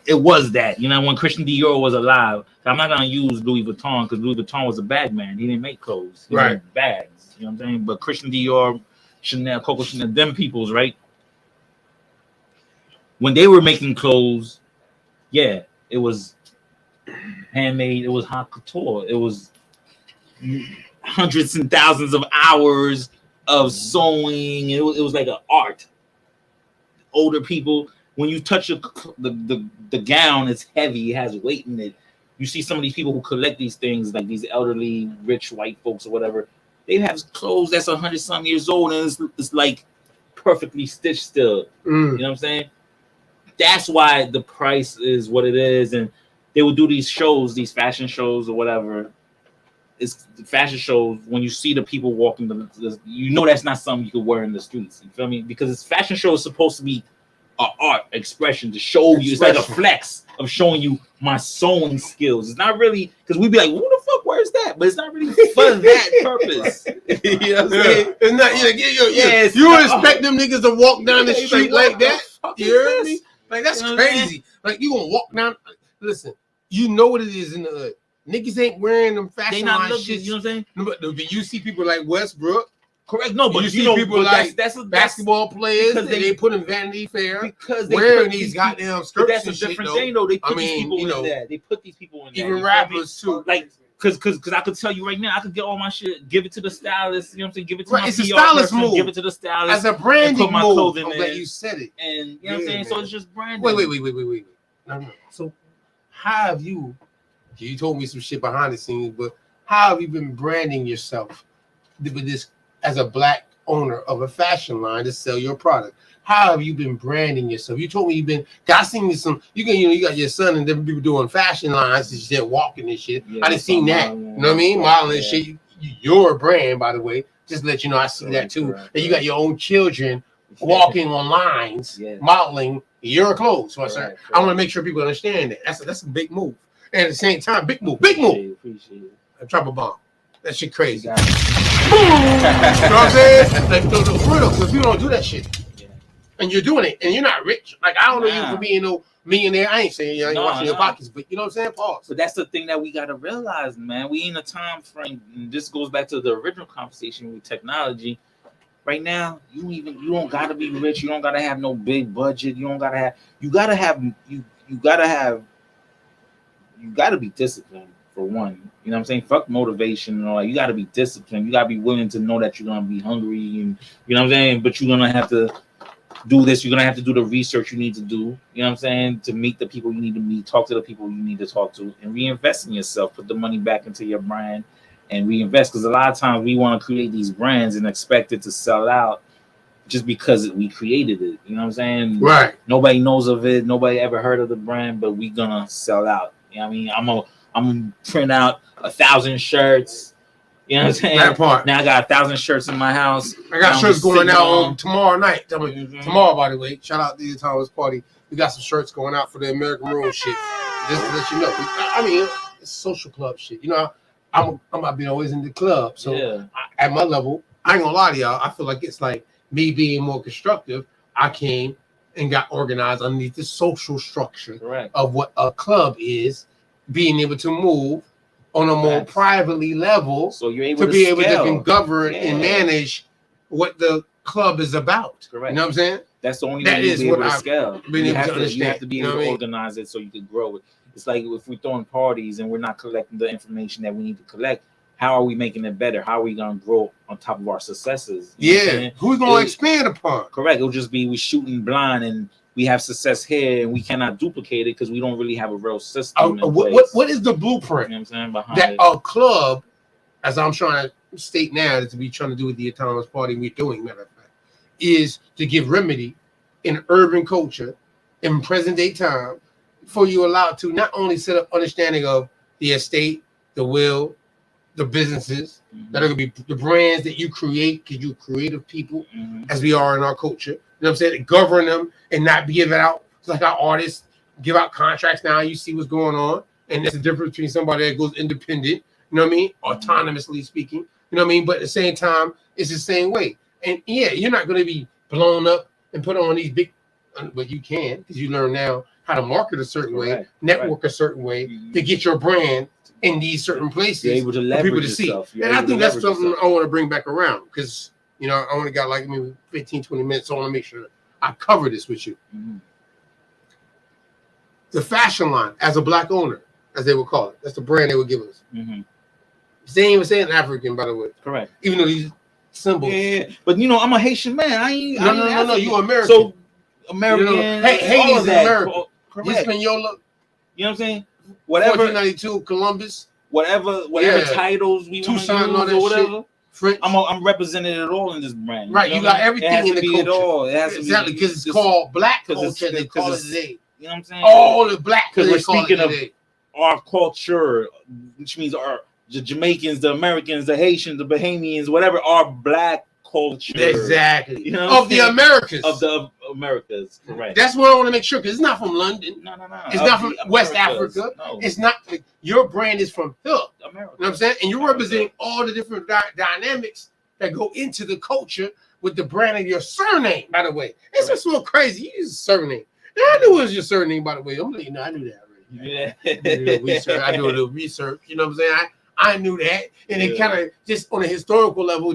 it was that, you know, when Christian Dior was alive. I'm not gonna use Louis Vuitton because Louis Vuitton was a bag man. He didn't make clothes. He made bags. You know what I'm saying? But Christian Dior, Chanel, Coco Chanel, them peoples, right? When they were making clothes, it was handmade. It was haute couture. It was hundreds and thousands of hours of sewing. It was like an art. Older people, when you touch the gown, it's heavy. It has weight in it. You see some of these people who collect these things, like these elderly, rich white folks or whatever. They have clothes that's 100-some years old, and it's like perfectly stitched still. You know what I'm saying? That's why the price is what it is. And they will do these shows, these fashion shows or whatever. It's the fashion shows. When you see the people walking, you know that's not something you could wear in the streets. You feel me? Because this fashion show is supposed to be an art expression to show you. It's like a flex of showing you my sewing skills. It's not really, because we'd be like, who the fuck wears that? But it's not really for that purpose. You know what I'm saying? It's not. You would expect them niggas to walk down the street like that? You heard me? Like, that's crazy. Like, you gonna walk down. Listen, you know what it is in the hood. Niggas ain't wearing them fashion line shit. You know what I'm saying? But you see people like Westbrook. Correct. No, but you see people like that's basketball players that they put in Vanity Fair because wearing these goddamn skirts. That's a different thing, though. They put these people in there. They put these people in there. Even rappers too. Like, because I could tell you right now, I could get all my shit, give it to the stylist. You know what I'm saying? Give it to my It's a PR stylist person, move. Give it to the stylist As a branding put my move. clothing I'm in. glad you said it. And you know what I'm saying? So it's just branding. Wait. No. So how have you told me some shit behind the scenes, but how have you been branding yourself with this as a black owner of a fashion line to sell your product? How have you been branding yourself? You told me you've been. I seen you you got your son and different people doing fashion lines and shit, walking and shit. I didn't seen that. You know what I mean? Modeling and shit. You're a brand, by the way. Just to let you know, I see that too. And you got your own children walking on lines, modeling your clothes. So I want to make sure people understand that. That's a big move. And at the same time, big move. Appreciate it. A trouble bomb. That shit crazy. You know what I'm saying? Like, for real, because people don't do that shit. and you're doing it, and you're not rich. Like I don't know you for being no millionaire. I ain't saying you ain't watching your pockets, but you know what I'm saying? Pause. But that's the thing that we gotta realize, man. We in a time frame, and this goes back to the original conversation with technology. Right now, you don't gotta be rich. You don't gotta have no big budget. You gotta be disciplined for one. You know what I'm saying? Fuck motivation and all that. You gotta be disciplined. You gotta be willing to know that you're gonna be hungry, and you know what I'm saying. But you're gonna have to do this. You're gonna have to do the research you need to do. You know what I'm saying? To meet the people you need to meet, talk to the people you need to talk to, and reinvest in yourself. Put the money back into your brand and reinvest. Because a lot of times we want to create these brands and expect it to sell out just because we created it. You know what I'm saying? Right. Nobody knows of it. Nobody ever heard of the brand, but we gonna sell out. You know what I mean? I'm gonna print out 1,000 shirts. You know what I'm saying? That part. Now I got 1,000 shirts in my house. I got shirts going out on tomorrow night. Tomorrow, by the way. Shout out to the Thomas Party. We got some shirts going out for the American Road shit. Just to let you know. I mean, it's social club shit. You know, I'm about being always in the club. So at my level, I ain't gonna lie to y'all. I feel like it's like me being more constructive. I came and got organized underneath the social structure of what a club is, being able to move on a more privately level, so you're able to be able to govern and manage what the club is about. Correct. You know what I'm saying? That's the only way you'll be able to scale. You have to be able to mean? organize it so you can grow it. It's like if we're throwing parties and we're not collecting the information that we need to collect, how are we making it better? How are we going to grow on top of our successes? Who's going to expand upon? Correct. It'll just be we shooting blind and we have success here and we cannot duplicate it because we don't really have a real system. What is the blueprint? You know what I'm saying? Behind that it. A club, as I'm trying to state now, that we trying to do with the Autonomous Party, we're doing, matter of fact, is to give remedy in urban culture in present day time for you allowed to not only set up understanding of the estate, the will, the businesses that are going to be the brands that you create because you're creative people as we are in our culture. You know what I'm saying? Govern them and not be giving out. It's like our artists give out contracts now. You see what's going on. And there's a difference between somebody that goes independent, you know what I mean? Autonomously speaking, you know what I mean? But at the same time, it's the same way. And yeah, you're not going to be blown up and put on these big, but you can because you learn now how to market a certain way, network a certain way to get your brand in these certain places you're able to leverage for people to see. yourself. And I think that's something I want to bring back around because, you know, I only got like maybe 15, 20 minutes. So I want to make sure I cover this with you. The fashion line as a black owner, as they would call it. That's the brand they would give us. They ain't even saying African, by the way. Correct. Even though these symbols. Yeah, but you know, I'm a Haitian man. No. You American. So American. Haiti is American. Correct. Hispaniola. You know what I'm saying? Whatever. 1492, Columbus. Whatever titles we want to use or whatever. French. I'm representing it all in this brand. Right, you got everything in the culture. It all. It has exactly, because it's called black culture. They call it today. You know what I'm saying? All the black. Because we're speaking of our culture, which means the Jamaicans, the Americans, the Haitians, the Bahamians, whatever, our black culture. Exactly. You know of the Americas. Of the Americas. Correct. That's what I want to make sure, because it's not from London. No. It's not from West Africa. No. It's not. Your brand is from here. America. You know what I'm saying? And you're representing all the different dynamics that go into the culture with the brand of your surname, by the way. It's just so crazy. You use a surname. And I knew it was your surname, by the way. I'm letting you know, I knew that already. Yeah. I do a little research. You know what I'm saying? I knew that. And it kind of just on a historical level,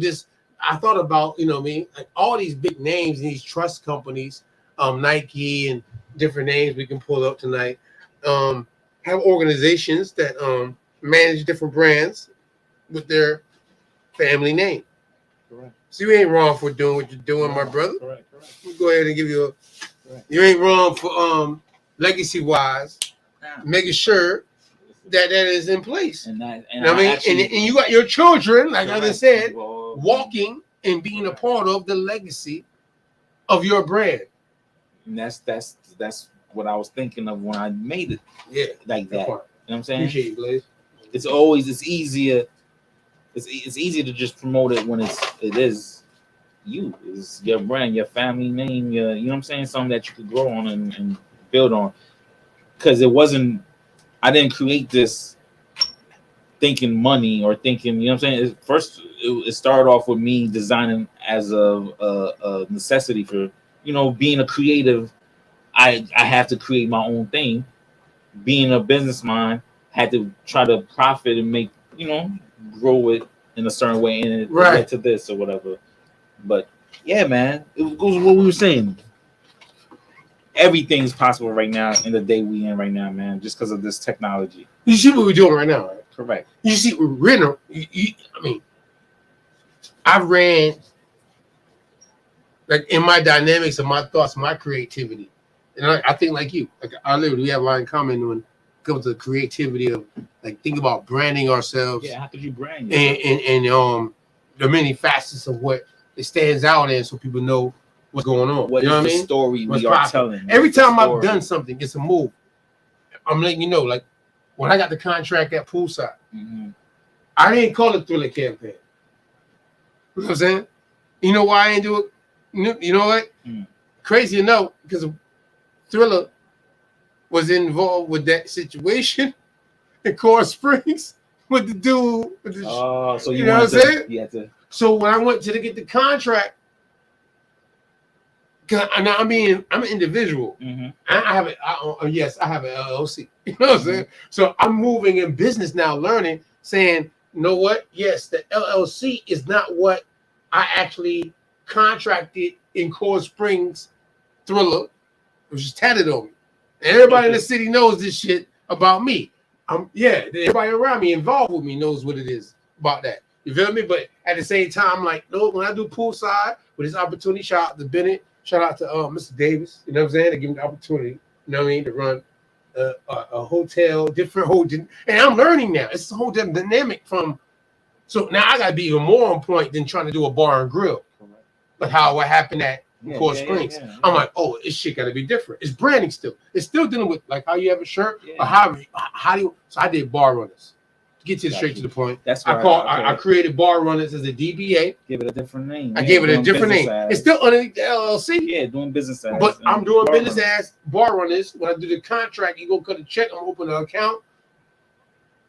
I thought about, you know what I mean, like all these big names and these trust companies, Nike and different names we can pull up tonight, have organizations that manage different brands with their family name. Correct. So you ain't wrong for doing what you're doing, my brother. Correct. We'll go ahead and give you you ain't wrong for legacy wise, making sure that is in place. And you got your children, like I just said, walking and being a part of the legacy of your brand. And that's what I was thinking of when I made it. Yeah, like that. You know what I'm saying? Appreciate you, Blaze. It's easier. It's easier to just promote it when it is you. It's your brand, your family name, you know what I'm saying? Something that you could grow on and build on. Because I didn't create this thinking money or thinking, you know what I'm saying? First, it started off with me designing as a necessity for, you know you know, being a creative, I have to create my own thing. Being a business mind, had to try to profit and make, you know, grow it in a certain way, and it led to this or whatever. But yeah, man, it goes what we were saying. Everything's possible right now in the day we in right now, man, just because of this technology. You see what we're doing right now, right? Correct. You see, I mean, I ran like in my dynamics of my thoughts, my creativity, and I think like you, like I literally we have a lot in common when it comes to the creativity of like think about branding ourselves. Yeah, how could you brand yourself? And the many facets of what it stands out in, so people know what's going on. What you know is what I the mean? story What's we are popping. telling? Every What's the time I've story? done something, it's a move. I'm letting you know, like when I got the contract at Poolside, I didn't call it Thriller Campaign. You know what I'm saying? You know why I didn't do it? You know what? Crazy enough, because Thriller was involved with that situation in Core Springs with the dude. With the, so you know what I'm saying? You had to. So when I went to get the contract, and I'm an individual. I have it. Yes, I have an LLC. You know what I'm saying? So I'm moving in business now, learning, saying, you know what? Yes, the LLC is not what I actually contracted in Core Springs Thriller, which is tatted on me. And everybody in the city knows this shit about me. Everybody around me involved with me knows what it is about that. You feel me? But at the same time, like, no, when I do Poolside with this opportunity, shout out to Bennett, shout out to Mr. Davis, you know what I'm saying? To give me the opportunity, you know what I mean, to run a hotel, different hotel. And I'm learning now. It's a whole different dynamic from, so now I got to be even more on point than trying to do a bar and grill. But what happened at Core Springs. I'm like, oh, this shit got to be different. It's branding still. It's still dealing with like how you have a shirt or how do you, so I did bar runners. Get to straight to the point. That's I created bar runners as a DBA. Give it a different name. I gave it a different name. It's still underneath the LLC. Yeah, doing business as. But I'm doing business as bar runners. When I do the contract, you go cut a check. I'm opening an account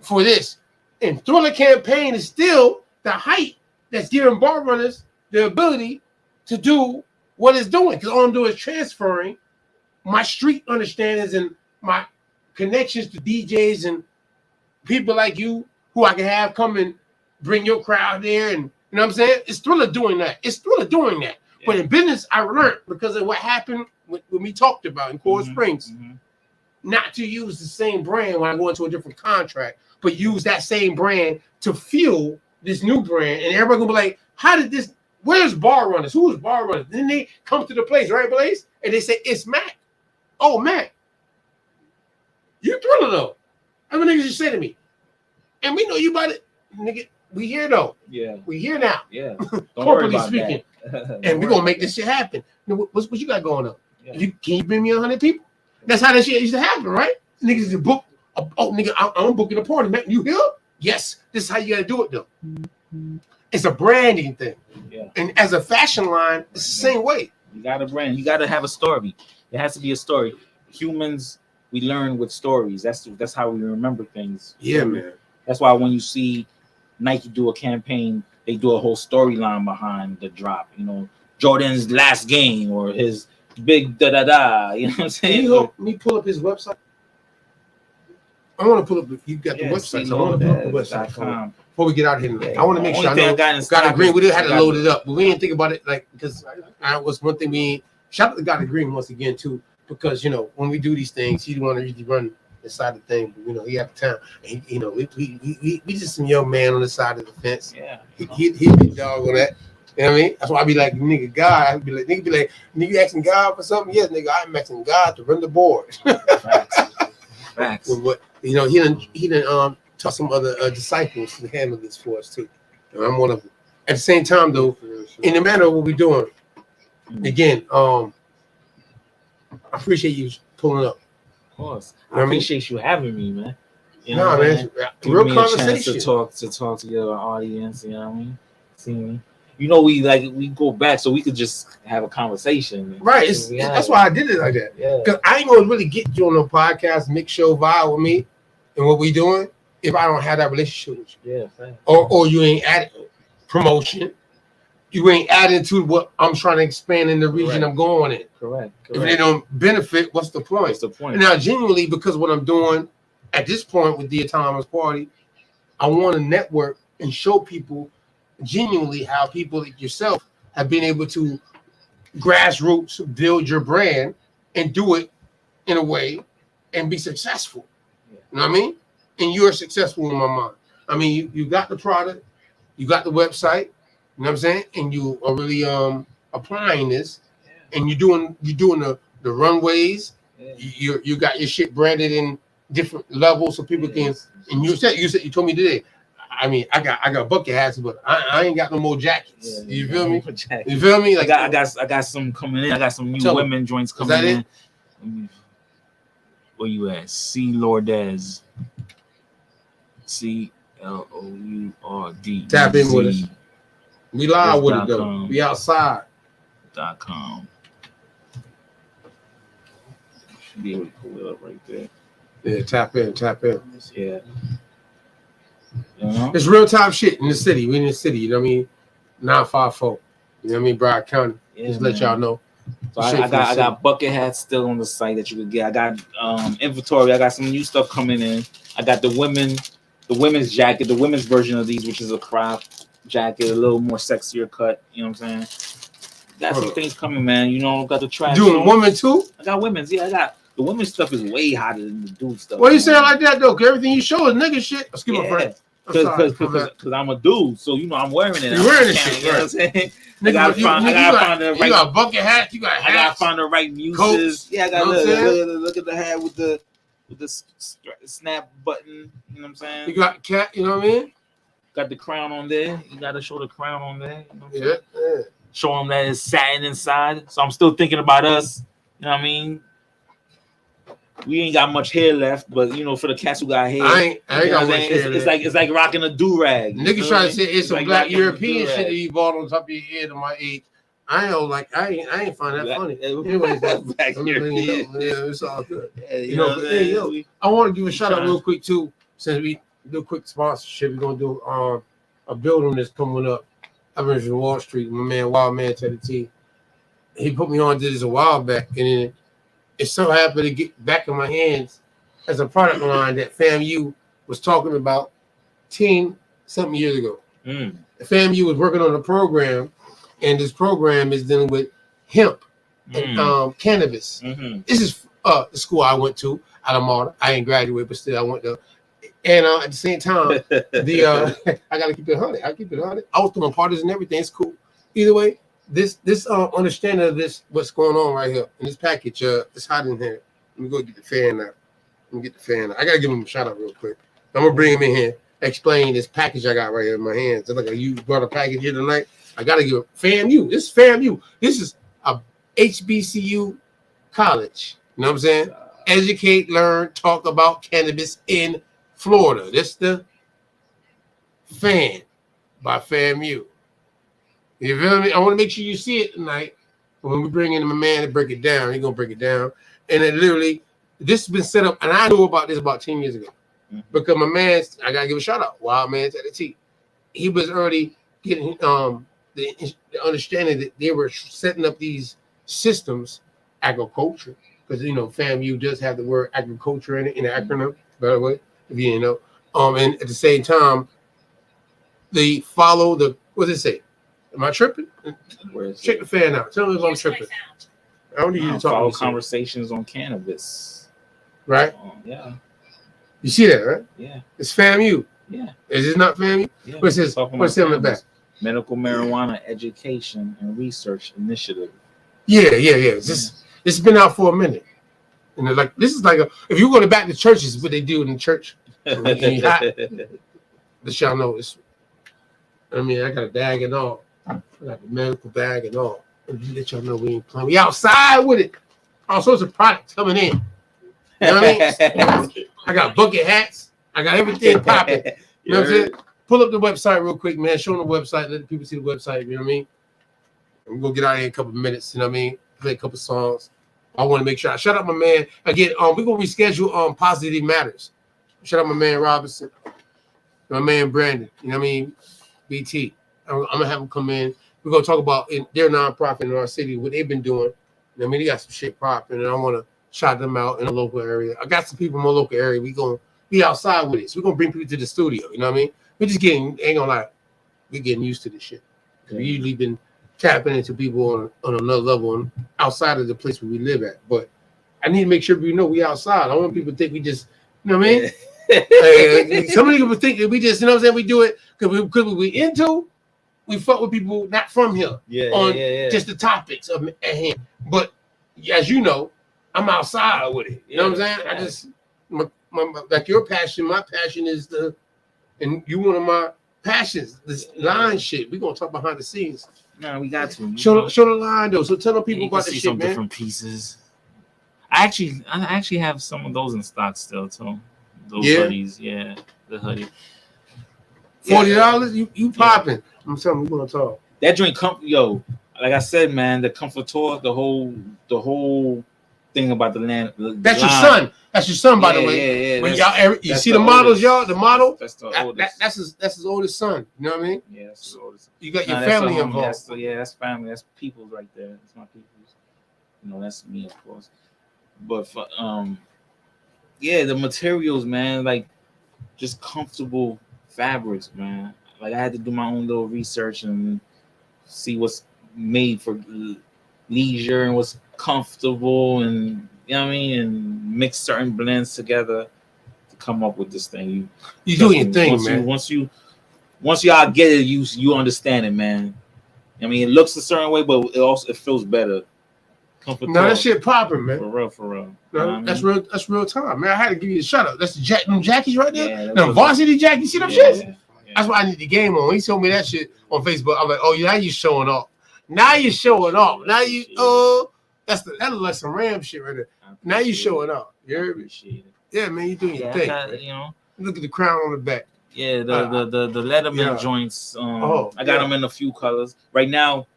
for this. And Thriller Campaign is still the height that's giving bar runners the ability to do what it's doing. Because all I'm doing is transferring my street understandings and my connections to DJs and people like you who I can have come and bring your crowd there. And you know what I'm saying? It's Thriller doing that. It's Thriller doing that. Yeah. But in business, I learned because of what happened when we talked about in Core Springs, not to use the same brand when I go into a different contract, but use that same brand to fuel this new brand. And everybody gonna be like, how did this, where's bar runners? Who is bar runners? Then they come to the place, right, Blaze? And they say, it's Mac. Oh, Mac. You Thriller though. That's what niggas just say to me. And we know you about it. Nigga, we here though. Yeah. We here now. Yeah. Corporately speaking. And we're gonna make this shit happen. What you got going on? Yeah. Can you bring me 100 people? That's how that shit used to happen, right? Niggas used to book. Oh, nigga, I'm booking a party. Man, you here? Yes. This is how you gotta do it though. It's a branding thing. Yeah. And as a fashion line, it's the same way. You got to brand. You got to have a story. It has to be a story. Humans, we learn with stories. That's how we remember things. Yeah, man. That's why when you see Nike do a campaign, they do a whole storyline behind the drop. You know, Jordan's last game or his big da da da. You know what I'm saying? Can you help me pull up his website? I want to pull up. You got the website. So I want to pull up the website before we get out of here. I want to make sure I know. Got Green. We didn't have to load it up, but we didn't think about it like because I was one thing we shout out to God Green once again too because you know when we do these things, he want to usually run the side of the thing, but you know he have time. And he, you know we just some young man on the side of the fence. Yeah, he big dog on that. You know what I mean? That's why I be like, nigga, God. I be like, nigga, asking God for something? Yes, nigga, I'm asking God to run the board. Facts. But you know, he done taught some other disciples to handle this for us too. And I'm one of them. At the same time, though, in the matter of what we're doing, again, I appreciate you pulling up. Of course, I appreciate you having me, man. You know, man, real conversation. To talk to your audience. You know what I mean? See me. You know, we go back so we could just have a conversation. Right. That's why I did it like that. Yeah. Because I ain't gonna really get you on the podcast, mix show vibe with me and what we doing if I don't have that relationship with you. Yeah. Or you ain't at promotion. you ain't adding to what I'm trying to expand in the region I'm going in. Correct. If they don't benefit, what's the point? What's the point? And now, genuinely, because what I'm doing at this point with the Autonomous Party, I want to network and show people genuinely how people like yourself have been able to grassroots build your brand and do it in a way and be successful. You know what I mean? And you're successful in my mind. I mean, you got the product, you got the website, you know what I'm saying? And you are really applying this, and you're doing the runways. You got your shit branded in different levels so people can. And you told me today. I mean, I got bucket hats, but I ain't got no more jackets. You feel me? You feel me? Like I got some coming in. I got some new women joints coming in. Where you at? C Lourdez. CLOURD. Tap in with us. We live with it though. We outside. .com. Should be able to pull it up right there. Yeah, tap in. Yeah. It's real time shit in the city. We in the city, you know what I mean? 954. You know what I mean? Broward County. Just let y'all know. So I got bucket hats still on the site that you could get. I got inventory. I got some new stuff coming in. I got the women's jacket, the women's version of these, which is a crop jacket, a little more sexier cut. You know what I'm saying? Got some things coming, man. You know, got the trash. Doing women too? I got women's. Yeah, I got the women's stuff is way hotter than the dude stuff. Why you saying like that though? Cause everything you show is nigga shit. Excuse me, friend. Because I'm a dude, so you know I'm wearing it. You're wearing this shit, you know what I'm saying? You got bucket hats, you got hats. I gotta find the right muses. Coats, yeah, I got look at the hat with the snap button. You know what I'm saying? You got cat. You know what I mean? Got the crown on there. You gotta show the crown on there. You know what I'm saying? Yeah. Show them that it's satin inside. So I'm still thinking about us. You know what I mean? We ain't got much hair left, but you know, for the cats who got hair, I ain't got much hair. It's like rocking a do rag. Niggas trying to say it's some black European shit that you bought on top of your head at my age. I ain't find that funny. Anyways, black European. Yeah, it's all good. I want to give a shout out real quick too, since we do a quick sponsorship. We're gonna do a building that's coming up. I mentioned Wall Street. My man, Wild Man Teddy T. He put me on to this a while back, and then it so happened to get back in my hands as a product line that FAMU was talking about 10-something years ago. FAMU was working on a program, and this program is dealing with hemp and cannabis. This is the school I went to out of Malta. I ain't graduated, but still I went there. And at the same time, I gotta keep it 100. I keep it 100. I was throwing parties and everything. It's cool. Either way, this understanding of this, what's going on right here in this package, it's hot in here. Let me go get the fan out. I gotta give him a shout out real quick. I'm gonna bring him in here, explain this package I got right here in my hands. It's like you brought a package here tonight. I gotta give it FAMU. This is FAMU. This is a HBCU college. You know what I'm saying? Educate, learn, talk about cannabis in Florida. This the Fan by FAMU. You feel me? I want to make sure you see it tonight. When we bring in my man to break it down, he's gonna break it down. And it literally, this has been set up, and I knew about this about 10 years ago. Because my man, I gotta give a shout out, Wild Man Teddy T. He was already getting the understanding that they were setting up these systems, agriculture, because you know FAMU does have the word agriculture in it in the acronym, by the way, if you didn't know. And at the same time, they follow the what does it say? Am I tripping? Check the fan out. Tell me if I'm tripping. I don't need you to talk. Follow conversations on cannabis. Right? Yeah. You see that, right? Yeah. It's FAMU. Yeah. Is this not FAMU? Yeah. What's this? What's in the back? Medical Marijuana Education and Research Initiative. Yeah. This has been out for a minute. And they're like, this is like if you go to back to churches, what they do in the church. This y'all know it's. I mean, I got a bag and all. I got the medical bag and all. Let y'all know we ain't playing. We outside with it. All sorts of products coming in. You know what I mean? I got bucket hats. I got everything popping. You know what I'm saying? Pull up the website real quick, man. Show them the website. Let the people see the website. You know what I mean? I'm going to get out of here in a couple of minutes. You know what I mean? Play a couple songs. I want to make sure I shout out my man. Again, we're going to reschedule Positive Matters. Shout out my man Robinson. My man Brandon. You know what I mean? BT. I'm going to have him come in. we're gonna talk about their nonprofit in our city, what they've been doing. I mean, they got some shit popping, and I want to shout them out in the local area. I got some people in my local area. We gonna be outside with it. So we're gonna bring people to the studio. You know what I mean? We're just getting, ain't gonna lie, we're getting used to this shit. We usually been tapping into people on another level outside of the place where we live at. But I need to make sure we know we outside. I don't want people to think we just, you know what I mean? Some people think that we just, you know what I'm saying, we do it because we into, we fuck with people not from here on just the topics at hand. But as you know, I'm outside with it. You know what I'm saying? I just, like your passion, my passion is and you one of my passions, this line shit. We're going to talk behind the scenes. No, we got to. Show the line, though. So tell the people about the shit, some man. Different pieces. I actually have some of those in stock still, too. Those hoodies, the hoodie. $40, you popping. I'm telling you, we're gonna talk. That joint like I said, man, the Comfort Tour, the whole thing about the land. That's your son. That's your son, by the way. Yeah. When you see the models, y'all, the model. That's the oldest. That's his oldest son. You know what I mean? Yeah, that's his oldest. You got your family involved. That's family. That's people's right there. That's my people's. You know, that's me, of course. But for, the materials, man, like just comfortable fabrics, man. Like I had to do my own little research and see what's made for leisure and what's comfortable, and you know what I mean, and mix certain blends together to come up with this thing. You doing your thing, man. Once y'all get it, you understand it, man. I mean, it looks a certain way, but it feels better. No, that shit popping, man. For real. No, that's real time, man. I had to give you a shout out. That's the them jackies right there. Yeah, them varsity jackies. You see them shits? Yeah. That's why I need the game on. He told me that shit on Facebook. I'm like, oh, now you showing off. Now you showing off. Now you that's like some Ram shit right there. Now you showing off. You heard me? Yeah, man, you doing your thing. Look at the crown on the back. Yeah, the Letterman joints. I got them in a few colors right now.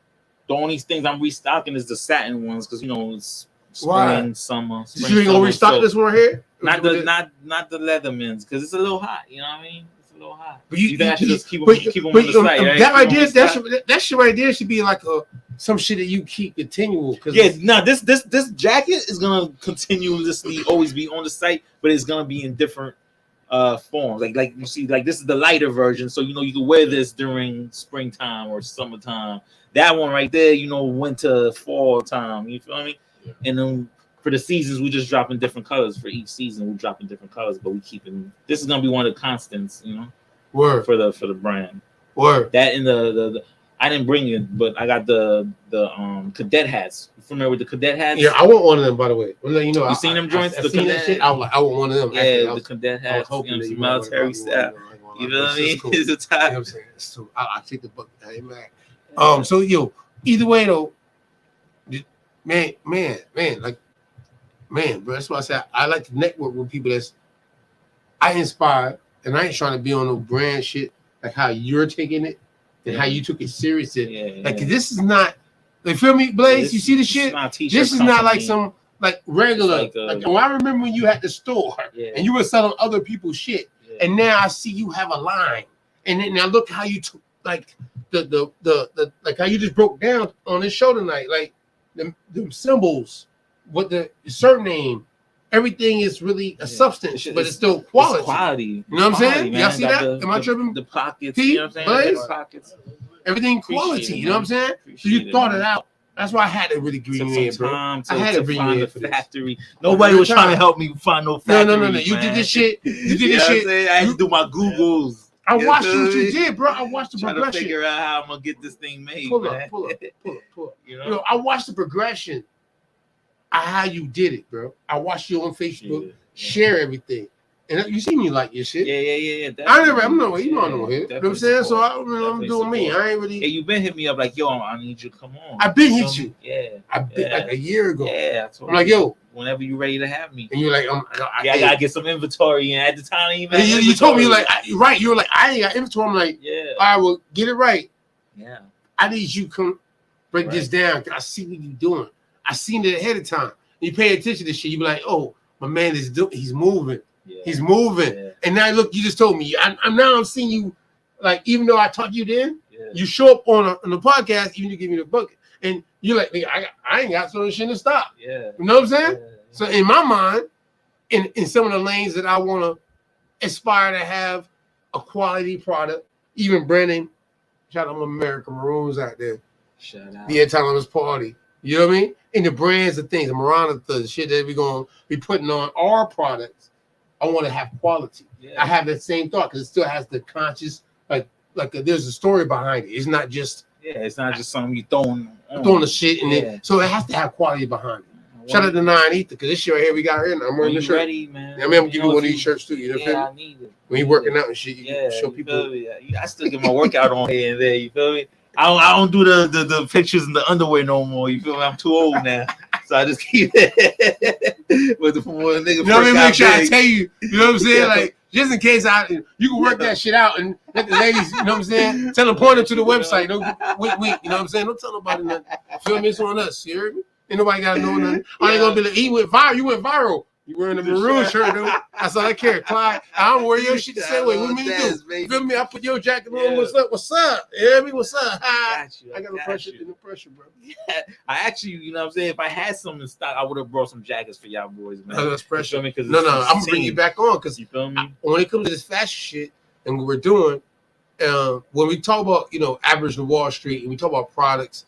The only things I'm restocking is the satin ones because it's spring, summer. You ain't gonna restock this one here? Not the Leathermans because it's a little hot. You know what I mean? It's a little hot. But you should just keep them on the site. Right? That right there, that shit right there should be like some shit that you keep continual. This jacket is gonna continuously always be on the site, but it's gonna be in different forms. Like you see, like this is the lighter version, so you can wear this during springtime or summertime. That one right there, winter, fall time. You feel me? Yeah. And then for the seasons, we just dropping different colors. For each season, we're dropping different colors, but we keeping. This is gonna be one of the constants, Word for the brand. Word. That in the I didn't bring it, but I got the cadet hats. You familiar with the cadet hats? Yeah, I want one of them. By the way, you seen them joints? I seen that shit. I want one of them. Yeah, the cadet hats. Military style. You know what I mean? It's a tie. You know what I'm saying? So I take the book. Hey, man. So either way though, man, bro. That's why I said I like to network with people I inspire, and I ain't trying to be on no brand shit like how you're taking it and how you took it serious. This is not. You feel me, Blaze? You see the shit? This is not like some regular. I remember when you had the store and you were selling other people's shit, and now I see you have a line, and then now look how you took the like how you just broke down on this show tonight, like the symbols, what the surname, everything is really a substance, but it's still quality. It's quality. You know what I'm saying? Y'all see that? Am I tripping? The pockets, you know what I'm saying? The pockets. Everything quality, you know what I'm saying? So you thought it out. That's why I had to really bring you in, bro. I had to bring you in for this. Factory. Nobody was trying to help me find no factory. No. You did this shit. You did this shit. I had to do my Googles. I watched what you did, bro. I watched the progression. Trying to figure out how I'm gonna get this thing made. Pull up. I watched the progression of how you did it, bro. I watched you on Facebook share everything, and you see me like your shit. Yeah. I'm no way. You know I don't hit. You know what I'm saying? So I'm doing me. I ain't really. Yeah, you been hit me up like, yo, I need you to come on. I've been hit you. Yeah. I've been like a year ago. Yeah. I'm like, yo. Whenever you're ready to have me, and you're like, I gotta get some inventory. And at the time, you told me like, right? You were like, I ain't got inventory. I'm like, all right, well, get it right. Yeah, I need you to come break this down. I see what you're doing. I seen it ahead of time. You pay attention to shit. You be like, oh, my man is he's moving. Yeah. He's moving. Yeah. And now look, you just told me. I'm seeing you. Like, even though I taught you then, You show up on the podcast, you give me the bucket, and you're like, nigga, I ain't got so shit to stop. Yeah. You know what I'm saying? Yeah. So in my mind, in some of the lanes that I want to aspire to have a quality product, even branding. Shout out to American Maroons out there. Shout out. The Autonomous Party. You know what I mean? And the brands and things, the Marana, the shit that we're going to be putting on our products, I want to have quality. Yeah. I have that same thought because it still has the conscious, there's a story behind it. It's not just something you throwing the shit in it. So it has to have quality behind it. Shout out to 9 Ether, because this shirt right here we got here, and I'm wearing the shirt. Ready, man. I mean, I'm gonna give you one of these shirts too. You know what I need it. When you working out and shit, you can show people. I still get my workout on here and there. You feel me? I don't do the pictures in the underwear no more. You feel me? I'm too old now, so I just keep it. With the nigga, you know what I mean? Make sure I tell you. You know what I'm saying? Like just in case you can work that shit out and let the ladies. You know what I'm saying? Tell them point them to the website. Don't wink. You know what I'm saying? Don't tell nobody nothing. Feel me? It's on us. You heard me? Ain't nobody gotta know nothing. I ain't gonna be like, he went viral. You went viral. You wearing a maroon shirt, dude. That's all I care. Clyde, I don't wear your shit the same way. What me do? You feel me? I put your jacket on. What's up? What's up? You hear me? What's up? I got no pressure, bro. Yeah. I actually, you know what I'm saying? If I had something in stock, I would have brought some jackets for y'all boys, man. That's pressure. You feel me? No, I'm gonna bring you back on because you feel me? When it comes to this fashion shit and what we're doing, when we talk about, Aboriginal Wall Street and we talk about products,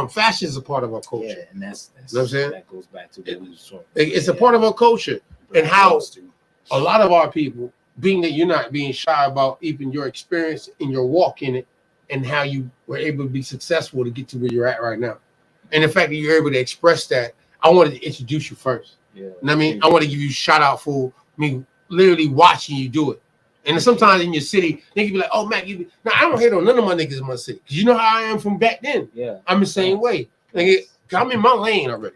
fashion is a part of our culture. Yeah, and that's you know what I'm saying? That goes back to what we were talking. It's a part of our culture, and how a lot of our people, being that you're not being shy about even your experience and your walk in it, and how you were able to be successful to get to where you're at right now, and the fact that you're able to express that, I wanted to introduce you first. Yeah, you know what I mean? I want to give you a shout out for me literally watching you do it. And sometimes in your city, they can be like, "Oh, Mac, now I don't hate on none of my niggas in my city, because you know how I am from back then. Yeah, I'm the same way. Like, I'm in my lane already.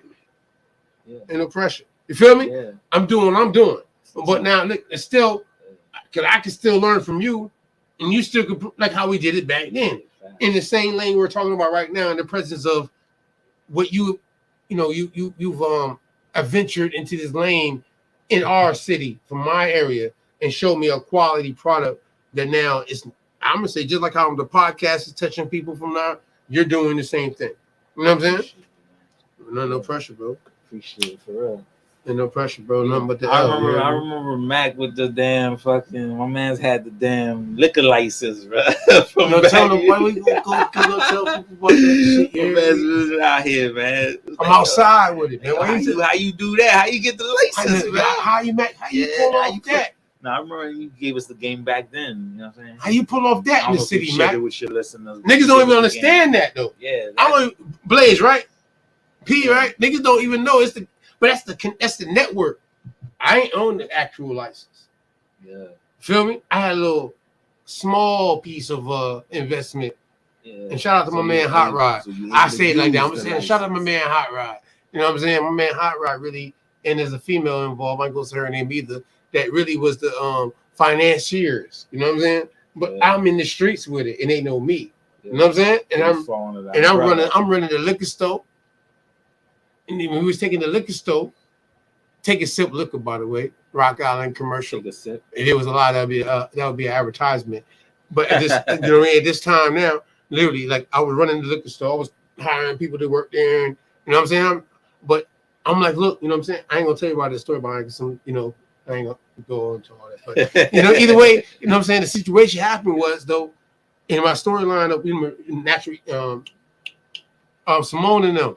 Yeah, ain't no pressure. You feel me? Yeah, I'm doing what I'm doing. But now, look, it's still, because I can still learn from you, and you still could, like how we did it back then, in the same lane we're talking about right now, in the presence of what you've adventured into this lane in our city, from my area, and show me a quality product that now is, I'm gonna say, just like how the podcast is touching people from now, you're doing the same thing. You know what I'm saying? No pressure, bro. Appreciate it, for real. And no pressure, bro. Nothing but the I remember Mac with the damn fucking, my man's had the damn liquor license, bro. Tell them why we gonna go tell people about that shit. My man's really out here, man. I'm outside with it, man. How you do that? How you get the license, man? How you pull off that? No, I remember you gave us the game back then. You know what I'm saying? How you pull off that in the city, man? With your listeners. Niggas don't even understand that though. Yeah. I don't Blaze, right? P, right? Niggas don't even know but that's the network. I ain't own the actual license. Yeah. Feel me? I had a little small piece of investment. Yeah. And shout out to my man Hot Rod. I say it like that. I'm saying shout out to my man Hot Rod. You know what I'm saying? My man Hot Rod really, and there's a female involved, I ain't gonna say her name either, that really was the financiers. You know what I'm saying? But I'm in the streets with it, and they know me. You know what I'm saying? And I'm running the liquor store. And when we was taking the liquor store, take a sip liquor, by the way, Rock Island commercial. Take a sip. And there was a lot of that would be an advertisement. But at this, at this time now, literally, like I was running the liquor store, I was hiring people to work there, and you know what I'm saying? But I'm like, look, you know what I'm saying? I ain't gonna tell you about this story behind some, I ain't gonna go into all that. But either way, you know what I'm saying? The situation happened was though, in my storyline of naturally Simone and them.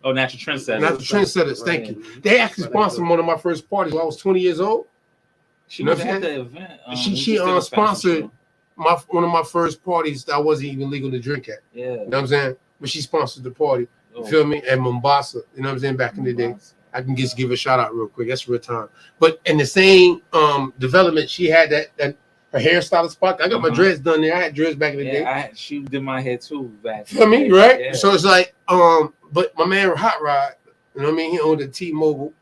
Oh, Natural Trendsetters. Natural Trendsetters, thank you. They actually sponsored one of my first parties when I was 20 years old. She was at the event. She sponsored one of my first parties that I wasn't even legal to drink at. Yeah. You know what I'm saying? But she sponsored the party. You feel me? At Mombasa. You know what I'm saying? Back in the day. I can just give a shout out real quick. That's real time. But in the same development, she had that her hairstylist spot. I got my dreads done there. I had dreads back in the day. She did my hair too back. Feel me? Right? Yeah. So it's like, but my man Hot Rod, you know what I mean? He owned a T-Mobile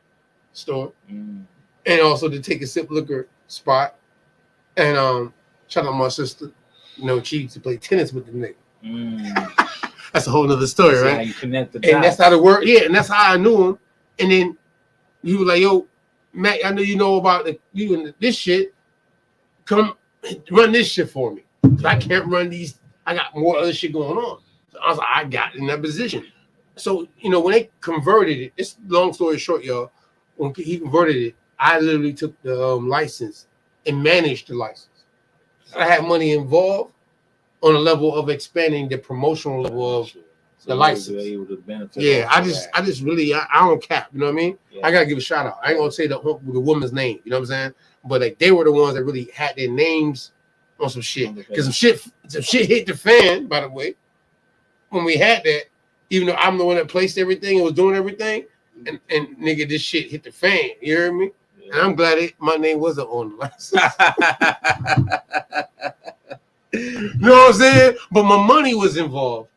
store and also the Take a Sip liquor spot. And shout out my sister, she used to play tennis with the nigga. That's a whole nother story, right? How you connect the dots. And that's how it worked. Yeah, and that's how I knew him. And then he was like, yo, Matt, I know you know about this shit. Come run this shit for me. I can't run these I got more other shit going on. So I was like, I got in that position. So, you know, when they converted it, it's long story short, y'all. When he converted it, I literally took the license and managed the license. I had money involved on a level of expanding the promotional level of the license. Yeah, I just really, I don't cap. You know what I mean? Yeah. I gotta give a shout out. I ain't gonna say the woman's name. You know what I'm saying? But like, they were the ones that really had their names on some shit. Because some shit hit the fan. By the way, when we had that, even though I'm the one that placed everything and was doing everything, and nigga, this shit hit the fan. You hear me? Yeah. And I'm glad my name wasn't on the license. You know what I'm saying? But my money was involved,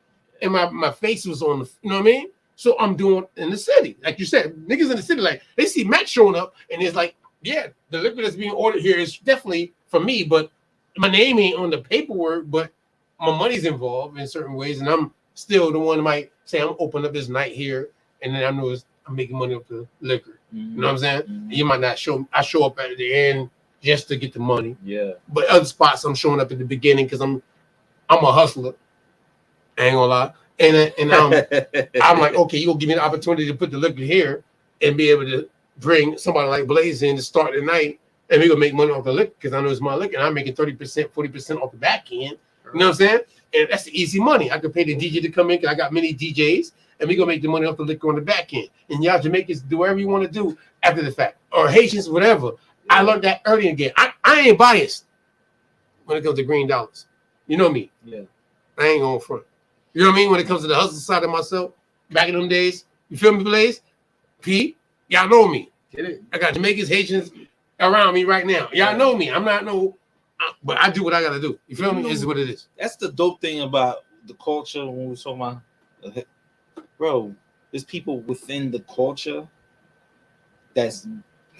and my face was on the. You know what I mean? So I'm doing in the city, like you said, niggas in the city, like they see Matt showing up, and it's like, yeah, the liquor that's being ordered here is definitely for me, but my name ain't on the paperwork, but my money's involved in certain ways, and I'm still the one that might say I'm opening up this night here, and then I know I'm making money off the liquor. Mm-hmm. You know what I'm saying? Mm-hmm. You might not show. I show up at the end just to get the money. Yeah. But other spots I'm showing up at the beginning because I'm a hustler. I ain't gonna lie. And I'm like, okay, you gonna give me the opportunity to put the liquor here and be able to bring somebody like Blaze in to start the night, and we gonna make money off the liquor because I know it's my liquor, and I'm making 30%, 40% off the back end. You know what I'm saying? And that's the easy money. I could pay the DJ to come in because I got many DJs, and we gonna make the money off the liquor on the back end. And y'all Jamaicans do whatever you want to do after the fact, or Haitians, whatever. I learned that early again. I ain't biased when it comes to green dollars. You know me. Yeah. I ain't going front. You know what I mean? When it comes to the hustle side of myself, back in them days, you feel me, Blaze? P, y'all know me. Get it? I got Jamaicans, Haitians around me right now. Y'all know me. I'm not but I do what I gotta do. You feel me? This is what it is. That's the dope thing about the culture when we talk about, bro. There's people within the culture that's,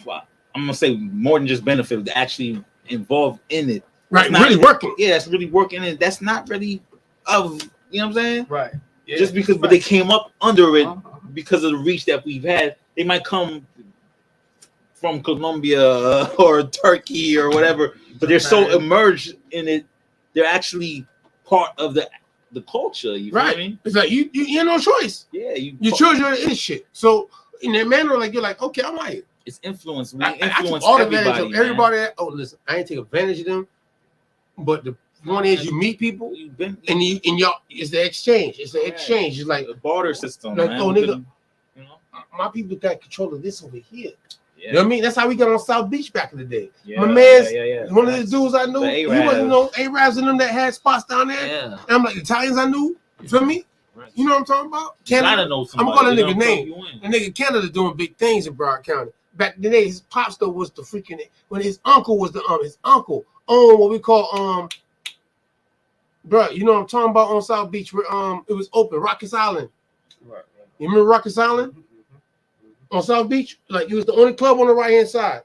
I'm gonna say, more than just benefit, they're actually involved in it. Right, really working. Yeah, that's really working, and that's not really of, you know what I'm saying? Right. Yeah. Just because, but they came up under it because of the reach that we've had. They might come from Colombia or Turkey or whatever, but they're so immersed in it, they're actually part of the culture. You feel me? It's like you have no choice. Yeah, your children are in shit. So in that manner, like you're like, okay, I'm like, it's influence. We influence all everybody. Of everybody. Oh, listen, I ain't take advantage of them, but the one is you meet people and y'all, it's the exchange. It's the exchange. It's like a barter system. Like, man. oh nigga, my people got control of this over here. Yeah. You know what I mean? That's how we got on South Beach back in the day. Yeah, my man's one of the dudes I knew, he wasn't no Arabs in them that had spots down there. Yeah. And I'm like, Italians I knew. You feel me? Right. You know what I'm talking about? Canada. Know somebody, I'm calling a nigga name. The nigga Canada doing big things in Broward County. Back in the day, his pops though was the freaking, when his uncle was his uncle owned what we call bro, you know what I'm talking about on South Beach where it was open, Rockets Island. Right. You remember Rockets Island? On South Beach? Like it was the only club on the right hand side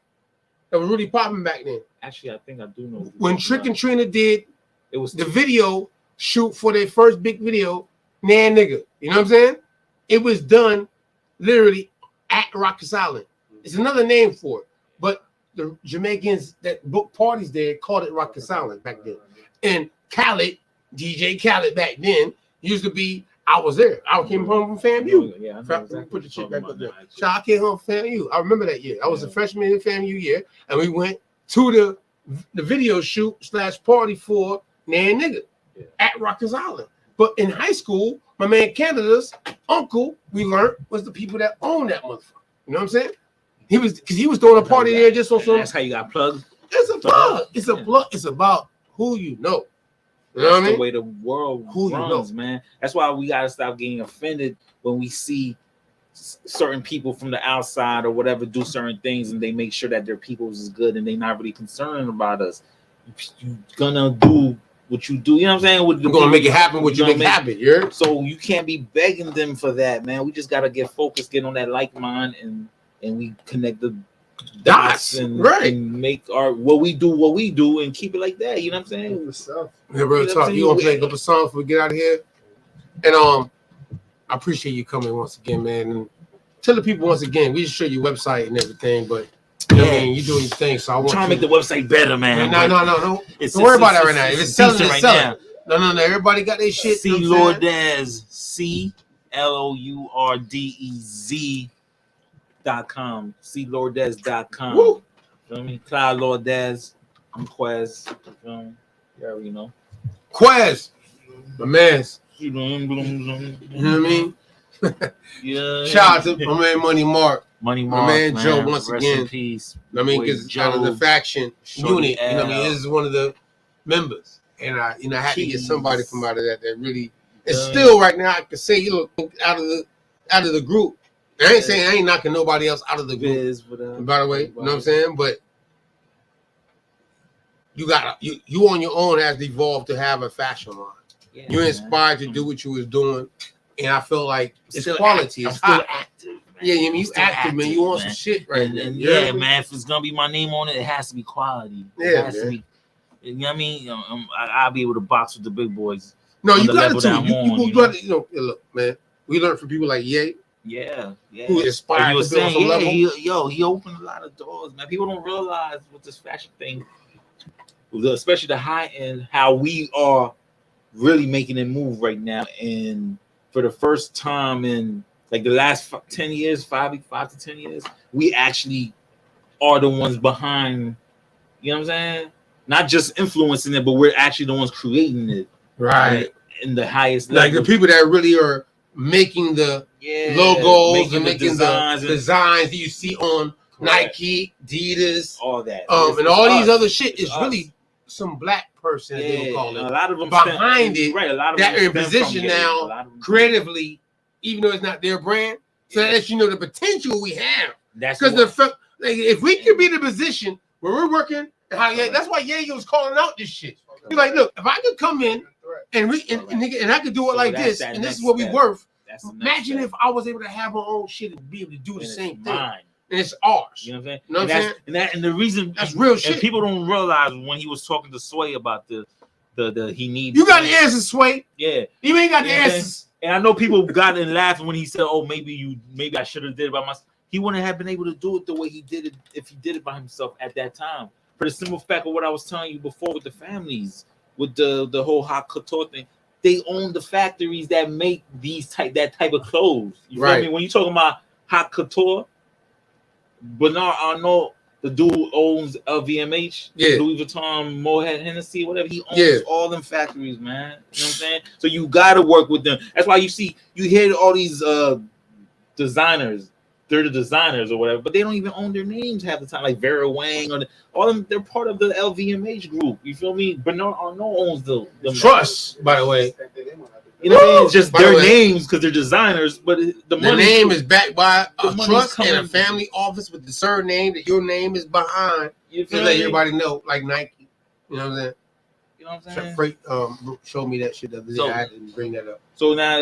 that was really popping back then. Actually, I think I do know. When Trick and Trina did it was the video shoot for their first big video, Nah Nigga. You know what I'm saying? It was done literally at Rockets Island. It's another name for it, but the Jamaicans that booked parties there called it Rockets Island back then. And Khaled, DJ Khaled back then used to be. I was there. I came home from FAMU. Yeah, I know exactly put the shit back up there. So I came home from FAMU. I remember that year. I was a freshman in FAMU year, and we went to the video shoot / party for Nah Nigga at Rockers Island. But in high school, my man Canada's uncle, we learned, was the people that owned that motherfucker. You know what I'm saying? He was throwing a party there just on some. That's how you got plugged. It's a plug. It's a plug. It's about who you know. You know That's what I mean? The way the world runs, man. That's why we gotta stop getting offended when we see certain people from the outside or whatever do certain things, and they make sure that their people is good, and they're not really concerned about us. You're gonna do what you do. You know what I'm saying? You're gonna make it happen. What you make happen. Yeah. So you can't be begging them for that, man. We just gotta get focused, get on that like mind, and we connect the dots and make what we do and keep it like that. You know what I'm saying? Yeah, bro, talk. You gonna play a couple songs before we get out of here? And I appreciate you coming once again, man. And tell the people once again, we just show you website and everything, but you know what I mean, you doing your thing. So I want trying to make the website better, man. No. Don't worry about that right now. If it's selling, it's selling. No. Everybody got their shit. C Lourdez. CLOURDEZ.com. CLourdez.com. Woo. Feel me? Clyde Lourdez. I'm Quez. You already know. Quez, the man's. You know what I mean? Yeah. Shout out to my man Money Mark. Money my Mark, man man. Joe once Rest again. in peace. I mean, Boy, because out of the Joe, faction Shorty unit, you know what I mean, L. this is one of the members, and I had to get somebody from out of that really. And Yeah. still, right now, I can say you look out of the group. I ain't saying I ain't knocking nobody else out of the group. By the way, you know what I'm saying? But you got you on your own has evolved to have a fashion line. Yeah, You're inspired to do what you was doing, and I feel like it's still quality. I'm It's still hot. active. Man. Yeah, you I'm still active, man. You want some man. shit right and, now. and You hear yeah, me? man. If it's gonna be my name on it, it has to be quality. Yeah, it has man. to be. You know what I mean? I'll be able to box with the big boys. No, on you the got level to that too. I'm You on, got to, look, man. We learned from people like Ye, Yeah. who Like inspired you were to be on saying, some yeah, level. he opened a lot of doors, man. People don't realize with this fashion thing, especially the high end, how we are really making it move right now. And for the first time in like the last 10 years, 5 to 10 years, we actually are the ones behind, you know what I'm saying? Not just influencing it, but we're actually the ones creating it. Right. In the highest Like level. the people that really are making the logos and making the designs that you see on Nike, Adidas, all that. and all these other shit is really some black person that they would call it. A lot of them behind it, right? A lot of that them are in position now creatively, even though it's not their brand. So that lets you know the potential we have. That's because if we can be in a position where we're working, that's why Ye was calling out this shit. He's like, look, if I could come in and I could do it like this, and this is what we worth. Imagine if I was able to have my own shit and be able to do the same thing. And it's ours. You know what I'm saying? You know what I'm saying? And the reason that's real shit. And people don't realize when he was talking to Sway about the he needs. You got the answers, Sway. Yeah. You ain't got the answers. And I know people got in laughing when he said, "Oh, maybe I should have did it by myself." He wouldn't have been able to do it the way he did it if he did it by himself at that time. For the simple fact of what I was telling you before with the families, with the whole hot couture thing, they own the factories that make that type of clothes. You feel me? When you talking about hot couture, Bernard Arnault, the dude owns LVMH, Louis Vuitton, Moët Hennessy, whatever. He owns all them factories, man. You know what I'm saying? So you gotta work with them. That's why you hear all these designers. They're the designers or whatever, but they don't even own their names half the time. Like Vera Wang or all them, they're part of the LVMH group. You feel me? Bernard Arnault owns the Trust, by the way. You know what I mean? It's just their names because they're designers, but the name is backed by a trust and a family office with the surname that your name is behind. You to let everybody know, like Nike. You know what I'm saying? You know what I'm saying? Freight showed me that shit the other day. I didn't bring that up. So now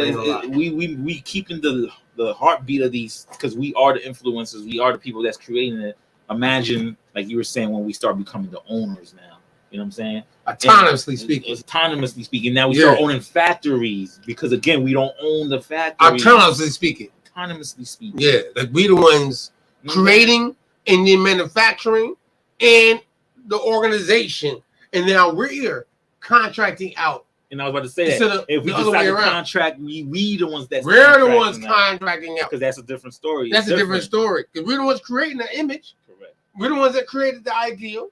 we keeping the heartbeat of these because we are the influencers. We are the people that's creating it. Imagine, like you were saying, when we start becoming the owners now. You know what I'm saying? Autonomously speaking. Now we start owning factories because again, we don't own the factories. Autonomously speaking. Yeah, like we the ones creating and then manufacturing and the organization, and now we're here contracting out. And I was about to say that if we decide to contract, we the ones that we're the ones contracting out because that's a different story. That's a different story because we're the ones creating the image. Correct. We're the ones that created the ideal.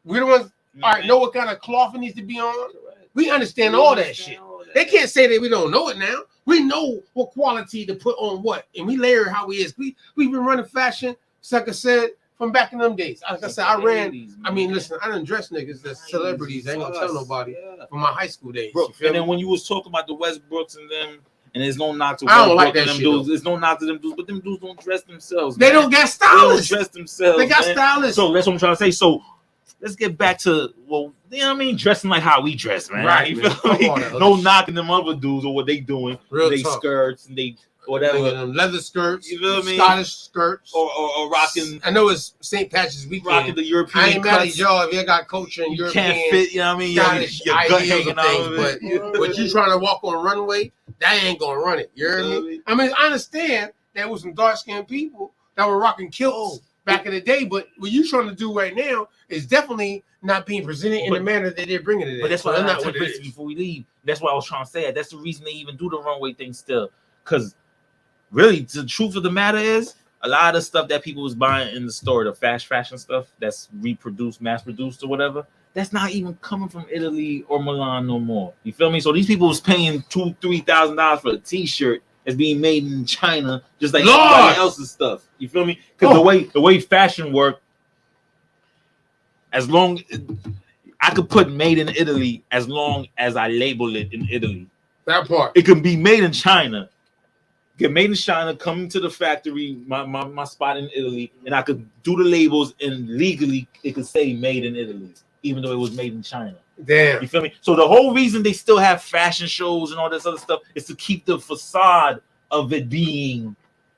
We're the ones. All right, know what kind of cloth it needs to be on. We understand all that shit. They can't say that we don't know it now. We know what quality to put on what, and we layer how we is. We've been running fashion, like I said, from back in them days. Like I said, I ran. I mean, listen, I done dressed niggas that's celebrities. I ain't gonna tell nobody from my high school days. Bro, and then when you was talking about the Westbrooks and them, and there's no knock to I don't like that them shit, dudes. There's no knock to them dudes, but them dudes don't dress themselves. They don't get stylists. They don't dress themselves. They got stylists. So that's what I'm trying to say. So let's get back to you know what I mean, dressing like how we dress, man. Right, You man. feel me? No knocking them other dudes or what they doing. Real they talk. Skirts and they whatever. Leather skirts, you feel me? Scottish skirts, or rocking. I know it's St. Patrick's weekend. Rocking the European. I ain't mad at cuts. y'all if you got culture and You European. can't fit. You know what I mean? Scottish Your gut ideals hanging of out things, of but it. but you trying to walk on a runway, that ain't gonna run it. You hear me? I mean, I understand there was some dark skinned people that were rocking kilts back in the day. But what you're trying to do right now is definitely not being presented in the manner that they're bringing it in. But that's why So I'm that's not not what it is. before we leave. That's why I was trying to say it. That's the reason they even do the runway thing still. Because really, the truth of the matter is, a lot of stuff that people was buying in the store, the fast fashion stuff that's reproduced, mass produced or whatever, that's not even coming from Italy or Milan no more. You feel me? So these people was paying $2,000-$3,000 for a t-shirt that's being made in China, just like everybody else's stuff. You feel me? Because the way fashion work, as long I could put made in Italy as long as I label it in Italy. That part. It can be made in China. Get made in China, come to the factory, my spot in Italy, and I could do the labels, and legally it could say made in Italy, even though it was made in China. Damn. You feel me? So the whole reason they still have fashion shows and all this other stuff is to keep the facade of it being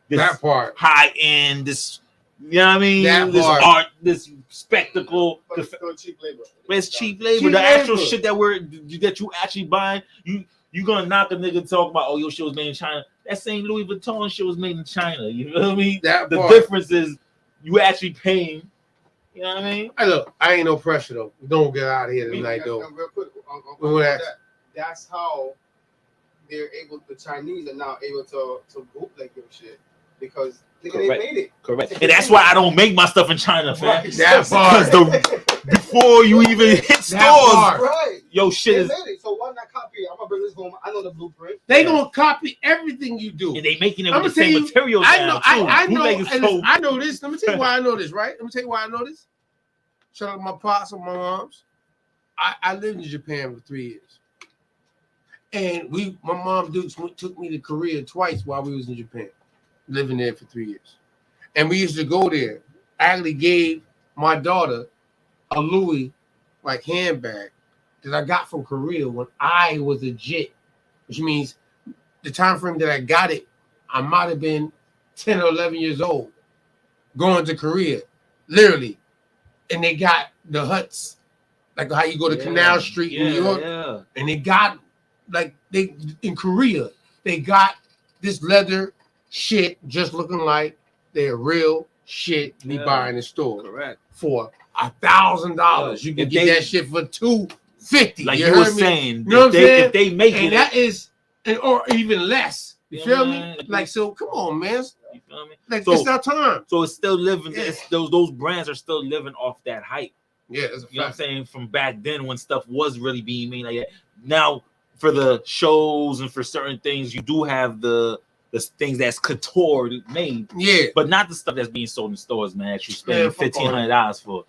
this that part high end, this, you know what I mean? That this part. art, this spectacle. But it's still cheap labor. But it's cheap labor. Cheap The actual labor. shit that you actually buying, you gonna knock a nigga talk about, oh, your shit was made in China. That same Louis Vuitton shit was made in China. You know what I mean? That the part. difference is you actually paying. You know what I mean? Hey, look, I ain't no pressure though. Don't get out of here tonight though. Real quick, that's how they're able. The Chinese are now able to bootleg your shit because they made it. Correct. And that's why I don't make my stuff in China, fam. Right. That part. Before you even hit stores, Right. yo, shit They is. made it. So why not copy it? I'm gonna bring this home. I know the blueprint. They gonna copy everything you do. And they making it I'ma with the tell same you, materials. I know. now, I too. know. Bootleg is And so- I know this. Let me tell you why I know this. Right. Let me tell you why I know this. Shout out to my pops and my moms. I lived in Japan for 3 years, and my mom took me to Korea twice while we was in Japan, living there for 3 years, and we used to go there. I actually gave my daughter a Louis handbag that I got from Korea when I was a jit, which means the time frame that I got it, I might have been 10 or 11 years old, going to Korea, literally. And they got the huts, like how you go to Canal Street in New York. And they got, in Korea, they got this leather shit just looking like their real shit we buy in the store. Correct. For $1,000. You can get that shit for $250. Like you you were heard me? saying, You know what I'm saying? if they make and it, that is, or even less. You feel man. me? Like, so come on, man. You feel me? Like, So- it's our time. So it's still living. Yeah. It's those brands are still living off that hype. Yeah, that's a you know what I'm fact. saying, from back then when stuff was really being made like that. Now for the shows and for certain things, you do have the things that's couture made. Yeah, but not the stuff that's being sold in stores, man. That you Man, spend fuck all $1,500 for.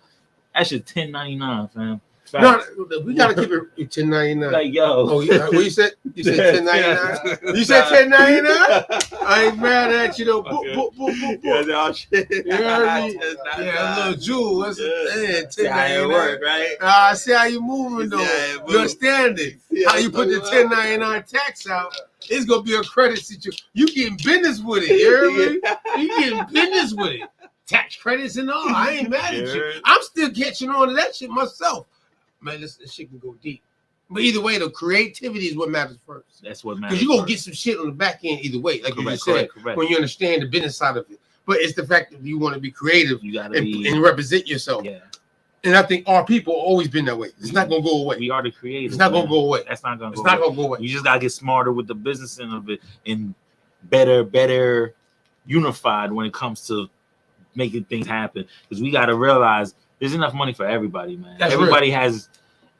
That shit $10.99, fam. No, we gotta keep it $10.99. Like, yo. Oh, what you said? You said $10.99? You said $10.99? I ain't mad at you though. Boop. Yeah, no shit. You heard me? Yeah, a little jewel. What's it? See how it work, right? I see how you moving though. Yeah, You understand it? How you put the $10.99 tax out? It's gonna be a credit situation. You getting business with it. You heard me? You getting business with it. Tax credits and all. I ain't mad at you. I'm still catching on to that shit myself. Man, this shit can go deep. But either way, the creativity is what matters first. That's what matters. Because you're going to get some shit on the back end either way, like you just said, correct. when you understand the business side of it. But it's the fact that you want to be creative and represent yourself. Yeah. And I think our people have always been that way. It's not going to go away. We are the creators. It's not going to go away. That's not going to go It's not away. going to go away. You just got to get smarter with the business end of it and better unified when it comes to making things happen. Because we got to realize there's enough money for everybody, man. That's Everybody has,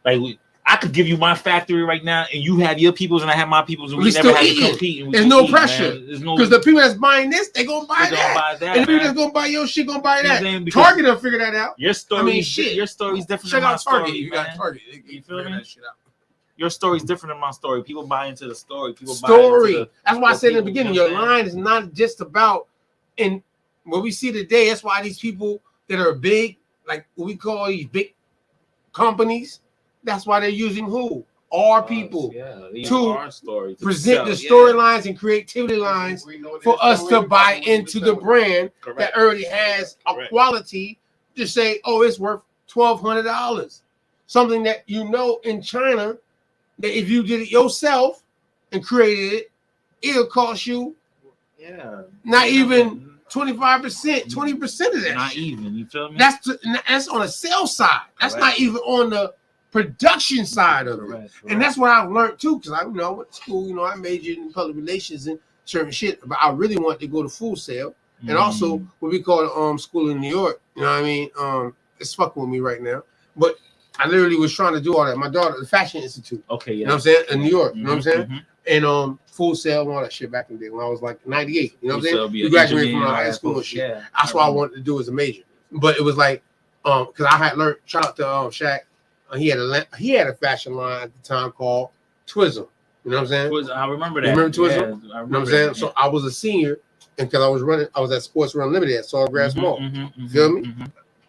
I could give you my factory right now, and you have your peoples, and I have my peoples, and we never have to compete. And There's no pressure. Because the people that's buying this, they gonna buy that. And the people that's gonna buy your shit gonna buy that. Target will figure that out. Your story, I mean, shit. Your story's different Check than my out Target. story. You got man. Target. You feel me? Your story's different than my story. People buy into the story. People buy Story. into That's why I said in the people, beginning, you know your what I'm saying? line is not just about in what we see today. That's why these people that are big, like what we call these big companies, that's why they're using who? Our people to our story, to present the sell, storylines and creativity lines for us to buy into the brand that already has a quality to say, oh, it's worth $1,200. Something that you know in China that if you did it yourself and created it, it'll cost you not even 25%, 20% of that. Not shit. even. You feel me? That's on the sales side. That's Correct. not even on the production side of it. And that's what I've learned too, because I went to school. I majored in public relations and certain shit, but I really wanted to go to Full Sail and also what we call school in New York. You know what I mean? It's fucking with me right now, but I literally was trying to do all that. My daughter, the Fashion Institute. Okay, yeah. You know what I'm saying? In New York. You know what I'm saying? And Full Sail and all that shit back in the day when I was like 98. You know what I'm saying? We graduated from high school and shit. Yeah. That's what I wanted to do as a major. But it was like, because I had learned. Shout out to Shaq. He had a fashion line at the time called Twizzle. You know what I'm saying? Twizzle, I remember that. You remember Twizzle? Yeah, I remember you know what I'm saying? that, So I was a senior, and because I was at Sports Run Limited at Sawgrass Mall. You feel me?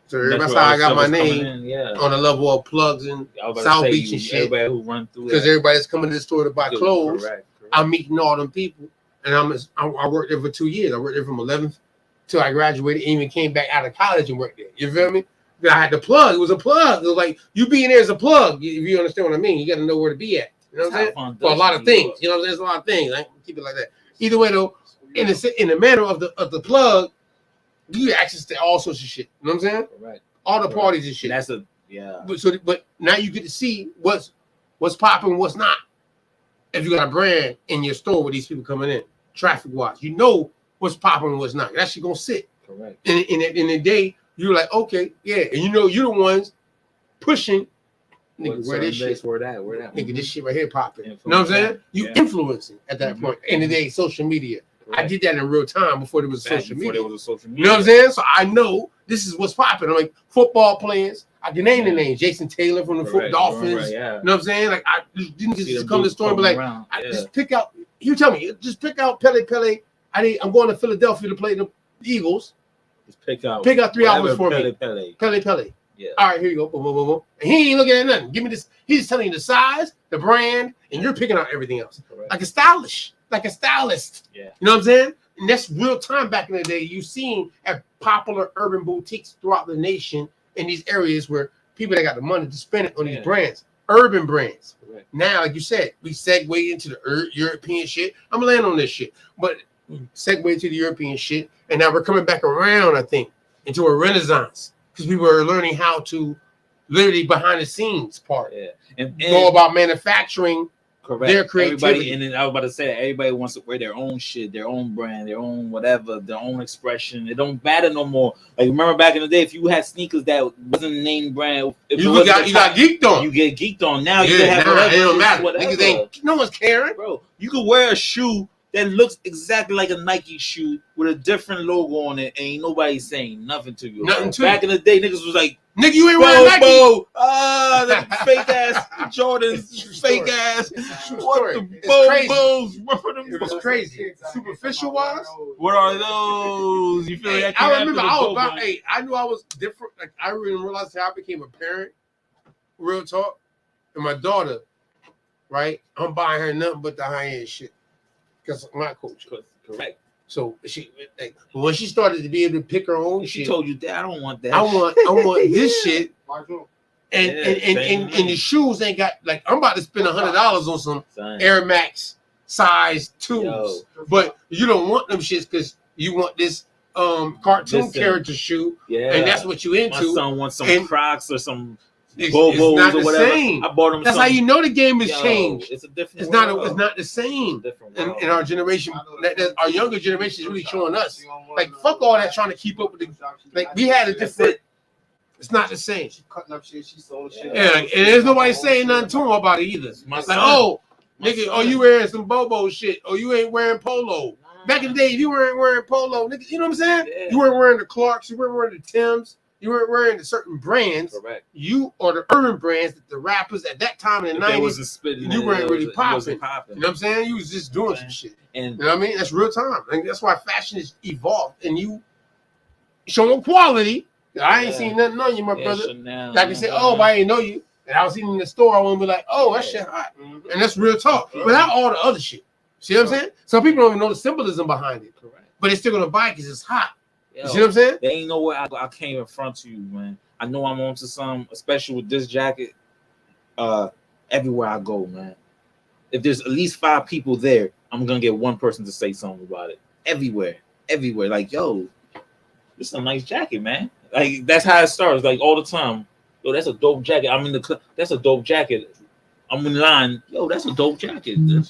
So that's how I got my name on the level of plugs in South Beach and shit. Everybody who run through because everybody's coming to the store to buy clothes. Correct. I'm meeting all them people, and I worked there for 2 years. I worked there from 11th till I graduated, and even came back out of college and worked there. You feel me? I had to plug. It was a plug. It was like you being there is a plug. If you understand what I mean, you got to know where to be at. You know what I'm saying? For a lot of things. You know what I'm saying? There's a lot of things. I keep it like that. Either way, though, in the manner of the plug, you get access to all sorts of shit. You know what I'm saying? Right. All the parties and shit. But now you get to see what's popping, what's not. If you got a brand in your store with these people coming in, traffic wise, you know what's popping and what's not. That shit gonna sit. Correct. In the day, you're like, okay, yeah, and you're the ones pushing. Nigga, where this shit? Where that? Nigga, this shit right here popping. You know what I'm saying? You influencing at that point. In the day, social media. I did that in real time before there was social media. There was a social media. You know what I'm saying? So I know this is what's popping. I'm like football players. I can name the names. Jason Taylor from the Dolphins. You know what I'm saying? Like I didn't just come to the store and be like, just pick out. You tell me, just pick out Pele. I'm going to Philadelphia to play the Eagles. Just pick out 3 hours for me. Pele. Yeah. All right, here you go. Boom, boom, boom, boom. And he ain't looking at nothing. Give me this. He's just telling you the size, the brand, and you're picking out everything else. Correct. Like a stylist. Yeah. You know what I'm saying? And that's real time back in the day. You seen at popular urban boutiques throughout the nation in these areas where people that got the money to spend it on these brands, urban brands. Correct. Now, like you said, we segue into the European shit. I'm laying on this shit, but we segue to the European shit, and now we're coming back around, I think, into a renaissance. Because people are learning how to literally behind the scenes part. Yeah. And go about manufacturing their creativity. Everybody, and then I was about to say that everybody wants to wear their own shit, their own brand, their own whatever, their own expression. It don't matter no more. Like remember back in the day, if you had sneakers that wasn't name brand, you got geeked on. You get geeked on. Now you can have whatever. It don't matter. Whatever. No one's caring, bro. You could wear a shoe that looks exactly like a Nike shoe with a different logo on it, and ain't nobody saying nothing to you. Back in the day, niggas was like, "Nigga, you ain't wearing Nike." The fake ass Jordans, fake ass. What the Bobos? It was crazy. Superficial wise, what are those? You feel like I remember I knew I was different. Like I didn't realize how I became a parent. Real talk, and my daughter, right? I'm buying her nothing but the high end shit. Because my coach, correct. So she, when she started to be able to pick her own she shit, told you that I don't want that. I want this shit. And the shoes ain't got like I'm about to spend $100 on some Air Max size 2s, but you don't want them shits because you want this cartoon character shoe, and that's what you into. My son wants some Crocs or some. It's not the same. I bought them. That's how you know the game has changed. It's a different. It's not the same. In our generation, our younger generation is really showing us. Like fuck all that trying to keep up with the. Like we had a different. It's not the same. She cutting up shit. She sold shit. Yeah, and there's nobody saying nothing to him about it either. Like nigga, you wearing some Bobo shit, or you ain't wearing polo. Back in the day, if you weren't wearing polo, nigga, you know what I'm saying? Yeah. You weren't wearing the Clarks, you weren't wearing the Timbs. You weren't wearing the certain brands. Correct. You or the urban brands that the rappers at that time in the 90s, you weren't really popping. You know what I'm saying? You was just doing some shit. And you know what I mean? That's real time. And that's why fashion is evolved. And you showing quality. I ain't seen nothing on you, my brother. Chanel, like you say, I ain't know you. And I was sitting in the store, I want to be like, that shit hot. And that's real talk. Without all the other shit. See what I'm saying? Some people don't even know the symbolism behind it. Correct. But they're still going to buy it because it's hot. You see what I'm saying? There ain't no way I came in front of you, man. I know I'm onto some, especially with this jacket. Everywhere I go, man. If there's at least 5 people there, I'm gonna get one person to say something about it. Everywhere. everywhere. Like, yo, this is a nice jacket, man. Like, that's how it starts. Like, all the time. Yo, that's a dope jacket. I'm in the club. That's a dope jacket. I'm in line. Yo, that's a dope jacket. You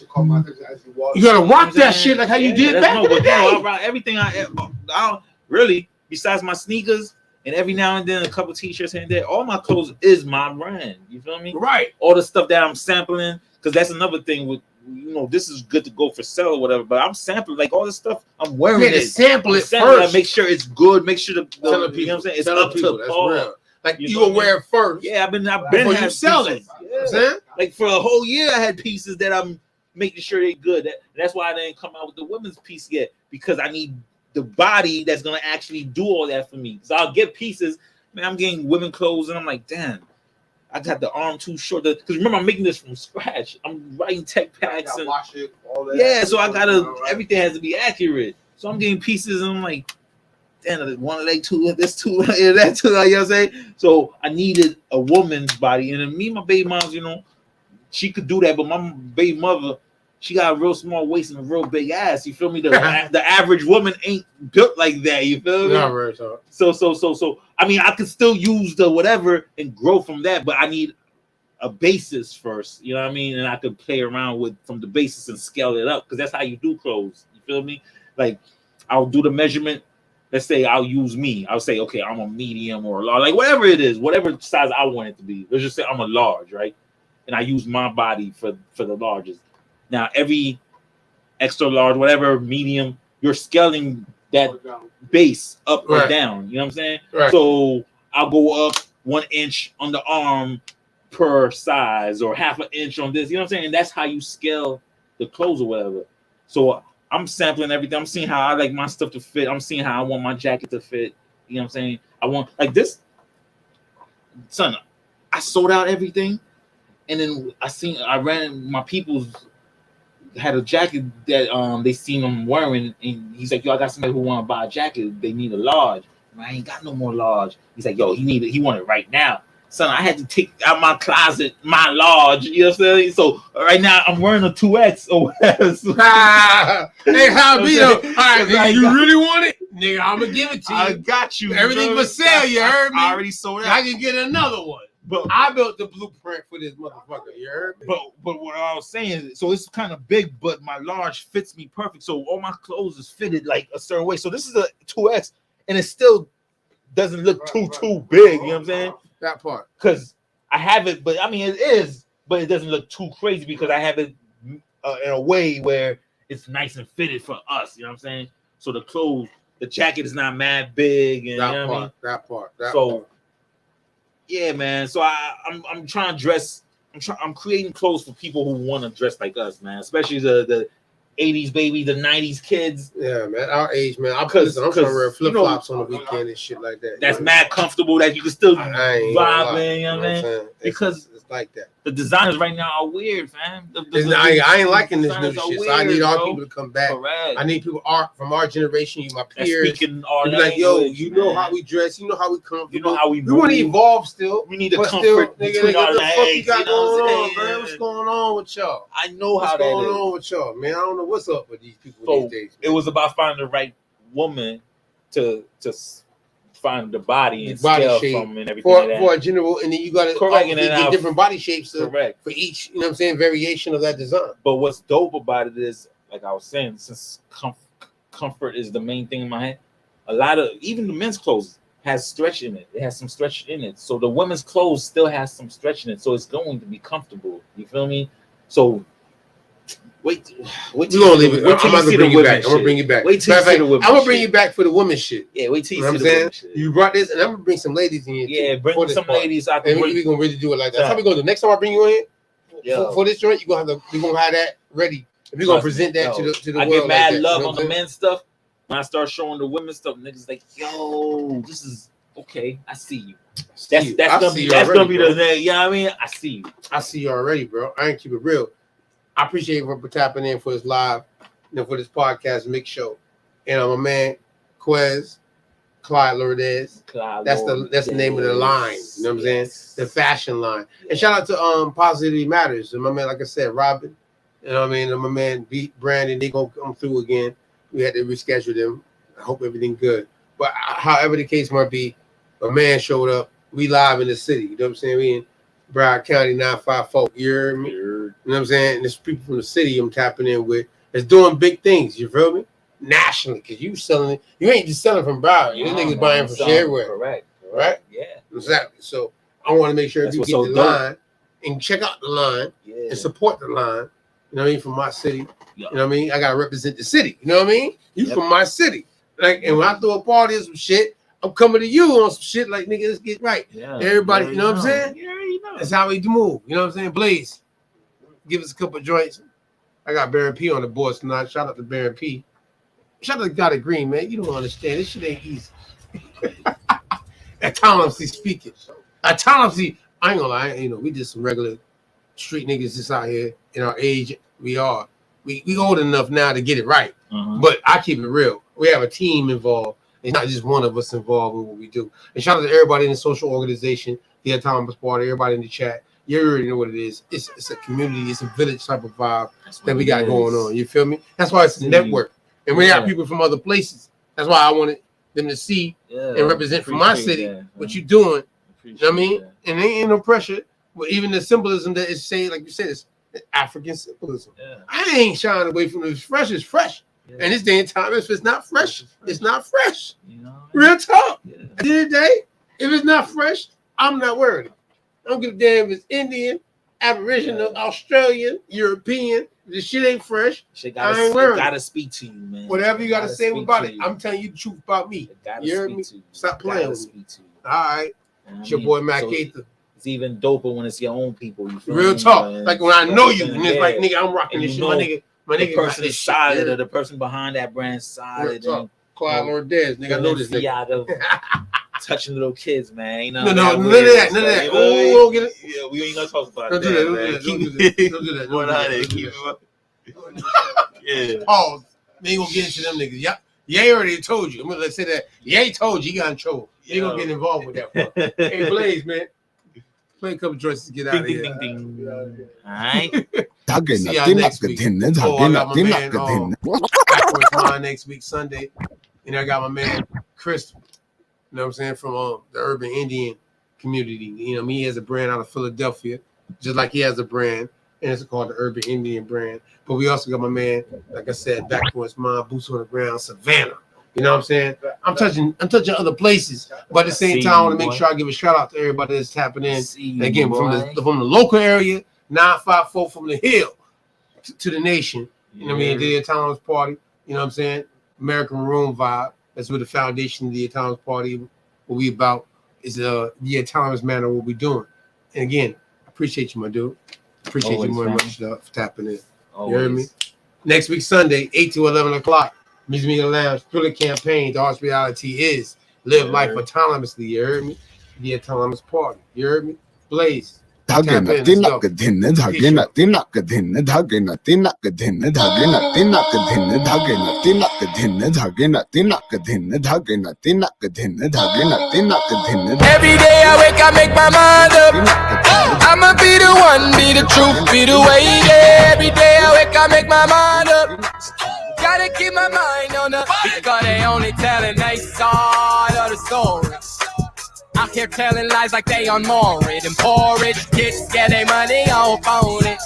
gotta rock that shit like how you did back in the but day. I rock everything. I don't really, besides my sneakers and every now and then a couple t-shirts here and there. All my clothes is my brand. You feel me? Right. All the stuff that I'm sampling, because that's another thing with, you know, this is good to go for sale or whatever. But I'm sampling like all the stuff. I'm wearing to it. sample it Sampling, first. Make sure it's good. Make sure Telling you know people, what I'm saying? It's telling up people, to that's par. real. Like you know will what I wear mean? it first. Yeah, I've been before you had sell pieces. it. You know what I'm saying? Like for a whole year, I had pieces that I'm making sure they're good. That's why I didn't come out with the women's piece yet, because I need the body that's gonna actually do all that for me. So I'll get pieces, man. I'm getting women clothes, and I'm like, damn, I got the arm too short. Because remember, I'm making this from scratch. I'm writing tech packs and wash it, all that. yeah. So I gotta everything has to be accurate. So I'm getting pieces, and I'm like, damn, one leg too, this too, that too. You know what I'm saying? So I needed a woman's body, and then me and my baby moms, you know, she could do that, but my baby mother, she got a real small waist and a real big ass. You feel me? The average woman ain't built like that. You feel me? Yeah, right, so. So. I mean, I could still use the whatever and grow from that, but I need a basis first. You know what I mean? And I could play around with from the basis and scale it up, because that's how you do clothes. You feel me? Like I'll do the measurement. Let's say I'll use me. I'll say, okay, I'm a medium or a large, like whatever it is, whatever size I want it to be. Let's just say I'm a large, right? And I use my body for the largest. Now every extra large, whatever medium, you're scaling that base up or down. You know what I'm saying? Right. So I'll go up 1 inch on the arm per size, or half an inch on this. You know what I'm saying? And that's how you scale the clothes or whatever. So I'm sampling everything. I'm seeing how I like my stuff to fit. I'm seeing how I want my jacket to fit. You know what I'm saying? I want like this. Son, I sold out everything. And then I ran my people's had a jacket that they seen him wearing, and he's like, yo, I got somebody who want to buy a jacket. They need a large. And I ain't got no more large. He's like, yo, he want it right now. Son, I had to take out my closet, my large. You know what I'm saying? So right now I'm wearing a 2X or whatever. Hey, how be though? All right, nigga, you really want it? Nigga, I'm gonna give it to you. I got you. Everything for sale, you heard me? I already sold out. I can get another one. But I built the blueprint for this motherfucker. You heard me? But what I was saying, so it's kind of big, but my large fits me perfect. So all my clothes is fitted like a certain way. So this is a 2X, and it still doesn't look too big. You know what I'm saying? That part. Because I have it, but I mean it is, but it doesn't look too crazy because I have it in a way where it's nice and fitted for us. You know what I'm saying? So the clothes, the jacket is not mad big, and that you know what I mean? That part. Yeah, man. So I'm trying to dress. I'm creating clothes for people who want to dress like us, man. Especially the 80s baby, the 90s kids. Yeah, man. Our age, man. I'm trying to wear flip flops on the weekend and shit like that. That's mad comfortable that you can still vibe in. You know what I mean? Because it's like that. The designers right now are weird, fam. I ain't liking this new shit. Weird, so I need our bro. people to come back. Correct. I need people from our generation, you my peers. Speaking our be like, yo, language, you know man. how we dress, you know how we come. You know how we want to move. evolve still. We need the but comfort still, between nigga, our what the fuck you legs. got You know going what I'm on, saying? man? What's going on with y'all? I know how what's that going is. on with y'all, man. I don't know what's up with these people So these days. it was about finding the right woman to find the body and scale from and everything like that. For a general, and then you got to get different body shapes for each, you know what I'm saying, variation of that design. But what's dope about it is, like I was saying, since comfort is the main thing in my head, a lot of, even the men's clothes has stretch in it. It has some stretch in it. So the women's clothes still has some stretch in it. So it's going to be comfortable. You feel me? So wait. We're gonna leave it. I'm not gonna bring you back. I'm gonna bring you back. Wait till you see the women. I'm gonna bring you back for the women shit. Yeah, wait till you know see what the I'm women saying? shit. You brought this, and I'm gonna bring some ladies in here. Yeah, too, bring some ladies. And we're gonna really do it like that. That's how we gonna do. Next time I bring you in here for this joint, you're gonna have that ready. And we're gonna present that to the I world. get mad like love on the men's stuff. When I start showing the women's stuff, niggas like, yo, this is okay. I see you. That's gonna be the thing. You know what I mean? I see you. I see you already, bro. I ain't keep it real. I appreciate you for tapping in for this live, for this podcast mix show. And my man, Quez, Clyde Lourdez. That's the name of the line. You know what I'm saying? The fashion line. And shout out to Positivity Matters. And my man, like I said, Robin. You know what I mean? And my man Brandon, they gonna come through again. We had to reschedule them. I hope everything good. But however the case might be, a man showed up. We live in the city. You know what I'm saying? We in Broward County 954. You hear me? You know what I'm saying? And there's people from the city I'm tapping in with that's doing big things. You feel me? Nationally, because you selling it. You ain't just selling from Broward. You niggas buying from everywhere. Correct. Right? Yeah. Exactly. So I want to make sure That's you what's get so the dope. line and check out the line and support the line. You know what I mean? From my city. You know what I mean? I gotta represent the city. You know what I mean? You from my city. Like, and when I throw a party or some shit, I'm coming to you on some shit like, nigga, let's get right. Yeah, Everybody, you know what I'm saying? Yeah, you know. That's how we move. You know what I'm saying? Blaze, give us a couple of joints. I got Baron P on the board tonight. Shout out to Baron P. Shout out to God of Green, man. You don't understand. This shit ain't easy. Autonomously speaking. Autonomously, I ain't gonna lie, you know, we just some regular street niggas just out here in our age. We old enough now to get it right. But I keep it real. We have a team involved. It's not just one of us involved in what we do. And shout out to everybody in the social organization, the Autonomous Party, everybody in the chat. You already know what it is. It's a community, it's a village type of vibe that we got going on. You feel me? That's why it's a network. And we have people from other places. That's why I wanted them to see and represent from my city what you doing. You know what I mean? And there ain't no pressure. But even the symbolism that is saying, like you said, it's African symbolism. I ain't shying away from it. It's fresh, it's fresh. And this day and time, if it's not fresh, it's not fresh. You know? Real talk. At the end of the day, if it's not fresh, I'm not worried. I don't give a damn if it's Indian, Aboriginal, Australian, European. This shit ain't fresh. I ain't worried. Gotta speak to you, man. Whatever you gotta say about it, I'm telling you the truth about me. You hear me? Stop playing with me. All right. It's your boy Mac Gaither. It's even doper when it's your own people. You feel Real me? talk. Man. Like when I know you, and it's like, nigga, I'm rocking this shit. My nigga, the person is solid, or the person behind that brand solid. Clyde Lourdez, nigga, I know this nigga. Out of touching little kids, man. You know, none of that. Oh, get it. Yeah, we ain't gonna talk about Don't that. do that. Don't do that. Yeah. Pause. We ain't gonna get into them niggas. Yeah. Ye already told you. I'm gonna say that. Ye told you, you got in trouble. You ain't gonna get involved with that one. Hey, Blaze, man. Play a couple joints to get out of here. All right. See y'all next week. Oh, I got my man Backwards Line next week, Sunday. And I got my man Chris, you know what I'm saying, from the Urban Indian community. You know, he has a brand out of Philadelphia, just like he has a brand, and it's called the Urban Indian brand. But we also got my man, like I said, Backwards Line, Boots on the Ground, Savannah. You know what I'm saying? I'm touching other places, but at the same time, I want to make sure I give a shout out to everybody that's tapping in. Again, from the local area, 954 from the hill to the nation. You know what I mean? The Autonomous Party. You know what I'm saying? American Maroon vibe. That's what the foundation of the Autonomous Party, what we about is the autonomous manner of what we doing. And again, I appreciate you, my dude. Appreciate you very much for tapping in. You heard me? Next week, Sunday, 8 to 11 o'clock. Music Media Lounge, Thriller Campaign. The harsh reality is live life autonomously. You heard me? The Autonomous Party. You heard me? Blaze. Every day I wake, I make my mind up. I'ma be the one, be the truth, be the way. Yeah. Every day I wake, I make my mind up. Gotta keep my mind on the because they only telling their side of the story. Out here telling lies like they on Morid and porridge. Kids get their money on phone it.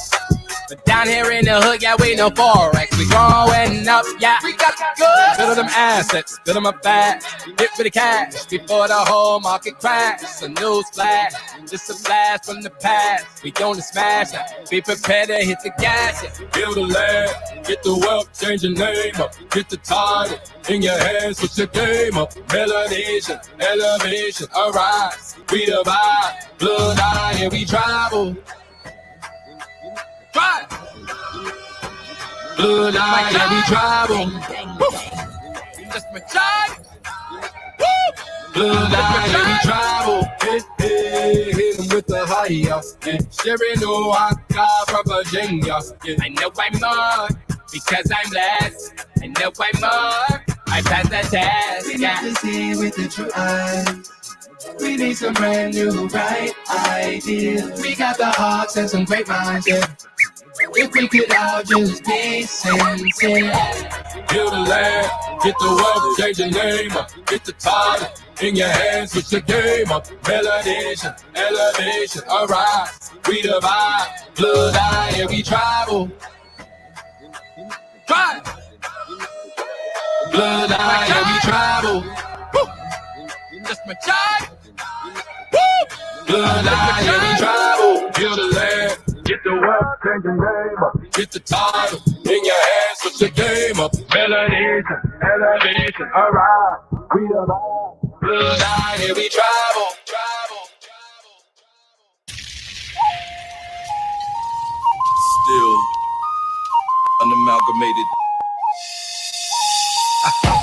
But down here in the hood, yeah, we know Forex. We growing up, yeah. We got good. Build them assets, build them up fast. Hit for the cash before the whole market crash. A news flash, just a blast from the past. We gonna smash it. Be prepared to hit the gas. Yeah. Build a land, get the wealth, change your name up. Get the title in your hands, put your game up. Melanation, elevation, arise. We the vibe, blood eye, and we travel. Right. Blood eye, and we travel. Just my child. Blood eye, and we travel. Hey, hey, hit him with the higher. Yeah. Sherry no Aka from Virginia. Yeah. I know I'm more because I'm blessed. I know I'm more. I pass the test. We got to see with the true eyes. We need some brand new bright ideas. We got the hearts and some great minds, yeah. If we could all just be sincere. Build a land, Get the world, change your name up. Get the title in your hands, switch the game up. Melodation, elevation, arise. We the vibe, blood eye, and we travel. Drive. Blood eye, and we travel. Woo. That's my child. Woo. Blood eye, and we travel. Feel the land. Get the world, change your name up. Get the title in your hands, switch the game up. Melodation, elevation, arise. We the vibe, blood eye, and we travel. Still unamalgamated.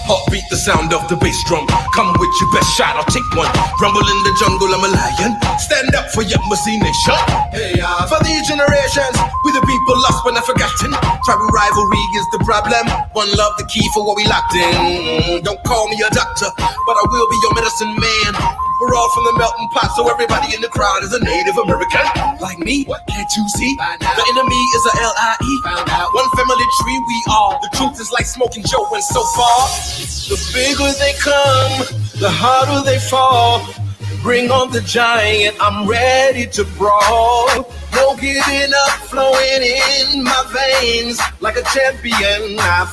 Heartbeat, the sound of the bass drum. Come with your best shot, I'll take one. Rumble in the jungle, I'm a lion. Stand up for your Muzzy nation. Hey, for these generations, we the people lost but not forgotten. Tribal rivalry is the problem. One love, the key for what we locked in. Don't call me a doctor, but I will be your medicine man. We're all from the melting pot, so everybody in the crowd is a Native American. Like me, can't you see? The enemy is a L-I-E. One family tree, we all. The truth is like smoking Joe, and so far, the bigger they come, the harder they fall. Bring on the giant, I'm ready to brawl. No giving up, flowing in my veins like a champion. I